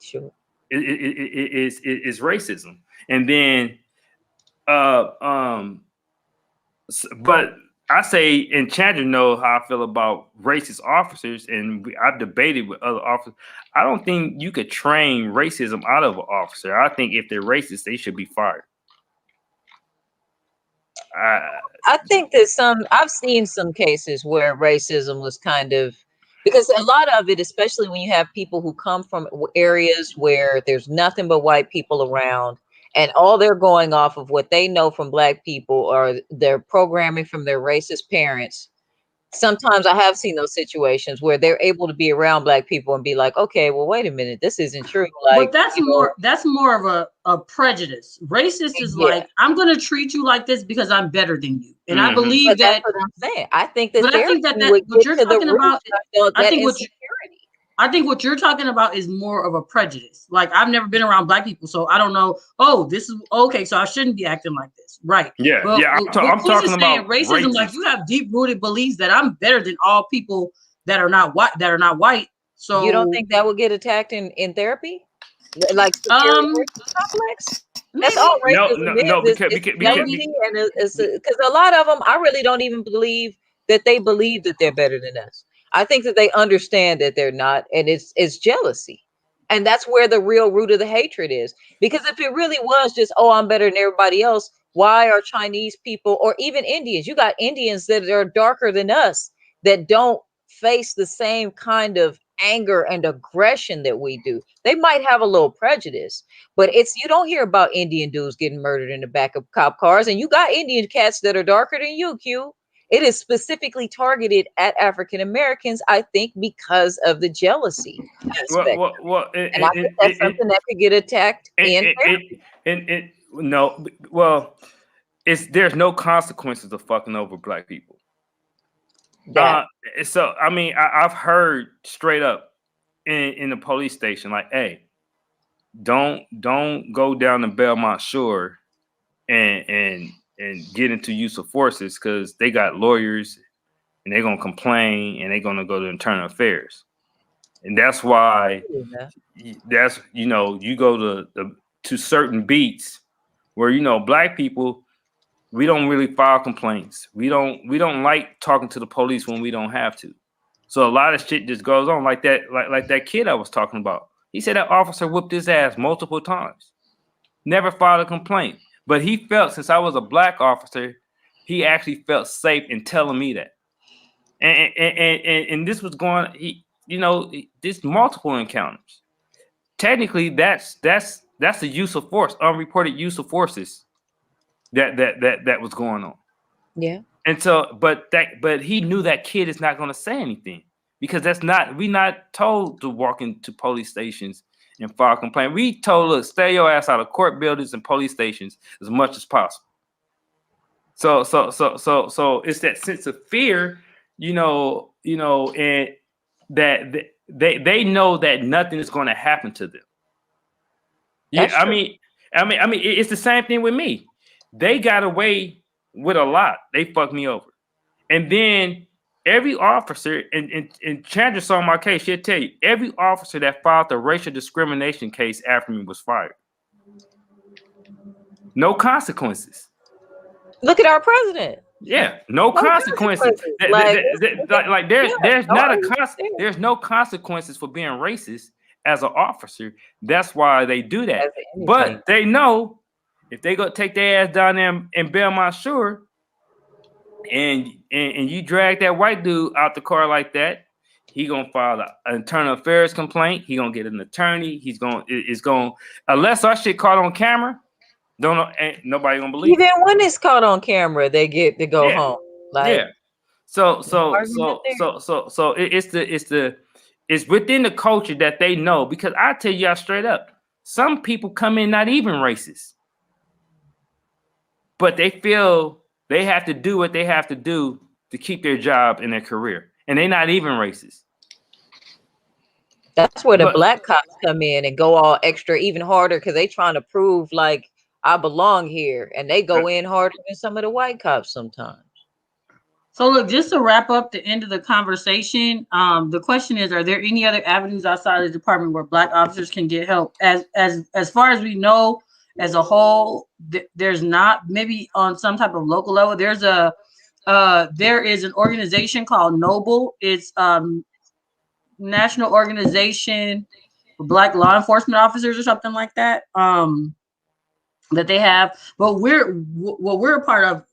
Sure. It is racism. And then but I say, and Chandra know how I feel about racist officers, and I've debated with other officers. I don't think you could train racism out of an officer. I think if they're racist, they should be fired. I think that I've seen some cases where racism was kind of, because a lot of it, especially when you have people who come from areas where there's nothing but white people around, and all they're going off of what they know from Black people or their programming from their racist parents. Sometimes I have seen those situations where they're able to be around Black people and be like, okay, well, wait a minute, this isn't true. Like, but that's more of a prejudice. Racist is like, I'm going to treat you like this because I'm better than you. And I believe that's what I'm saying. I think that, but I think that what you're talking about, I think what you're talking about is more of a prejudice. Like, I've never been around Black people, so I don't know. Oh, this is okay, so I shouldn't be acting like this, right? Yeah, but, yeah. I'm talking about racism. Racist. Like, you have deep-rooted beliefs that I'm better than all people that are not white. So you don't think that would get attacked in therapy? Like, complex? That's all racism no, is. because a lot of them, I really don't even believe that they believe that they're better than us. I think that they understand that they're not, and it's jealousy. And that's where the real root of the hatred is. Because if it really was just, oh, I'm better than everybody else, why are Chinese people or even Indians? You got Indians that are darker than us that don't face the same kind of anger and aggression that we do. They might have a little prejudice, but you don't hear about Indian dudes getting murdered in the back of cop cars. And you got Indian cats that are darker than you, Q. It is specifically targeted at African Americans, I think, because of the jealousy aspect. And I think that's something that could get attacked there's no consequences of fucking over Black people. So I mean, I've heard straight up in the police station, like, hey, don't go down to Belmont Shore and get into use of forces because they got lawyers and they're gonna complain and they're gonna go to internal affairs. And that's why you go to certain beats where Black people, we don't really file complaints. We don't like talking to the police when we don't have to. So a lot of shit just goes on like that, like that kid I was talking about. He said that officer whooped his ass multiple times. Never filed a complaint. But he felt, since I was a Black officer, he actually felt safe in telling me that. And this was going, this multiple encounters. Technically, that's the use of force, unreported use of forces that was going on. Yeah. And so, but he knew that kid is not going to say anything because we're not told to walk into police stations and file a complaint. We told, look, stay your ass out of court buildings and police stations as much as possible. So it's that sense of fear, and that they know that nothing is going to happen to them. Yeah, I mean, it's the same thing with me. They got away with a lot. They fucked me over. And then every officer, and Chandra saw my case, she'll tell you, every officer that filed the racial discrimination case after me was fired. No consequences. Look at our president. Yeah, no consequences. There's no consequences for being racist as an officer. That's why they do that. But they know if they go take their ass down there in Belmont Shore and you drag that white dude out the car like that, he gonna file an internal affairs complaint. He gonna get an attorney. Unless our shit caught on camera, ain't nobody gonna believe. Even when it's caught on camera, they get to go home. So it's within the culture that they know, because I tell y'all straight up, some people come in not even racist, but they feel they have to do what they have to do to keep their job and their career, and they're not even racist. That's where the But black cops come in and go all extra, even harder, because they trying to prove like I belong here, and they go in harder than some of the white cops sometimes. So look, just to wrap up the end of the conversation, the question is: are there any other avenues outside of the department where black officers can get help? As far as we know, as a whole, there's not. Maybe on some type of local level, there is an organization called Noble. It's National Organization for Black Law Enforcement Officers or something like that. That they have, but we're a part of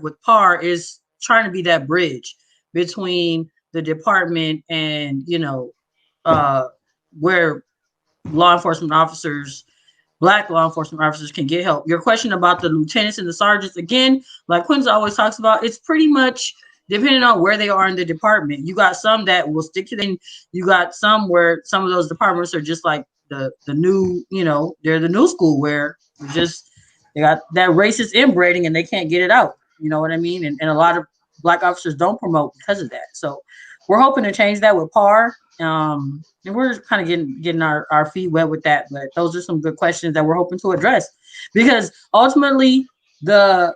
with PAR is trying to be that bridge between the department and where law enforcement officers, black law enforcement officers, can get help. Your question about the lieutenants and the sergeants, again, like Quincy always talks about, it's pretty much depending on where they are in the department. You got some that will stick to them. You got some where some of those departments are just like the new, they're the new school where they got that racist inbreeding and they can't get it out. You know what I mean? And a lot of black officers don't promote because of that. So we're hoping to change that with PAR. And we're kind of getting our feet wet with that. But those are some good questions that we're hoping to address, because ultimately the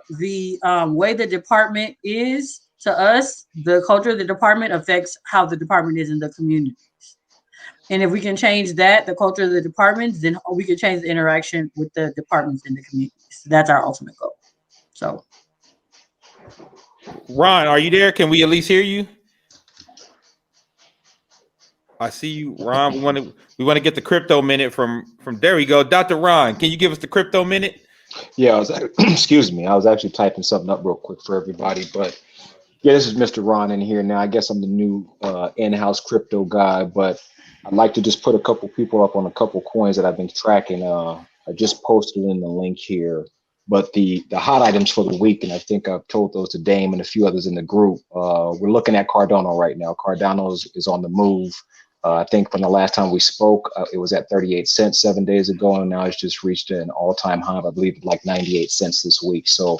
way the department is to us, the culture of the department affects how the department is in the communities. And if we can change that, the culture of the departments, then we can change the interaction with the departments in the communities. That's our ultimate goal. So, Ron, are you there? Can we at least hear you? I see you, Ron. We want to get the crypto minute from there. We go, Dr. Ron. Can you give us the crypto minute? Yeah, excuse me. I was actually typing something up real quick for everybody, but yeah, this is Mr. Ron in here now. I guess I'm the new in-house crypto guy, but I'd like to just put a couple people up on a couple coins that I've been tracking. I just posted in the link here, but the hot items for the week, and I think I've told those to Dame and a few others in the group. We're looking at Cardano right now. Cardano is on the move. I think from the last time we spoke, it was at 38 cents 7 days ago, and now it's just reached an all-time high, I believe, like 98 cents this week. So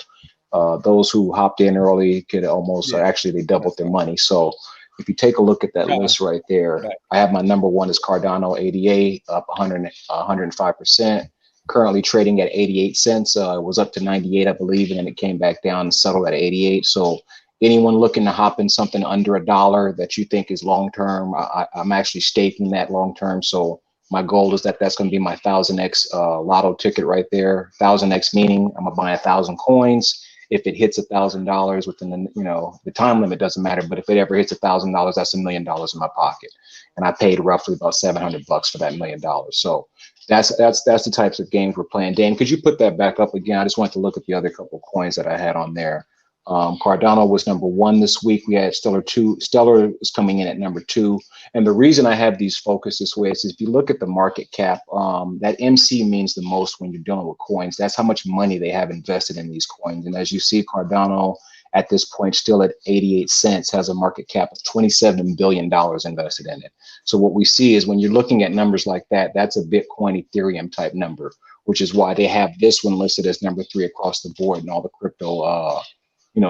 those who hopped in early could almost, actually, they doubled their money. So if you take a look at that list right there, I have my number one is Cardano 88, up 105%, currently trading at 88 cents. It was up to 98, I believe, and then it came back down and settled at 88. So anyone looking to hop in something under $1 that you think is long-term, I'm actually staking that long-term. So my goal is that's going to be my 1000X lotto ticket right there. 1000X meaning I'm going to buy 1,000 coins. If it hits $1,000 within the time limit, doesn't matter. But if it ever hits $1,000, that's $1 million in my pocket. And I paid roughly about $700 for that $1 million. So that's the types of games we're playing. Dan, could you put that back up again? I just wanted to look at the other couple of coins that I had on there. Cardano was number one this week. We had Stellar 2. Stellar is coming in at number 2. And the reason I have these focused this way is if you look at the market cap, that MC means the most when you're dealing with coins. That's how much money they have invested in these coins. And as you see, Cardano at this point, still at 88 cents, has a market cap of $27 billion invested in it. So what we see is when you're looking at numbers like that, that's a Bitcoin, Ethereum type number, which is why they have this one listed as number 3 across the board in all the crypto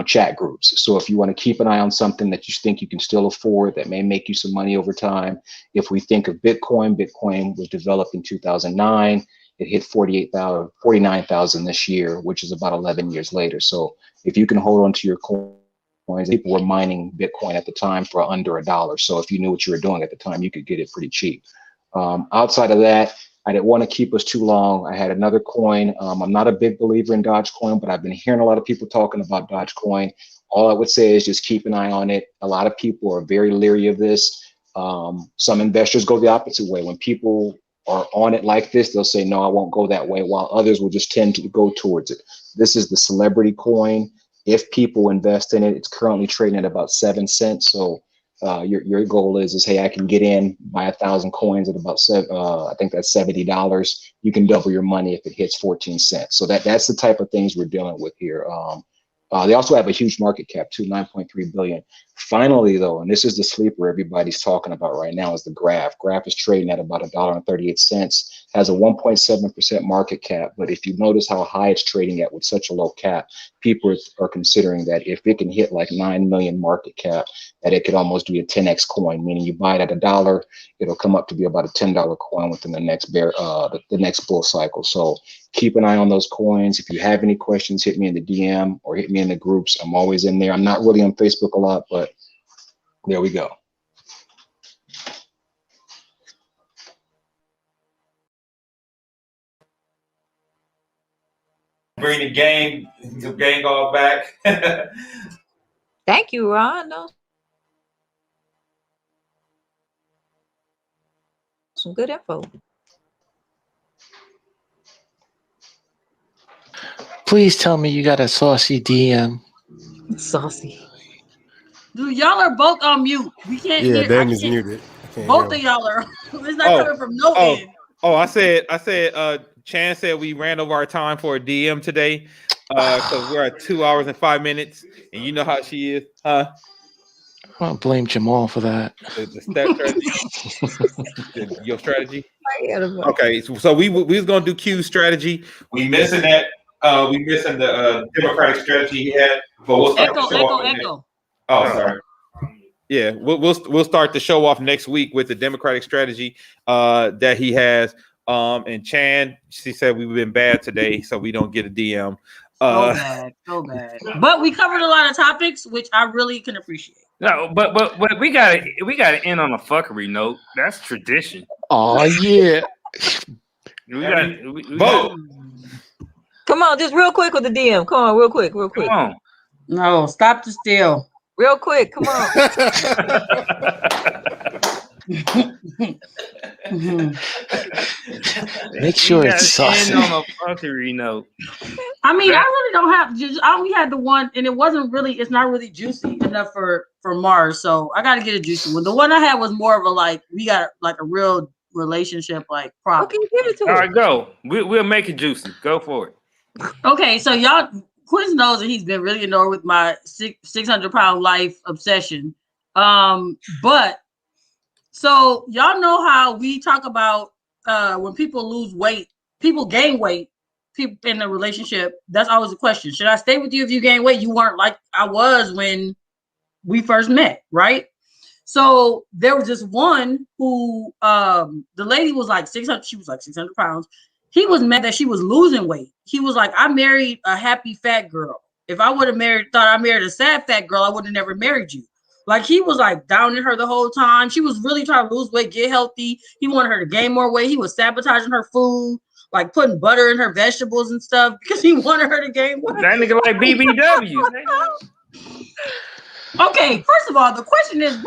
chat groups. So if you want to keep an eye on something that you think you can still afford that may make you some money over time, if we think of Bitcoin was developed in 2009. It hit 49,000 this year, which is about 11 years later. So if you can hold on to your coins, people were mining Bitcoin at the time for under $1. So if you knew what you were doing at the time, you could get it pretty cheap. Outside of that, I didn't want to keep us too long. I had another coin. I'm not a big believer in Dogecoin, but I've been hearing a lot of people talking about Dogecoin. All I would say is just keep an eye on it. A lot of people are very leery of this. Some investors go the opposite way. When people are on it like this, they'll say, no, I won't go that way, while others will just tend to go towards it. This is the celebrity coin. If people invest in it, it's currently trading at about 7 cents. So your goal is hey, I can get in, buy 1,000 coins at about I think that's $70. You can double your money if it hits 14 cents. So that's the type of things we're dealing with here. They also have a huge market cap too, 9.3 billion. Finally, though, and this is the sleeper everybody's talking about right now, is the Graph. Graph is trading at about $1.38, has a 1.7% market cap. But if you notice how high it's trading at with such a low cap, people are considering that if it can hit like 9 million market cap, that it could almost be a 10x coin, meaning you buy it at $1, it'll come up to be about a $10 coin within the next the next bull cycle. So keep an eye on those coins. If you have any questions, hit me in the DM or hit me in the groups. I'm always in there. I'm not really on Facebook a lot, but there we go. Bring the gang all back. Thank you, Ron. No. Some good info. Please tell me you got a saucy DM. Saucy. Dude, y'all are both on mute. We can't Yeah, hear. Dan is muted. Both of y'all are. It's not coming from no end. I said, Chan said we ran over our time for a DM today. Because we're at 2 hours and 5 minutes, and you know how she is, huh? I don't blame Jamal for that. The step strategy, your strategy. Okay, so we was gonna do Q's strategy. We missing that. We missing the Democratic strategy he had, but we'll start the show off. Echo. Oh, sorry. Yeah, we'll start the show off next week with the Democratic strategy that he has. And Chan, she said we've been bad today, so we don't get a DM. So bad. But we covered a lot of topics, which I really can appreciate. No, but we gotta end on a fuckery note. That's tradition. Oh yeah. Vote. Come on, just real quick with the DM. Come on, real quick. Come on. No, stop the steal. Real quick, come on. Make sure it's saucy. End on a fuckery note. I mean, I really don't have. I only had the one, and it's not really juicy enough for Mars. So I got to get a juicy one. The one I had was more of a we got like a real relationship problem. Okay, give it to All right, go. We'll make it juicy. Go for it. Okay, so y'all, Quinn knows that he's been really annoyed with my 600-pound life obsession. But so y'all know how we talk about when people lose weight, people gain weight, people in a relationship. That's always a question. Should I stay with you if you gain weight? You weren't like I was when we first met, right? So there was this one who the lady was like 600. She was like 600 pounds. He was mad that she was losing weight. He was like, I married a happy fat girl. If I would have thought I married a sad fat girl, I would have never married you. Like he was like downing her the whole time. She was really trying to lose weight, get healthy. He wanted her to gain more weight. He was sabotaging her food, like putting butter in her vegetables and stuff because he wanted her to gain weight. That nigga like BBW. Okay, first of all, the question is,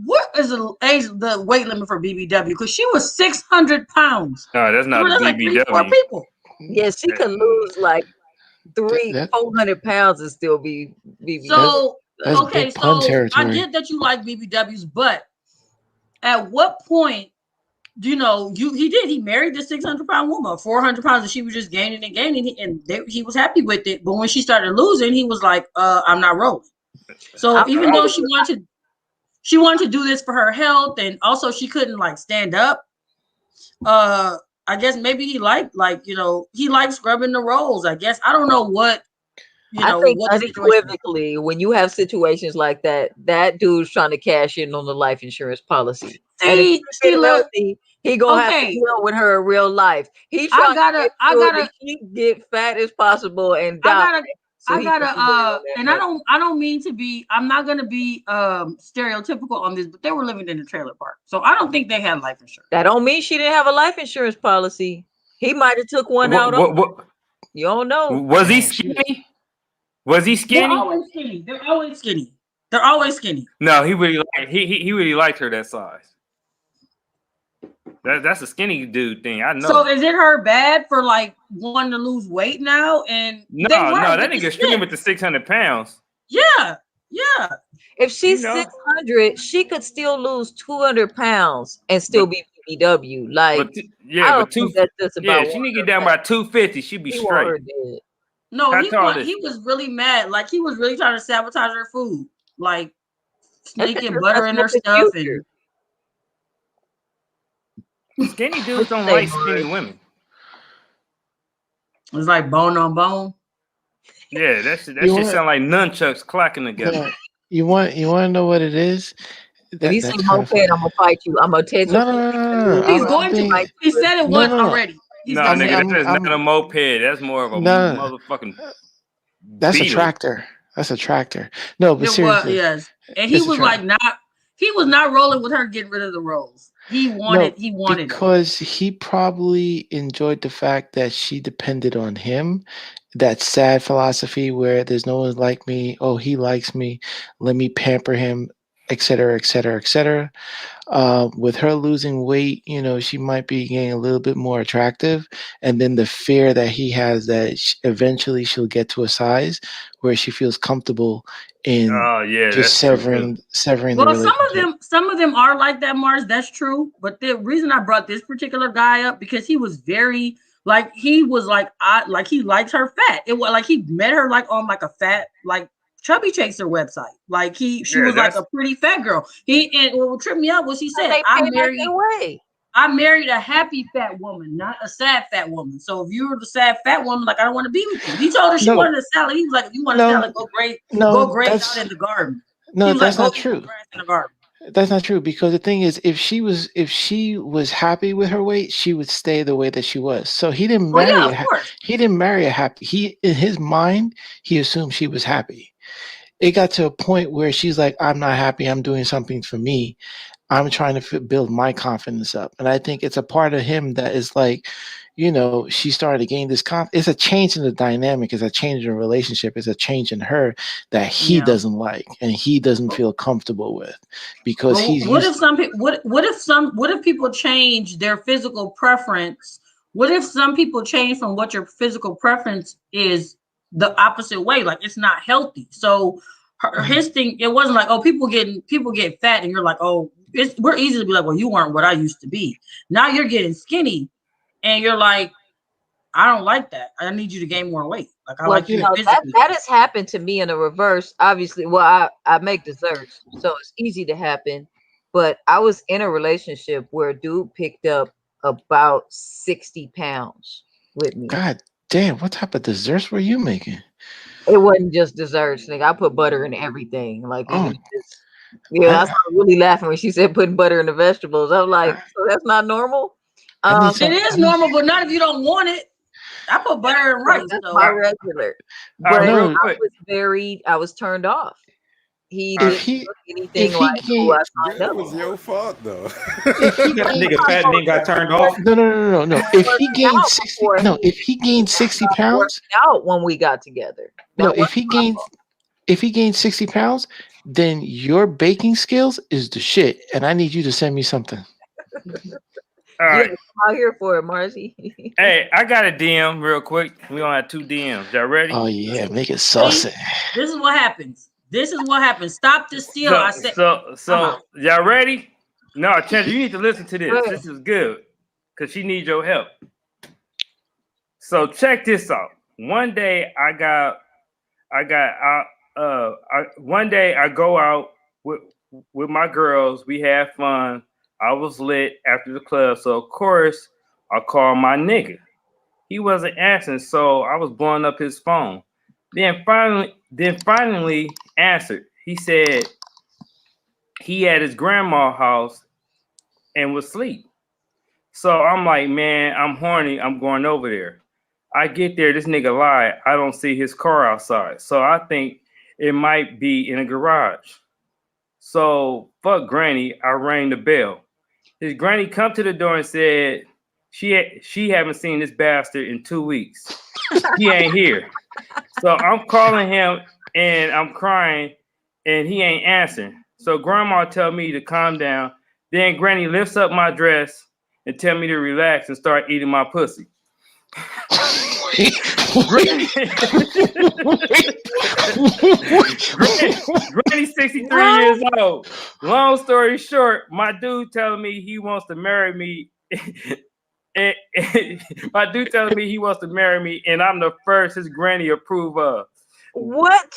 what is the weight limit for BBW? Because she was 600 pounds. No, that's not BBW. Like 3-4 people. Yeah, she could lose like 400 pounds and still be BBW. So That's okay, big pun so territory. I get that you like BBWs, but at what point he married the 600-pound woman, 400 pounds, and she was just gaining and gaining, and he was happy with it. But when she started losing, he was like, I'm not rolling. So even though she wanted to do this for her health, and also she couldn't like stand up. I guess maybe he liked scrubbing the rolls. I guess I don't know what. I think unequivocally, when you have situations like that, that dude's trying to cash in on the life insurance policy. He gonna have to deal with her in real life. He trying to that she get fat as possible and die. And I don't mean to be. I'm not gonna be stereotypical on this, but they were living in a trailer park, so I don't think they had life insurance. That don't mean she didn't have a life insurance policy. He might have took one out. You don't know. Was he skinny? Was he skinny? They're always skinny. No, he really liked her that size. That's a skinny dude thing. I know. So is it her bad for like wanting to lose weight now? And no, that nigga streaming with the 600 pounds. Yeah. If she's 600, she could still lose 200 pounds and still be BBW. Like, she need to get down by 250. She'd be straight. No, he was really mad. Like he was really trying to sabotage her food. like I think sneaking that's butter in her the stuff, future. and Skinny dudes don't Say like more. skinny women. it's like bone on bone. Yeah, that shit You want- sound like nunchucks clacking together. Yeah. You want to know what it is? If you say That's kind of moped, I'm gonna fight you. I'm gonna text No, no, no, no, no. He's I'm going to. thinking- He said it No, once no, no. already. He's No, gonna nigga, say it. that is I'm- not a moped. That's more of a No. motherfucking That's a beetle. tractor. That's a tractor. No, but It was, seriously. yes, and he It's a was trap. like not. He was not rolling with her getting rid of the rolls. He wanted. He wanted it. Because he probably enjoyed the fact that she depended on him. That sad philosophy where there's no one like me. Oh, he likes me. Let me pamper him, etc., etc., etc. With her losing weight, she might be getting a little bit more attractive. And then the fear that he has that eventually she'll get to a size where she feels comfortable in Oh yeah, just that's true. severing the Well, relationship. some of them are like that, Mars. That's true. But the reason I brought this particular guy up because he was very he was like he liked her fat. It was like he met her like on like a fat like chubby chaser website. Like she was like a pretty fat girl. And what tripped me up was he said, I married a happy fat woman, not a sad fat woman. So if you were the sad fat woman, like I don't want to be with you. He told her she wanted a salad. He was like, if you want a salad, go graze out in the garden. No, he was that's like, not true. Grass in the garden. That's not true because the thing is, if she was happy with her weight, she would stay the way that she was. So he didn't marry he didn't marry a happy. He in his mind, he assumed she was happy. It got to a point where she's like, I'm not happy. I'm doing something for me. I'm trying to build my confidence up. And I think it's a part of him that is like, she started to gain this confidence. It's a change in the dynamic. It's a change in the relationship. It's a change in her that he doesn't like and he doesn't feel comfortable with because what if people change their physical preference? What if some people change from what your physical preference is the opposite way? Like it's not healthy. So his thing, it wasn't like, oh, people get fat and you're like, oh, we're easy to be like, well, you weren't what I used to be. Now you're getting skinny and you're like, I don't like that. I need you to gain more weight. Like I like you physically. That has happened to me in a reverse. Obviously, well, I make desserts, so it's easy to happen. But I was in a relationship where a dude picked up about 60 pounds with me. God damn, what type of desserts were you making? It wasn't just desserts. Like I put butter in everything. Like it was just, I started really laughing when she said putting butter in the vegetables. I'm like, so that's not normal. It is normal, but not if you don't want it. I put butter in rice. That's my regular. But I was turned off. He didn't look anything like who I signed up. That was your fault, though. If that nigga fat nigga got turned off. No. If he gained 60 pounds, out when we got together. If he gained 60 pounds, then your baking skills is the shit, and I need you to send me something. All right. I'm out here for it, Marcy. Hey, I got a DM real quick. We don't have 2 DMs. Y'all ready? Oh yeah, make it saucy. This is what happens. Stop this steal. I said. So y'all ready? No, Chandra, you need to listen to this. This is good because she needs your help. So check this out. One day I go out with my girls. We have fun. I was lit after the club, so of course I called my nigga. He wasn't answering, so I was blowing up his phone. Then finally answered. He said he at his grandma's house and was asleep. So I'm like, man, I'm horny. I'm going over there. I get there. This nigga lied. I don't see his car outside. So I think it might be in a garage. So fuck granny. I rang the bell. His granny come to the door and said she haven't seen this bastard in 2 weeks. He ain't here. So I'm calling him and I'm crying and he ain't answering. So grandma tell me to calm down. Then granny lifts up my dress and tell me to relax and start eating my pussy. Granny 63 years old. Long story short, my dude telling me he wants to marry me. My dude telling me he wants to marry me, and I'm the first his granny approve of. What?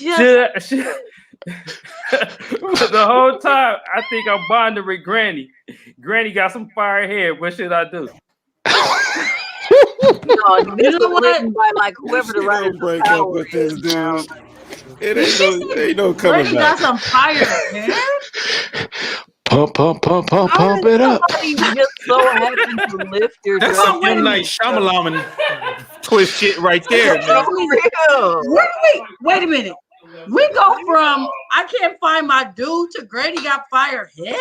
But the whole time, I think I'm bonding with Granny. Granny got some fire head. What should I do? No, this You know was what? written by like whoever the She writer gonna break up with this dude. It ain't no coming Granny got back. some fire, man. Pump How it up. somebody just so happened to lift your That's dress? some M. Night Shyamalan twist shit right there, man. Real. Wait a minute. We go from I can't find my dude to Granny got fire head.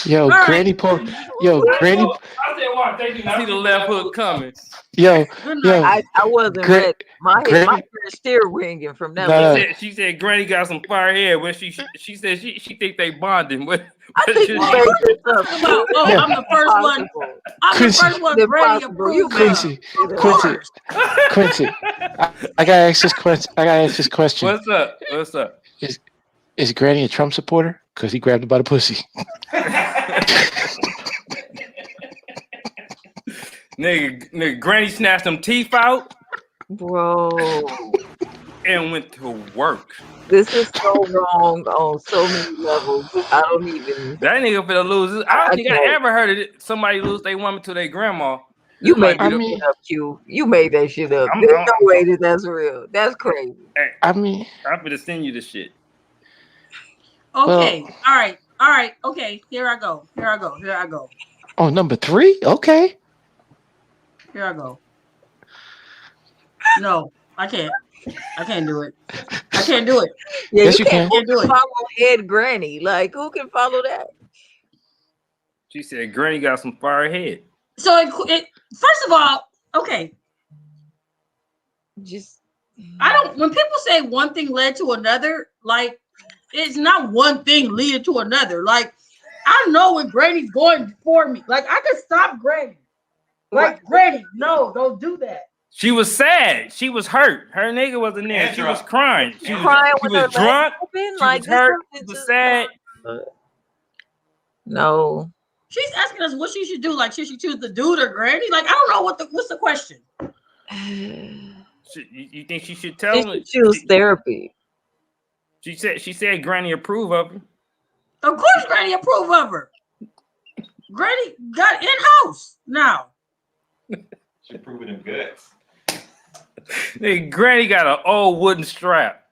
Yo, All right. Granny Granny. I see the left hook coming. Yo, Good night. I wasn't Gra- ready. My Granny- ears still ringing from that. No. She said Granny got some fire head. When she said she think they bonding. What I think you made this up. About, I'm the first one. I'm the first one Granny approved. Quincy, I gotta ask this question. What's up? Is Granny a Trump supporter? Because he grabbed her by the pussy. Nigga, Granny snatched them teeth out, Bro. and went to work. This is so wrong on so many levels. I don't even. That nigga finna lose. I don't think I ever heard of it. Somebody lose their woman to their grandma. You made that shit up, Q. You made that shit up. There's no way that that's real. That's crazy. Hey, I mean, I'm gonna send you the shit. Okay. All right. Okay. Here I go. Oh, number 3? Okay. Here I go. No, I can't do it. I can't do it. Yeah, yes, you can. Who can follow Ed Granny? Like, who can follow that? She said Granny got some fire head. So it first of all, okay. Just When people say one thing led to another, like it's not one thing leading to another. Like I know when Granny's going for me. Like I can stop Granny. Like Granny, no, don't do that. She was sad. She was hurt. Her nigga wasn't there. She was crying. She was drunk. She was hurt. She was sad. No. She's asking us what she should do. Like, should she choose the dude or Granny? Like, I don't know what's the question. You think she should tell him? She choose therapy. She said Granny approve of her. Of course, Granny approve of her. Granny got in-house now. She proving them guts. Nigga, Granny got an old wooden strap.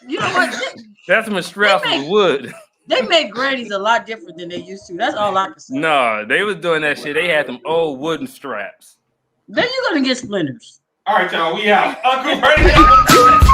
You know what? That's when straps was wood. They make grannies a lot different than they used to. That's all I can say. No, they was doing that shit. They had them old wooden straps. Then you're gonna get splinters. All right, y'all. We out. Uncle Brady.